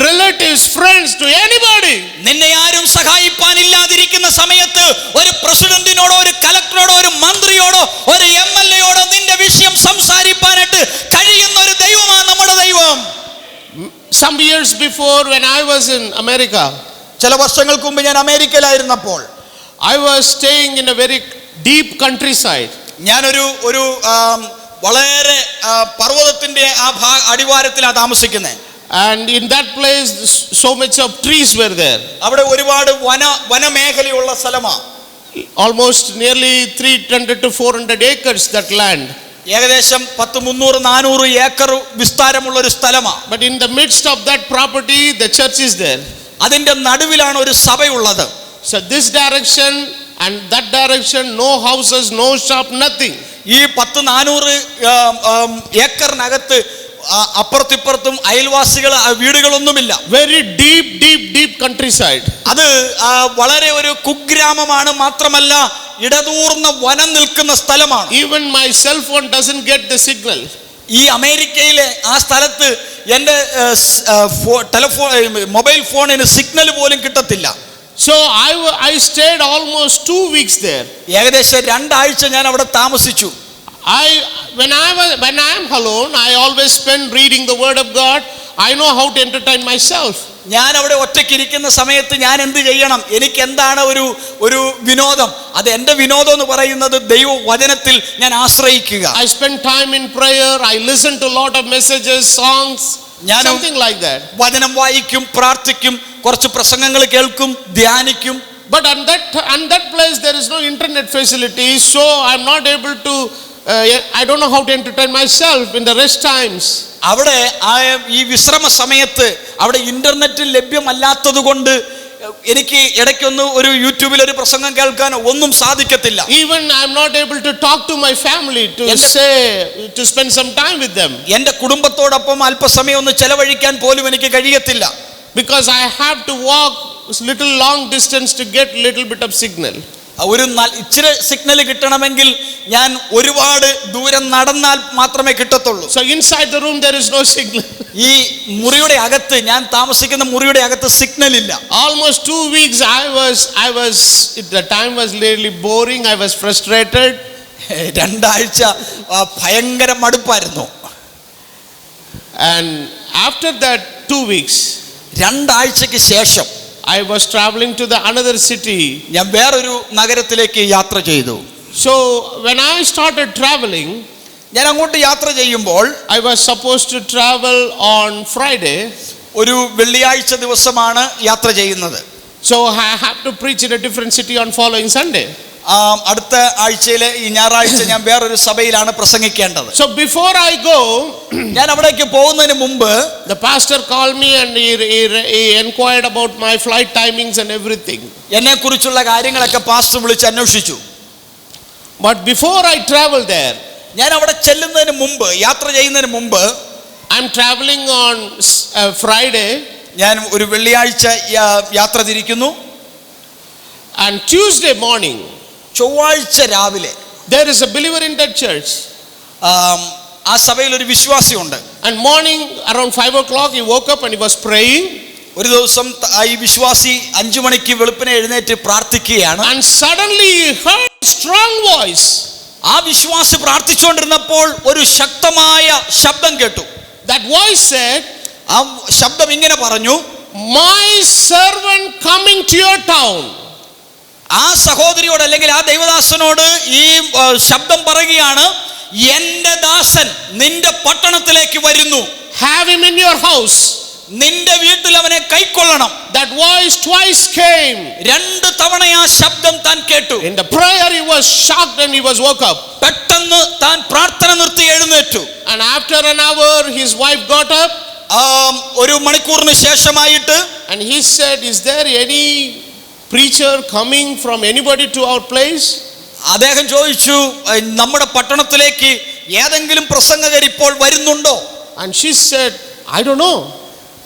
relatives, friends, to anybody. നിന്നെ ആരും സഹായിപ്പാൻ ഇല്ലാതിരിക്കുന്ന സമയത്ത് ഒരു പ്രസിഡന്റിനോടോ, ഒരു കലക്ടറോടോ, ഒരു മന്ത്രിയോടോ, ഒരു MLAയോടോ നിന്റെ വിഷയം സംസാരിപ്പാനായിട്ട് കഴിയുന്ന ഒരു ദൈവമാണ് നമ്മുടെ ദൈവം. Some years before, when I was in America, ചില വർഷങ്ങൾക്ക് മുമ്പ് ഞാൻ അമേരിക്കയിലായിരുന്നപ്പോൾ, I was staying in a very deep countryside. ഞാനൊരു വളരെ പർവ്വതത്തിന്റെ അടിവാരത്തിലാണ് താമസിക്കുന്നത്. And in that place, so much of trees were there. അവിടെ ഒരുപാട് വനമേഖലയുള്ള സ്ഥലമാണ്. Almost nearly 300 to 400 acres, that land. ഏകദേശം 300-400 ഏക്കർ വിസ്താരമുള്ള ഒരു സ്ഥലമാണ്. But in the midst of that property, the church is there. അതിന്റെ നടുവിലാണ് ഒരു സഭയുള്ളത്. So this direction and that direction, no houses, no shop, nothing. ഈ 400 ഏക്കറിനകത്ത് അപ്പുറത്തിപ്പുറത്തും അയൽവാസികൾ, വീടുകളൊന്നുമില്ല. Very deep countryside. അത് വളരെ ഒരു കുഗ്രാമമാണ്. മാത്രമല്ല ഇടതൂർന്ന വനം നിൽക്കുന്ന സ്ഥലമാണ്. Even my cell phone doesn't get the signal. ഈ അമേരിക്കയിലെ ആ സ്ഥലത്ത് എൻ്റെ മൊബൈൽ ഫോണിന് സിഗ്നൽ പോലും കിട്ടത്തില്ല. So I stayed almost 2 weeks there. ഏകദേശം 2 ആഴ്ച ഞാൻ അവിടെ താമസിച്ചു. When I am alone, I always spend reading the word of God. I know how to entertain myself. ഞാൻ അവിടെ ഒറ്റയ്ക്കിരിക്കുന്ന സമയത്ത് ഞാൻ എന്ത് ചെയ്യണം, എനിക്ക് എന്താണ് ഒരു വിനോദം? അത് എൻ്റെ വിനോദം എന്ന് പറയുന്നത് ദൈവവചനത്തിൽ ഞാൻ ആശ്രയിക്കുക. I spend time in prayer. I listen to a lot of messages, songs, something like that. വചനം വായിക്കും, പ്രാർത്ഥിക്കും, കുറച്ച് പ്രസംഗങ്ങൾ കേൾക്കും, ധ്യാനിക്കും. But on that place there is no internet facility, so I'm not able to I don't know how to entertain myself in the rest times. അവിടെ ഈ വിശ്രമ സമയത്ത് അവിടെ ഇന്റർനെറ്റ് ലഭ്യമല്ലാത്തത് കൊണ്ട് എനിക്ക് ഇടയ്ക്കൊന്ന് ഒരു യൂട്യൂബിൽ ഒരു പ്രസംഗം കേൾക്കാനോ ഒന്നും സാധിക്കത്തില്ല. Even I'm not able to talk to my family to spend some time with them. എൻ്റെ കുടുംബത്തോടൊപ്പം അല്പസമയം ഒന്ന് ചെലവഴിക്കാൻ പോലും എനിക്ക് കഴിയത്തില്ല. Because I have to walk little long distance to get little bit of signal. ഒരു ഇച്ചിരി സിഗ്നൽ കിട്ടണമെങ്കിൽ ഞാൻ ഒരുപാട് ദൂരം നടന്നാൽ മാത്രമേ കിട്ടത്തുള്ളൂ. So inside the room there is no signal. ഈ മുറിയുടെ അകത്ത്, ഞാൻ താമസിക്കുന്ന മുറിയുടെ അകത്ത് സിഗ്നൽ ഇല്ല. Almost 2 weeks I was the time was really boring. I was frustrated. 2 ആഴ്ച ഭയങ്കര മടുപ്പായിരുന്നു. And after that 2 weeks 2 ആഴ്ചയ്ക്ക് ശേഷം I was traveling to the another city. ഞാൻ വേറൊരു നഗരത്തിലേക്ക് യാത്ര ചെയ്തു. So when I started traveling, ഞാൻ അങ്ങോട്ട് യാത്ര ചെയ്യുമ്പോൾ I was supposed to travel on Friday. ഒരു വെള്ളിയാഴ്ച ദിവസമാണ് യാത്ര ചെയ്യുന്നത്. So I have to preach in a different city on following Sunday. അടുത്ത ആഴ്ചയിലെ ഈ ഞായറാഴ്ച ഞാൻ വേറൊരു സഭയിലാണ് പ്രസംഗിക്കേണ്ടത്. So before I go, ഞാൻ അവിടേക്ക് പോകുന്നതിന് മുമ്പ് the pastor called me and he inquired about my flight timings and everything. എന്നെ കുറിച്ചുള്ള കാര്യങ്ങളൊക്കെ പാസ്റ്റർ വിളിച്ച് അന്വേഷിച്ചു. But before I travel there, ഞാൻ അവിടെ ചെല്ലുന്നതിന് മുമ്പ്, യാത്ര ചെയ്യുന്നതിന് മുമ്പ്, I'm traveling on Friday. ഞാൻ ഒരു വെള്ളിയാഴ്ച യാത്ര തിരിക്കുന്നു. And Tuesday morning, ചൊവ്വാഴ്ച രാവിലെ, there is a believer in that church. ആ സഭയിൽ ഒരു വിശ്വാസിയുണ്ട്. And morning around 5 o'clock he woke up and he was praying. ഒരു ദിവസം ഈ വിശ്വാസി 5 മണിക്ക് വെളുപ്പിനെ എഴുന്നേറ്റ് പ്രാർത്ഥിക്കുകയാണ്. And suddenly he heard a strong voice. ആ വിശ്വാസി പ്രാർത്ഥിച്ചുകൊണ്ടിരുന്നപ്പോൾ ഒരു ശക്തമായ ശബ്ദം കേട്ടു. That voice said, ആ ശബ്ദം ഇങ്ങനെ പറഞ്ഞു, my servant coming to your town. ആ സഹോദരിയോട് അല്ലെങ്കിൽ ആ ദൈവദാസനോട് ഈ ശബ്ദം പറയുകയാണ്, എന്റെ ദാസൻ നിന്റെ പട്ടണത്തിലേക്ക് വരുന്നു. Have him in your house. നിന്റെ വീട്ടിൽ അവനെ കൈക്കൊള്ളണം. That voice twice came. 2 തവണ ആ ശബ്ദം താൻ കേട്ടു. In the prayer he was shocked and he was woke up. പെട്ടെന്ന് താൻ പ്രാർത്ഥന നിർത്തി എഴുന്നേറ്റു. And after an hour his wife got up. ഒരു മണിക്കൂറിന് ശേഷമായിട്ട് And he said, is there any preacher coming from anybody to our place? അദ്ദേഹം ചോദിച്ചു, നമ്മുടെ പട്ടണത്തിലേക്ക് ഏതെങ്കിലും പ്രസംഗകർ ഇപ്പോൾ വരുന്നുണ്ടോ? And she said, I don't know.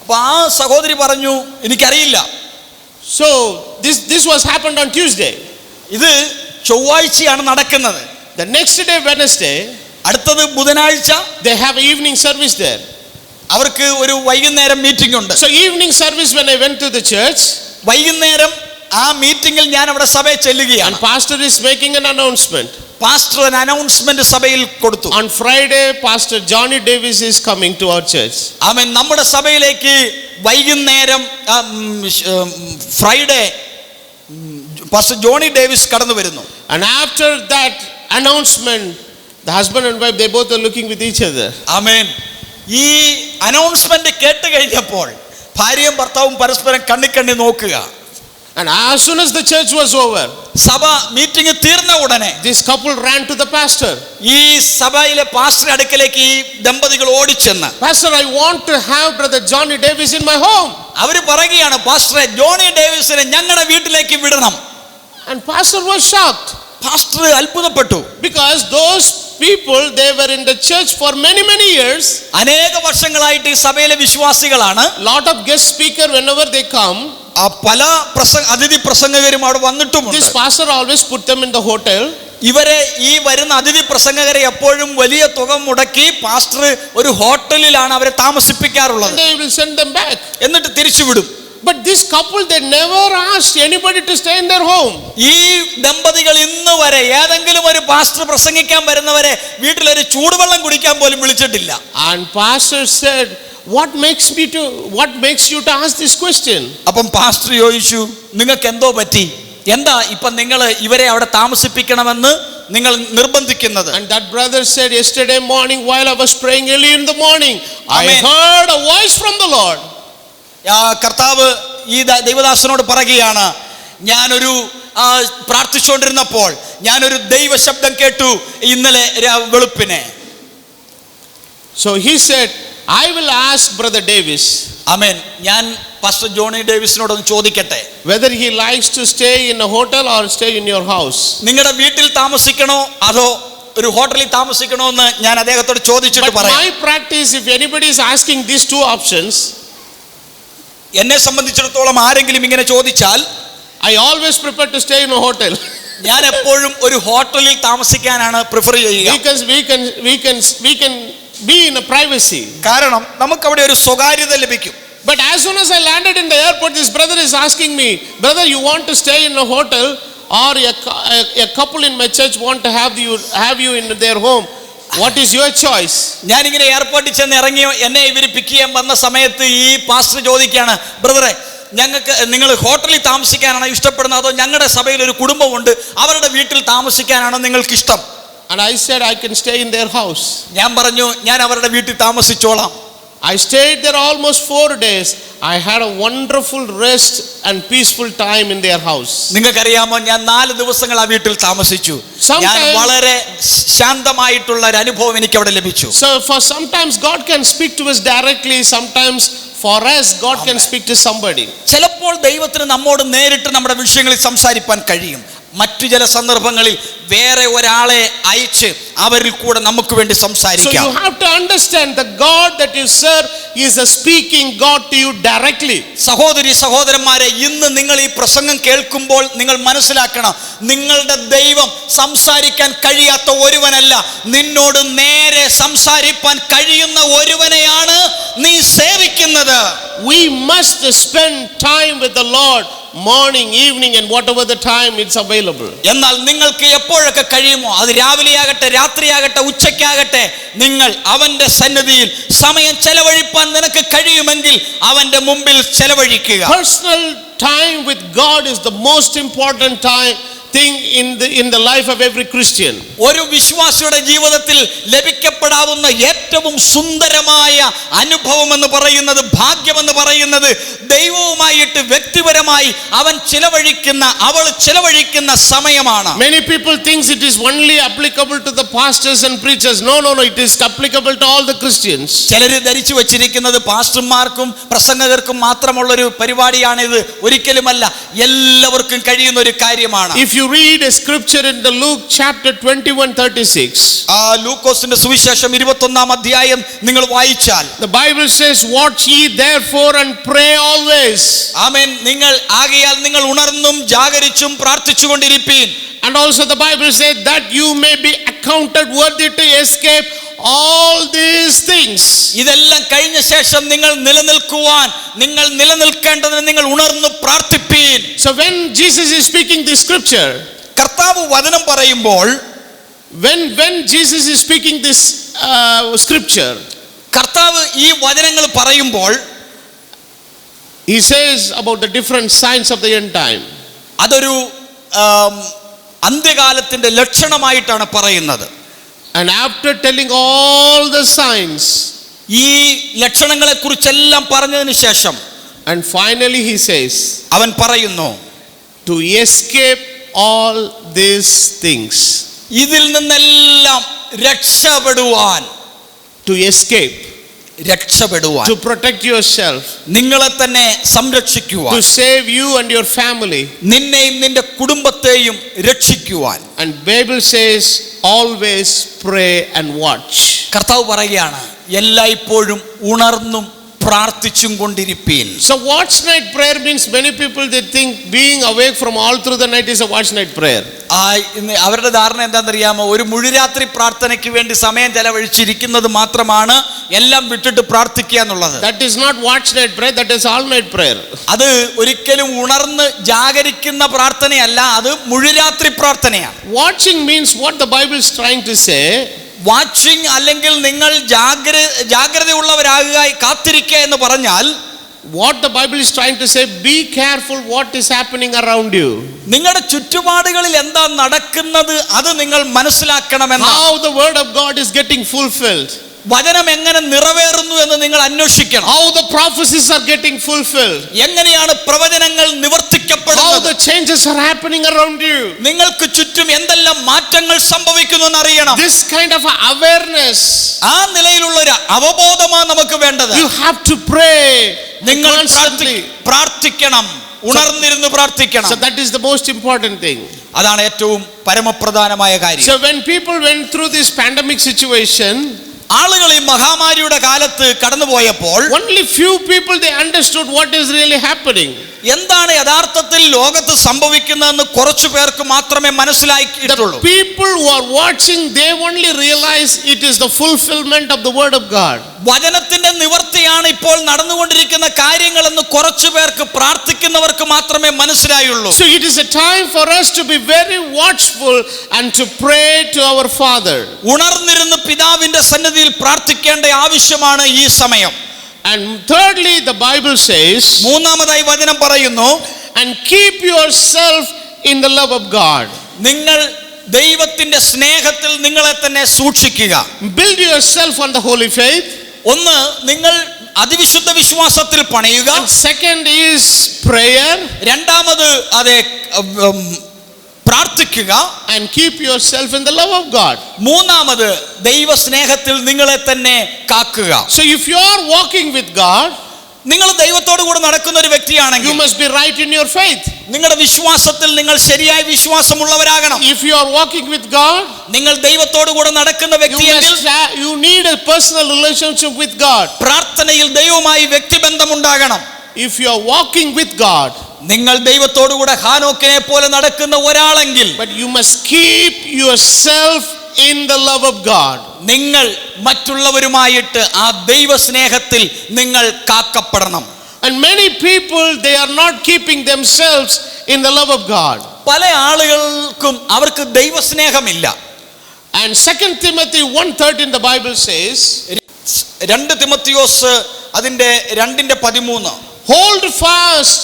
അപ്പൊ ആ സഹോദരി പറഞ്ഞു, എനിക്കറിയില്ല. So this was happened on Tuesday. ഇത് ചൊവ്വാഴ്ചയാണ് നടക്കുന്നത്. The next day, Wednesday, അടുത്തത് ബുധനാഴ്ച, they have an evening service there. അവർക്ക് ഒരു വൈകുന്നേരം മീറ്റിംഗ് ഉണ്ട്. So evening service, when I went to the church, വൈകുന്നേരം ആ മീറ്റിംഗിൽ ഞാൻ അവിടെ സഭയിൽ ചെല്ലുകയാണ്. and pastor is making an announcement. Pastor ഒരു അനൗൺസ്മെന്റ് സഭയിൽ കൊടുത്തു. On Friday, Pastor Johnny Davis is coming to our church. ആമേൻ. നമ്മുടെ സഭയിലേക്ക് വൈകുന്നേരം ഫ്രൈഡേ പാസ്റ്റർ ജോണി ഡേവിസ് കടന്നു വരുന്നു. And after that announcement, the husband and wife, they both are looking with each other. ആമേൻ. ഈ announcement കേട്ട് കഴിഞ്ഞപ്പോൾ ഭാര്യയും ഭർത്താവും പരസ്പരം കണ്ണി നോക്കുക. And as soon as the church was over, സഭ മീറ്റിംഗ് തീർന്ന ഉടനെ this couple ran to the pastor. ഈ സഭയിലെ പാസ്റ്റർ അടുക്കലേക്ക് ഈ ദമ്പതികൾ ഓടിച്ചെന്ന്, Pastor, I want to have brother Johnny Davis in my home. അവര് പറയുകയാണ്, പാസ്റ്ററെ ജോണി ഡേവിസിനെ ഞങ്ങളുടെ വീട്ടിലേക്ക് വിടണം. And pastor was shocked. Pastor അത്ഭുതപ്പെട്ടു. Because those people, they were in the church for many years. അനേക വർഷങ്ങളായിട്ട് ഈ സഭയിലെ വിശ്വാസികളാണ്. Lot of guest speaker whenever they come. പല അതിഥി പ്രസംഗകരും അവിടെ വന്നിട്ടുമുണ്ട്. This pastor always put them in the hotel. ഇവരെ ഈ വരുന്ന അതിഥി പ്രസംഗകരെ എപ്പോഴും വലിയ തുക മുടക്കി പാസ്റ്റർ ഒരു ഹോട്ടലിലാണ് അവരെ താമസിപ്പിക്കാറുള്ളത്. And they will send them back. എന്നിട്ട് തിരിച്ചുവിടും. But this couple, they never asked anybody to stay in their home. ഈ ദമ്പതികൾ ഇന്ന് വരെ ഏതെങ്കിലും ഒരു പാസ്റ്റർ പ്രസംഗിക്കാൻ വരുന്നവരെ വീട്ടിലൊരു ചൂടുവെള്ളം കുടിക്കാൻ പോലും വിളിച്ചിട്ടില്ല. And pastor said, what makes you to ask this question? അപ്പം പാസ്റ്റർ ചോദിച്ചു, നിങ്ങൾക്ക് എന്തോ പറ്റി? എന്താ ഇപ്പം നിങ്ങൾ ഇവരെ അവിടെ താമസിപ്പിക്കണമെന്ന് നിങ്ങൾ നിർബന്ധിക്കുന്നത്? And that brother said, yesterday morning while I was praying early in the morning, Amen. I heard a voice from the Lord. കർത്താവ് ഈ ദൈവദാസനോട് പറയുകയാണ്, ഞാനൊരു പ്രാർത്ഥിച്ചുകൊണ്ടിരുന്നപ്പോൾ ഞാനൊരു ദൈവ ശബ്ദം കേട്ടു ഇന്നലെ വെളുപ്പിനെ. So he said, I will ask brother Davis. ആമേൻ. ഞാൻ പാസ്റ്റർ ജോണി ഡേവിസിനോടൊന്ന് ചോദിക്കട്ടെ, whether he likes to stay in a hotel or stay in your house. നിങ്ങളുടെ വീട്ടിൽ താമസിക്കണോ അതോ ഒരു ഹോട്ടലിൽ താമസിക്കണോ എന്ന് ഞാൻ അദ്ദേഹത്തോട് ചോദിച്ചിട്ട് പറയാം. My practice, if anybody is asking these two options, എന്നെ സംബന്ധിച്ചിടത്തോളം ആരെങ്കിലും ഇങ്ങനെ ചോദിച്ചാൽ I always prefer to stay in a hotel. ഞാൻ എപ്പോഴും ഒരു ഹോട്ടലിൽ താമസിക്കാനാണ് പ്രിഫർ ചെയ്യുക. We can be in a privacy. കാരണം നമുക്ക് അവിടെ ഒരു സ്വകാര്യത ലഭിക്കും. But as soon as I landed in the airport, this brother is asking me, brother, you want to stay in a hotel, or a couple in my church want to have you in their home? What is your choice? ഞാനിങ്ങനെ എയർപോർട്ടിൽ ചെന്ന് ഇറങ്ങി എന്നെ ഇവർ പിക്ക് ചെയ്യാൻ വന്ന സമയത്ത് ഈ പാസ്റ്റർ ചോദിക്കുകയാണ്, ബ്രദറെ, നിങ്ങൾ ഹോട്ടലിൽ താമസിക്കാനാണോ ഇഷ്ടപ്പെടുന്നത്, അതോ ഞങ്ങളുടെ സഭയിൽ ഒരു കുടുംബമുണ്ട് അവരുടെ വീട്ടിൽ താമസിക്കാനാണോ നിങ്ങൾക്ക് ഇഷ്ടം? And I said I can stay in their house. ഞാൻ പറഞ്ഞു, ഞാൻ അവരുടെ വീട്ടിൽ താമസിച്ചോളാം. I stayed there almost 4 days. I had a wonderful rest and peaceful time in their house. നിങ്ങൾക്കറിയാമോ, ഞാൻ 4 ദിവസങ്ങൾ ആ വീട്ടിൽ താമസിച്ചു. ഞാൻ വളരെ ശാന്തമായിട്ടുള്ള ഒരു അനുഭവം എനിക്ക് അവിടെ ലഭിച്ചു. So for sometimes God can speak to us directly, sometimes for us God can speak to somebody. ചിലപ്പോൾ ദൈവത്തിന് നമ്മോട് നേരിട്ട് നമ്മുടെ വിഷയങ്ങളിൽ സംസാരിക്കാൻ കഴിയും. മറ്റു ചില സന്ദർഭങ്ങളിൽ വേറെ ഒരാളെ അയച്ച് അവരിൽ കൂടെ നമുക്ക് വേണ്ടി സംസാരിക്കാം. So you have to understand the God that you serve is a speaking God to you directly. സഹോദരന്മാരെ, ഇന്ന് നിങ്ങൾ ഈ പ്രസംഗം കേൾക്കുമ്പോൾ നിങ്ങൾ മനസ്സിലാക്കണം, നിങ്ങളുടെ ദൈവം സംസാരിക്കാൻ കഴിയാത്ത ഒരുവനല്ല, നിന്നോട് നേരെ സംസാരിക്കാൻ കഴിയുന്ന ഒരുവനെയാണ് നീ സേവിക്കുന്നത്. We must spend time with the Lord, morning, evening, and whatever the time it's available. എന്നാൽ നിങ്ങൾക്ക് എപ്പോഴൊക്കെ കഴിയുമോ, അത് രാവിലെയാകട്ടെ, രാത്രിയാകട്ടെ, ഉച്ചയ്ക്കാകട്ടെ, നിങ്ങൾ അവന്റെ സന്നിധിയിൽ സമയം ചെലവഴിപ്പാൻ നിനക്ക് കഴിയുമെങ്കിൽ അവന്റെ മുമ്പിൽ ചെലവഴിക്കുക. Personal time with God is the most important thing in the life of every Christian. ഒരു വിശ്വാസിയുടെ ജീവിതത്തിൽ ലഭിക്കപ്പെടാവുന്ന ഏറ്റവും സുന്ദരമായ അനുഭവം എന്ന് പറയുന്നത്, ഭാഗ്യം എന്ന് പറയുന്നത്, ദൈവവുമായിട്ട് വ്യക്തിപരമായി അവൾ ചിലവഴിക്കുന്ന സമയമാണ്. Many people thinks it is only applicable to the pastors and preachers. No, it is applicable to all the Christians. ചിലർ ധരിച്ചു വച്ചിരിക്കുന്നത് പാസ്റ്റർമാർക്കും പ്രസംഗകർക്കും മാത്രമുള്ളൊരു പരിപാടിയാണിത്. ഒരിക്കലുമല്ല, എല്ലാവർക്കും കഴിയുന്ന ഒരു കാര്യമാണ്. If you read a scripture in the Luke chapter 21:36, ലൂക്കോസിന്റെ സുവിശേഷം 21-ാം അധ്യായം നിങ്ങൾ വായിച്ചാൽ, the Bible says, watch ye therefore and pray always. ആമേൻ. ആകയാൽ നിങ്ങൾ ഉണർന്നും ജാഗരിച്ചും പ്രാർത്ഥിച്ചുകൊണ്ടിരിപ്പീൻ. And also the Bible says that you may be accounted worthy to escape all these things. ഇതെല്ലാം കഴിഞ്ഞ ശേഷം നിങ്ങൾ നിലനിൽക്കേണ്ടതിന് നിങ്ങൾ ഉണർന്നു പ്രാർത്ഥിപ്പീൻ. So when Jesus is speaking this scripture, കർത്താവ് വചനം പറയുമ്പോൾ, when Jesus is speaking this scripture, കർത്താവ് ഈ വചനങ്ങൾ പറയുമ്പോൾ he says about the different signs of the end time. അതൊരു അന്ത്യകാലത്തിന്റെ ലക്ഷണമായിട്ടാണ് പറയുന്നത്. And after telling all the signs, ഈ ലക്ഷണങ്ങളെ കുറിച്ചെല്ലാം പറഞ്ഞതിന് ശേഷം, and finally he says, അവൻ പറയുന്നു, to escape all these things. ഇതിൽ നിന്നെല്ലാം രക്ഷപ്പെടുവാൻ. To escape, രക്ഷപ്പെടുവാൻ, to protect yourself, നിങ്ങളെ തന്നെ സംരക്ഷിക്കുവാൻ, to save you and your family, നിന്നെയും നിന്റെ കുടുംബത്തെയും രക്ഷിക്കുവാൻ. and Bible says always pray and watch. കർത്താവ് പറയുകയാണ്, എല്ലായ്പ്പോഴും ഉണർന്നും പ്രാർത്ഥിച്ചും കൊണ്ടിരിപ്പീൻ. So watch night prayer means, many people they think being awake from all through the night is a watch night prayer. അവരുടെ ധാരണ എന്താണെന്നറിയാമോ, ഒരു മുഴുരാത്രി പ്രാർത്ഥനയ്ക്ക് വേണ്ടി സമയം ചെലവഴിച്ചിരിക്കുന്നത് മാത്രമാണ് എല്ലാം വിട്ടിട്ട് പ്രാർത്ഥിക്കുക എന്നുള്ളത്. That is not watch night prayer, that is all night prayer. അത് ഒരിക്കലും ഉണർന്ന് ജാഗരിക്കുന്ന പ്രാർത്ഥനയല്ല, അത് മുഴുരാത്രി പ്രാർത്ഥനയാണ്. Watching means what the Bible is trying to say. Watching അല്ലെങ്കിൽ നിങ്ങൾ ജാഗ്രതയുള്ളവരാകുക, കാത്തിരിക്കുക എന്ന് പറഞ്ഞാൽ, what the Bible is trying to say, be careful what is happening around you. നിങ്ങളുടെ ചുറ്റുപാടുകളിൽ എന്താ നടക്കുന്നത് അത് നിങ്ങൾ മനസ്സിലാക്കണമെന്ന്. How the word of God is getting fulfilled. വചനം എങ്ങനെ നിറവേറുന്നു എന്ന് നിങ്ങൾ അന്വേഷിക്കണം. How the prophecies are getting fulfilled. എങ്ങനെയാണ് പ്രവചനങ്ങൾ നിവർത്തിക്കപ്പെടുന്നത്. How the changes are happening around you. നിങ്ങൾക്ക് ചുറ്റും എന്തെല്ലാം മാറ്റങ്ങൾ സംഭവിക്കുന്നു എന്ന് അറിയണം. This kind of awareness, ആ നിലയിലുള്ള ഒരു അവബോധമാണ് നമുക്ക് വേണ്ടത്. you have to pray. നിങ്ങൾ പ്രാർത്ഥിക്കണം, ഉണർന്നിരുന്ന് പ്രാർത്ഥിക്കണം. So that is the most important thing. അതാണ് ഏറ്റവും പരമപ്രധാനമായ കാര്യം. So when people went through this pandemic situation, ആളുകൾ ഈ മഹാമാരിയുടെ കാലത്ത് കടന്നുപോയപ്പോൾ only few people they understood what is really happening. എന്താണ് യഥാർത്ഥത്തിൽ ലോകത്ത് സംഭവിക്കുന്നതെന്ന് കുറച്ചു പേർക്ക് മാത്രമേ മനസ്സിലാക്കിയിട്ടുള്ളൂ. People who are watching, they only realize it is the fulfillment of the word of God. വചനത്തിന്റെ നിവർത്തിയാണ് ഇപ്പോൾ നടന്നുകൊണ്ടിരിക്കുന്ന കാര്യങ്ങളെന്ന് കുറച്ചു പേർക്ക്, പ്രാർത്ഥിക്കുന്നവർക്ക് മാത്രമേ മനസ്സിലായുള്ളൂ. So it is a time for us to be very watchful and to pray to our Father. ഉണർന്നിരുന്ന് പിതാവിന്റെ സന്നിധിയിൽ പ്രാർത്ഥിക്കേണ്ട ആവശ്യമാണ് ഈ സമയം. And thirdly, the Bible says, മൂന്നാമതായി വചനം പറയുന്നു, and keep yourself in the love of God. നിങ്ങൾ ദൈവത്തിന്റെ സ്നേഹത്തിൽ നിങ്ങളെ തന്നെ സൂക്ഷിക്കുക. Build yourself on the holy faith. ഒന്ന്, നിങ്ങൾ അതിവിശുദ്ധ വിശ്വാസത്തിൽ പണിയുക. And second is prayer. രണ്ടാമത് അതെ പ്രാർത്ഥിക്കുക. And keep yourself in the love of God. മൂന്നാമത് ദൈവ സ്നേഹത്തിൽ നിങ്ങളെ തന്നെ കാക്കുക. So if you are walking with God, നിങ്ങൾ ദൈവത്തോടു കൂടെ നടക്കുന്ന ഒരു വ്യക്തിയാണെങ്കിൽ you must be right in your faith. നിങ്ങളുടെ വിശ്വാസത്തിൽ നിങ്ങൾ ശരിയായ വിശ്വാസമുള്ളവരാകണം. If you are walking with God, നിങ്ങൾ ദൈവത്തോടു കൂടെ നടക്കുന്ന വ്യക്തിയെങ്കിൽ you need a personal relationship with God. പ്രാർത്ഥനയിൽ ദൈവവുമായി വ്യക്തിബന്ധം ഉണ്ടാകണം. If you are walking with God, നിങ്ങൾ ദൈവത്തോടു കൂടെ ഹാനോക്കിനെ പോലെ നടക്കുന്ന ഒരാളെങ്കിൽ, but you must keep yourself in the love of God. നിങ്ങൾ മറ്റുള്ളവരുമായിട്ട് ആ ദൈവ സ്നേഹത്തിൽ നിങ്ങൾ കാക്കപ്പെടണം. And many people, they are not keeping themselves in the love of God. പല ആളുകൾക്കും അവർക്ക് ദൈവസ്നേഹമില്ല. And 2 Timothy 1:13 the Bible says, 2 Timotheos അതിന്റെ 2:13, hold fast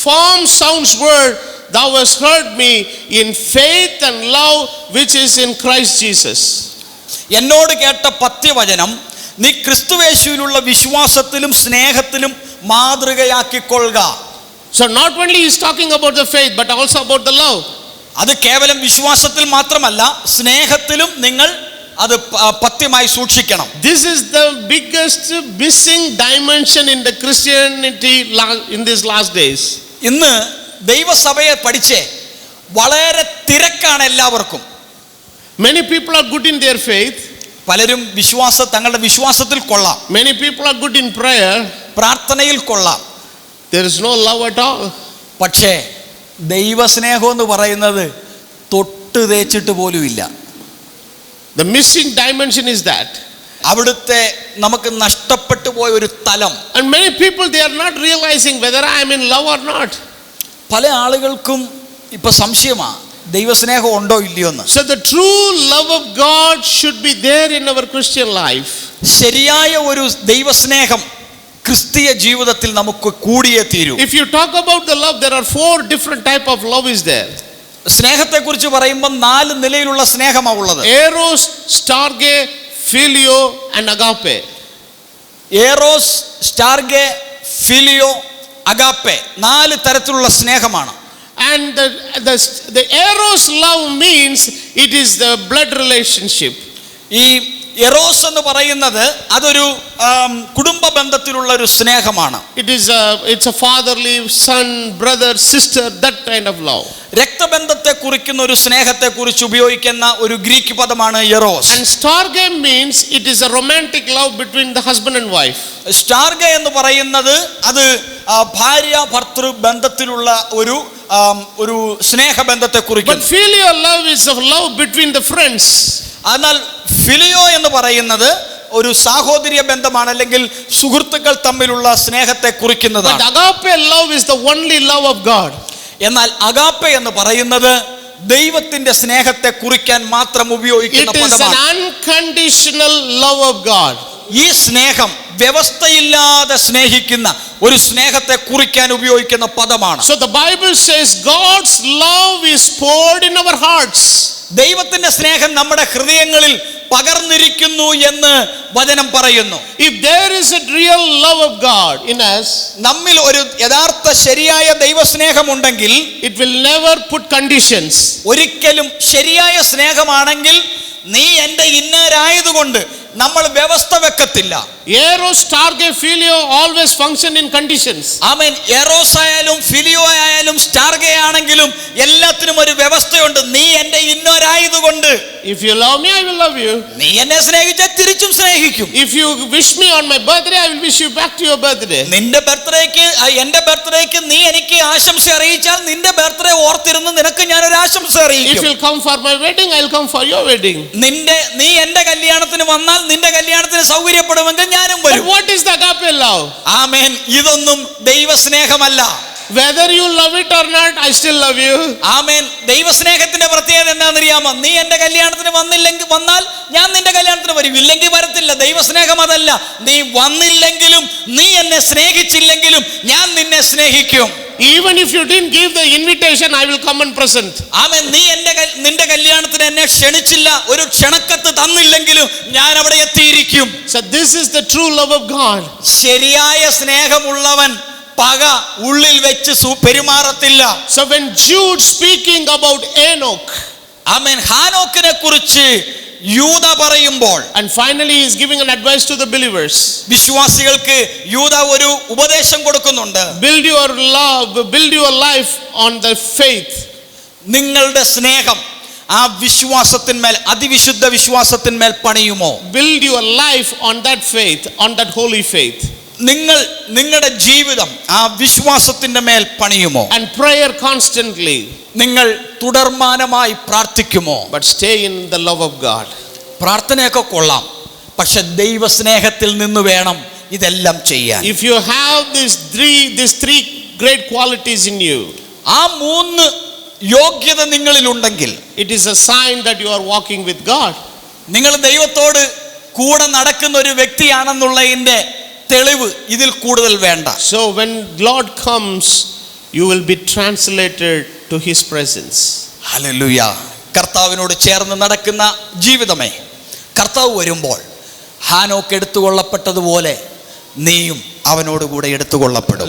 firm sound word thou hast heard me in faith and love which is in Christ Jesus. എന്നോട് കേട്ട പത്യവചനം നീ ക്രിസ്തുവേശുവിലുള്ള വിശ്വാസത്തിലും സ്നേഹത്തിലും മാതൃകയാക്കിക്കൊള്ളുക. So not only he is talking about the faith but also about the love. അത് കേവലം വിശ്വാസത്തിൽ മാത്രമല്ല, സ്നേഹത്തിലും നിങ്ങൾ അത് പത്യമായി സൂക്ഷിക്കണം. This is the biggest missing dimension in the Christianity in these last days. ഇന്ന് ദൈവസഭയെ പഠിച്ചേ വളരെ തിരക്കാണ് എല്ലാവർക്കും. Many people are good in their faith. പലരും തങ്ങളുടെ വിശ്വാസത്തിൽ കൊള്ളാം. Many people are good in prayer. പ്രാർത്ഥനയിൽ കൊള്ളാം. There is no love at all. പക്ഷേ ദൈവസ്നേഹം എന്ന് പറയുന്നത് തൊട്ട് തേച്ചിട്ട് പോലും ഇല്ല. The missing dimension is that. അവിടുത്തെ നമുക്ക് നഷ്ടപ്പെട്ടു പോയ ഒരു തലം. And many people, they are not realizing whether I am in love or not. പല ആളുകൾക്കും ഇപ്പൊ സംശയമാ ദൈവസ്നേഹം ഉണ്ടോ ഇല്ലയോ എന്ന്. So the true love of God should be there in our Christian life. ശരിയായ ഒരു ദൈവസ്നേഹം ക്രിസ്തീയ ജീവിതത്തിൽ നമുക്ക് കൂടിയേ തീരൂ. If you talk about the love, there are 4 different type of love is there. സ്നേഹത്തെ കുറിച്ച് പറയുമ്പോൾ 4 നിലയിലുള്ള സ്നേഹമാണ് ഉള്ളത്. Eros, Storge, Phileo and Agape. Eros, storge, phileo, agape 4 തരത്തിലുള്ള സ്നേഹമാണ്. And the Eros love means it is the blood relationship. ഈ Eros എന്ന് പറയുന്നത് അതൊരു കുടുംബ ബന്ധത്തിലുള്ള ഒരു സ്നേഹമാണ്. It's a fatherly, son, brother, sister, that kind of love. രക്തബന്ധത്തെ കുറിക്കുന്ന ഒരു സ്നേഹത്തെ കുറിച്ച് ഉപയോഗിക്കുന്ന ഒരു ഗ്രീക്ക് പദമാണ് Eros. And Storge means it is a romantic love between the husband and wife. സ്റ്റാർഗ എന്ന് പറയുന്നത് അത് ഭാര്യ ഭർത്തൃ ബന്ധത്തിലുള്ള ഒരു സ്നേഹബന്ധത്തെ കുറിക്കുന്നു. But filial love is a love between the friends. എന്നാൽ ഫിലിയോ എന്ന് പറയുന്നത് ഒരു സാഹോദര്യ ബന്ധമാണ്, അല്ലെങ്കിൽ സുഹൃത്തുക്കൾ തമ്മിലുള്ള സ്നേഹത്തെ കുറിക്കുന്നതാണ്. But agape love is the only love of God. എന്നാൽ അഗാപ്പെ എന്ന് പറയുന്നത് ദൈവത്തിന്റെ സ്നേഹത്തെ കുറിക്കാൻ മാത്രം ഉപയോഗിക്കുന്ന പദമാണ്. It is an unconditional love of God. ഈ സ്നേഹം വ്യവസ്ഥയില്ലാതെ സ്നേഹിക്കുന്ന ഒരു സ്നേഹത്തെ കുറിക്കാൻ ഉപയോഗിക്കുന്ന പദമാണ്. So the Bible says God's love is poured in our hearts. ദൈവത്തിന്റെ സ്നേഹം നമ്മുടെ ഹൃദയങ്ങളിൽ പകർന്നിരിക്കുന്നു എന്ന് വചനം പറയുന്നു. If there is a real love of God in us, നമ്മിൽ ഒരു യഥാർത്ഥ ശരിയായ ദൈവസ്നേഹമുണ്ടെങ്കിൽ it will never put conditions. ഒരിക്കലും ശരിയായ സ്നേഹമാണെങ്കിൽ നീ എൻ്റെ ഇന്നരായതുകൊണ്ട് നമ്മൾ വ്യവസ്ഥ വെക്കത്തില്ല. Eros, Starge, Filio always function in conditions. Amen. Eros ആയാലും ഫിലിയോ ആയാലും സ്റ്റാർഗെ ആണെങ്കിലും എല്ലാത്തിനും ഒരു വ്യവസ്ഥയുണ്ട്. നീ എന്റെ ഇന്നൊരായതുകൊണ്ട്, If you love me, I will love you. നീ എന്നെ സ്നേഹിച്ചാൽ തിരിച്ചും സ്നേഹിക്കും. If you wish me on my birthday, I will wish you back to your birthday. നിന്റെ ബർത്ത്ഡേക്ക്, എന്റെ ബർത്ത്ഡേക്ക് നീ എനിക്ക് ആശംസ അറിയിച്ചാൽ നിന്റെ ബർത്ത്ഡേ ഓർത്തിരുന്ന് നിനക്ക് ഞാനൊരു ആശംസ If അറിയിക്കും. you'll come for my wedding, I'll come for your wedding. നീ എന്റെ കല്യാണത്തിന് വന്നാൽ നിന്റെ കല്യാണത്തിന് സൗകര്യപ്പെടുമെങ്കിൽ ഞാനും But വരും. what is the agape love? ആമേൻ. ഇതൊന്നും ദൈവസ്നേഹമല്ല. Whether you love it or not, I still love you. ആമേൻ. ദൈവസ്നേഹത്തിന്റെ പ്രത്യേകത എന്താണെന്നറിയാമോ? നീ എന്റെ കല്യാണത്തിന് വന്നാൽ ഞാൻ നിന്റെ കല്യാണത്തിന് വരും, ഇല്ലെങ്കിൽ വരത്തില്ല. ദൈവസ്നേഹം അതല്ല. നീ വന്നില്ലെങ്കിലും നീ എന്നെ സ്നേഹിച്ചില്ലെങ്കിലും ഞാൻ നിന്നെ സ്നേഹിക്കും. Even if you didn't give the invitation, I will come and present. ആമേൻ. നീ നിന്റെ കല്യാണത്തിന് എന്നെ ക്ഷണിച്ചില്ല, ഒരു ക്ഷണക്കത്ത് തന്നില്ലെങ്കിലും ഞാൻ അവിടെ എത്തിയിരിക്കും. So this is the true love of God. ശരിയായ സ്നേഹമുള്ളവൻ പക ഉള്ളിൽ വെച്ച് പെരുമാറത്തില്ല. So when Jude speaking about Enoch, ആമേൻ, ഹാനോക്കിനെ കുറിച്ച് യൂദ പറയുമ്പോൾ, and finally he is giving an advice to the believers. വിശ്വാസികൾക്ക് യൂദ ഒരു ഉപദേശം കൊടുക്കുന്നുണ്ട്. Build your love, build your life on the faith. നിങ്ങളുടെ സ്നേഹം ആ വിശ്വാസത്തിന്മേൽ, അതിവിശുദ്ധ വിശ്വാസത്തിന്മേൽ പണിയുമോ? Build your life on that faith, on that holy faith. നിങ്ങളുടെ ജീവിതം ആ വിശ്വാസത്തിന്റെ മേൽ പണിയുമോ? And prayer constantly. നിങ്ങൾ തുടർമാനമായി പ്രാർത്ഥിക്കുമോ? But stay in the love of God. പ്രാർത്ഥനയൊക്കെ കൊള്ളാം, പക്ഷെ ദൈവസ്നേഹത്തിൽ നിന്ന് വേണം ഇതെല്ലാം ചെയ്യാൻ. If you have these three great qualities in you, ആ മൂന്ന് യോഗ്യത നിങ്ങളിലുണ്ടെങ്കിൽ, it is a sign that you are walking with God. നിങ്ങൾ ദൈവത്തോട് കൂടെ നടക്കുന്ന ഒരു വ്യക്തിയാണെന്നുള്ളതിന്റെ തെളിവ് ഇതിൽ കൂടുതൽ വേണ്ട. So when Lord comes, you will be translated to his presence. Hallelujah. കർത്താവിനോട് ചേർന്ന് നടക്കുന്ന ജീവിതമേ, കർത്താവ് വരുമ്പോൾ ഹാനോക്ക് എടുത്തുകൊള്ളപ്പെട്ടതുപോലെ നീയും അവനോട് കൂടെ എടുത്തുകൊള്ളപ്പെടും.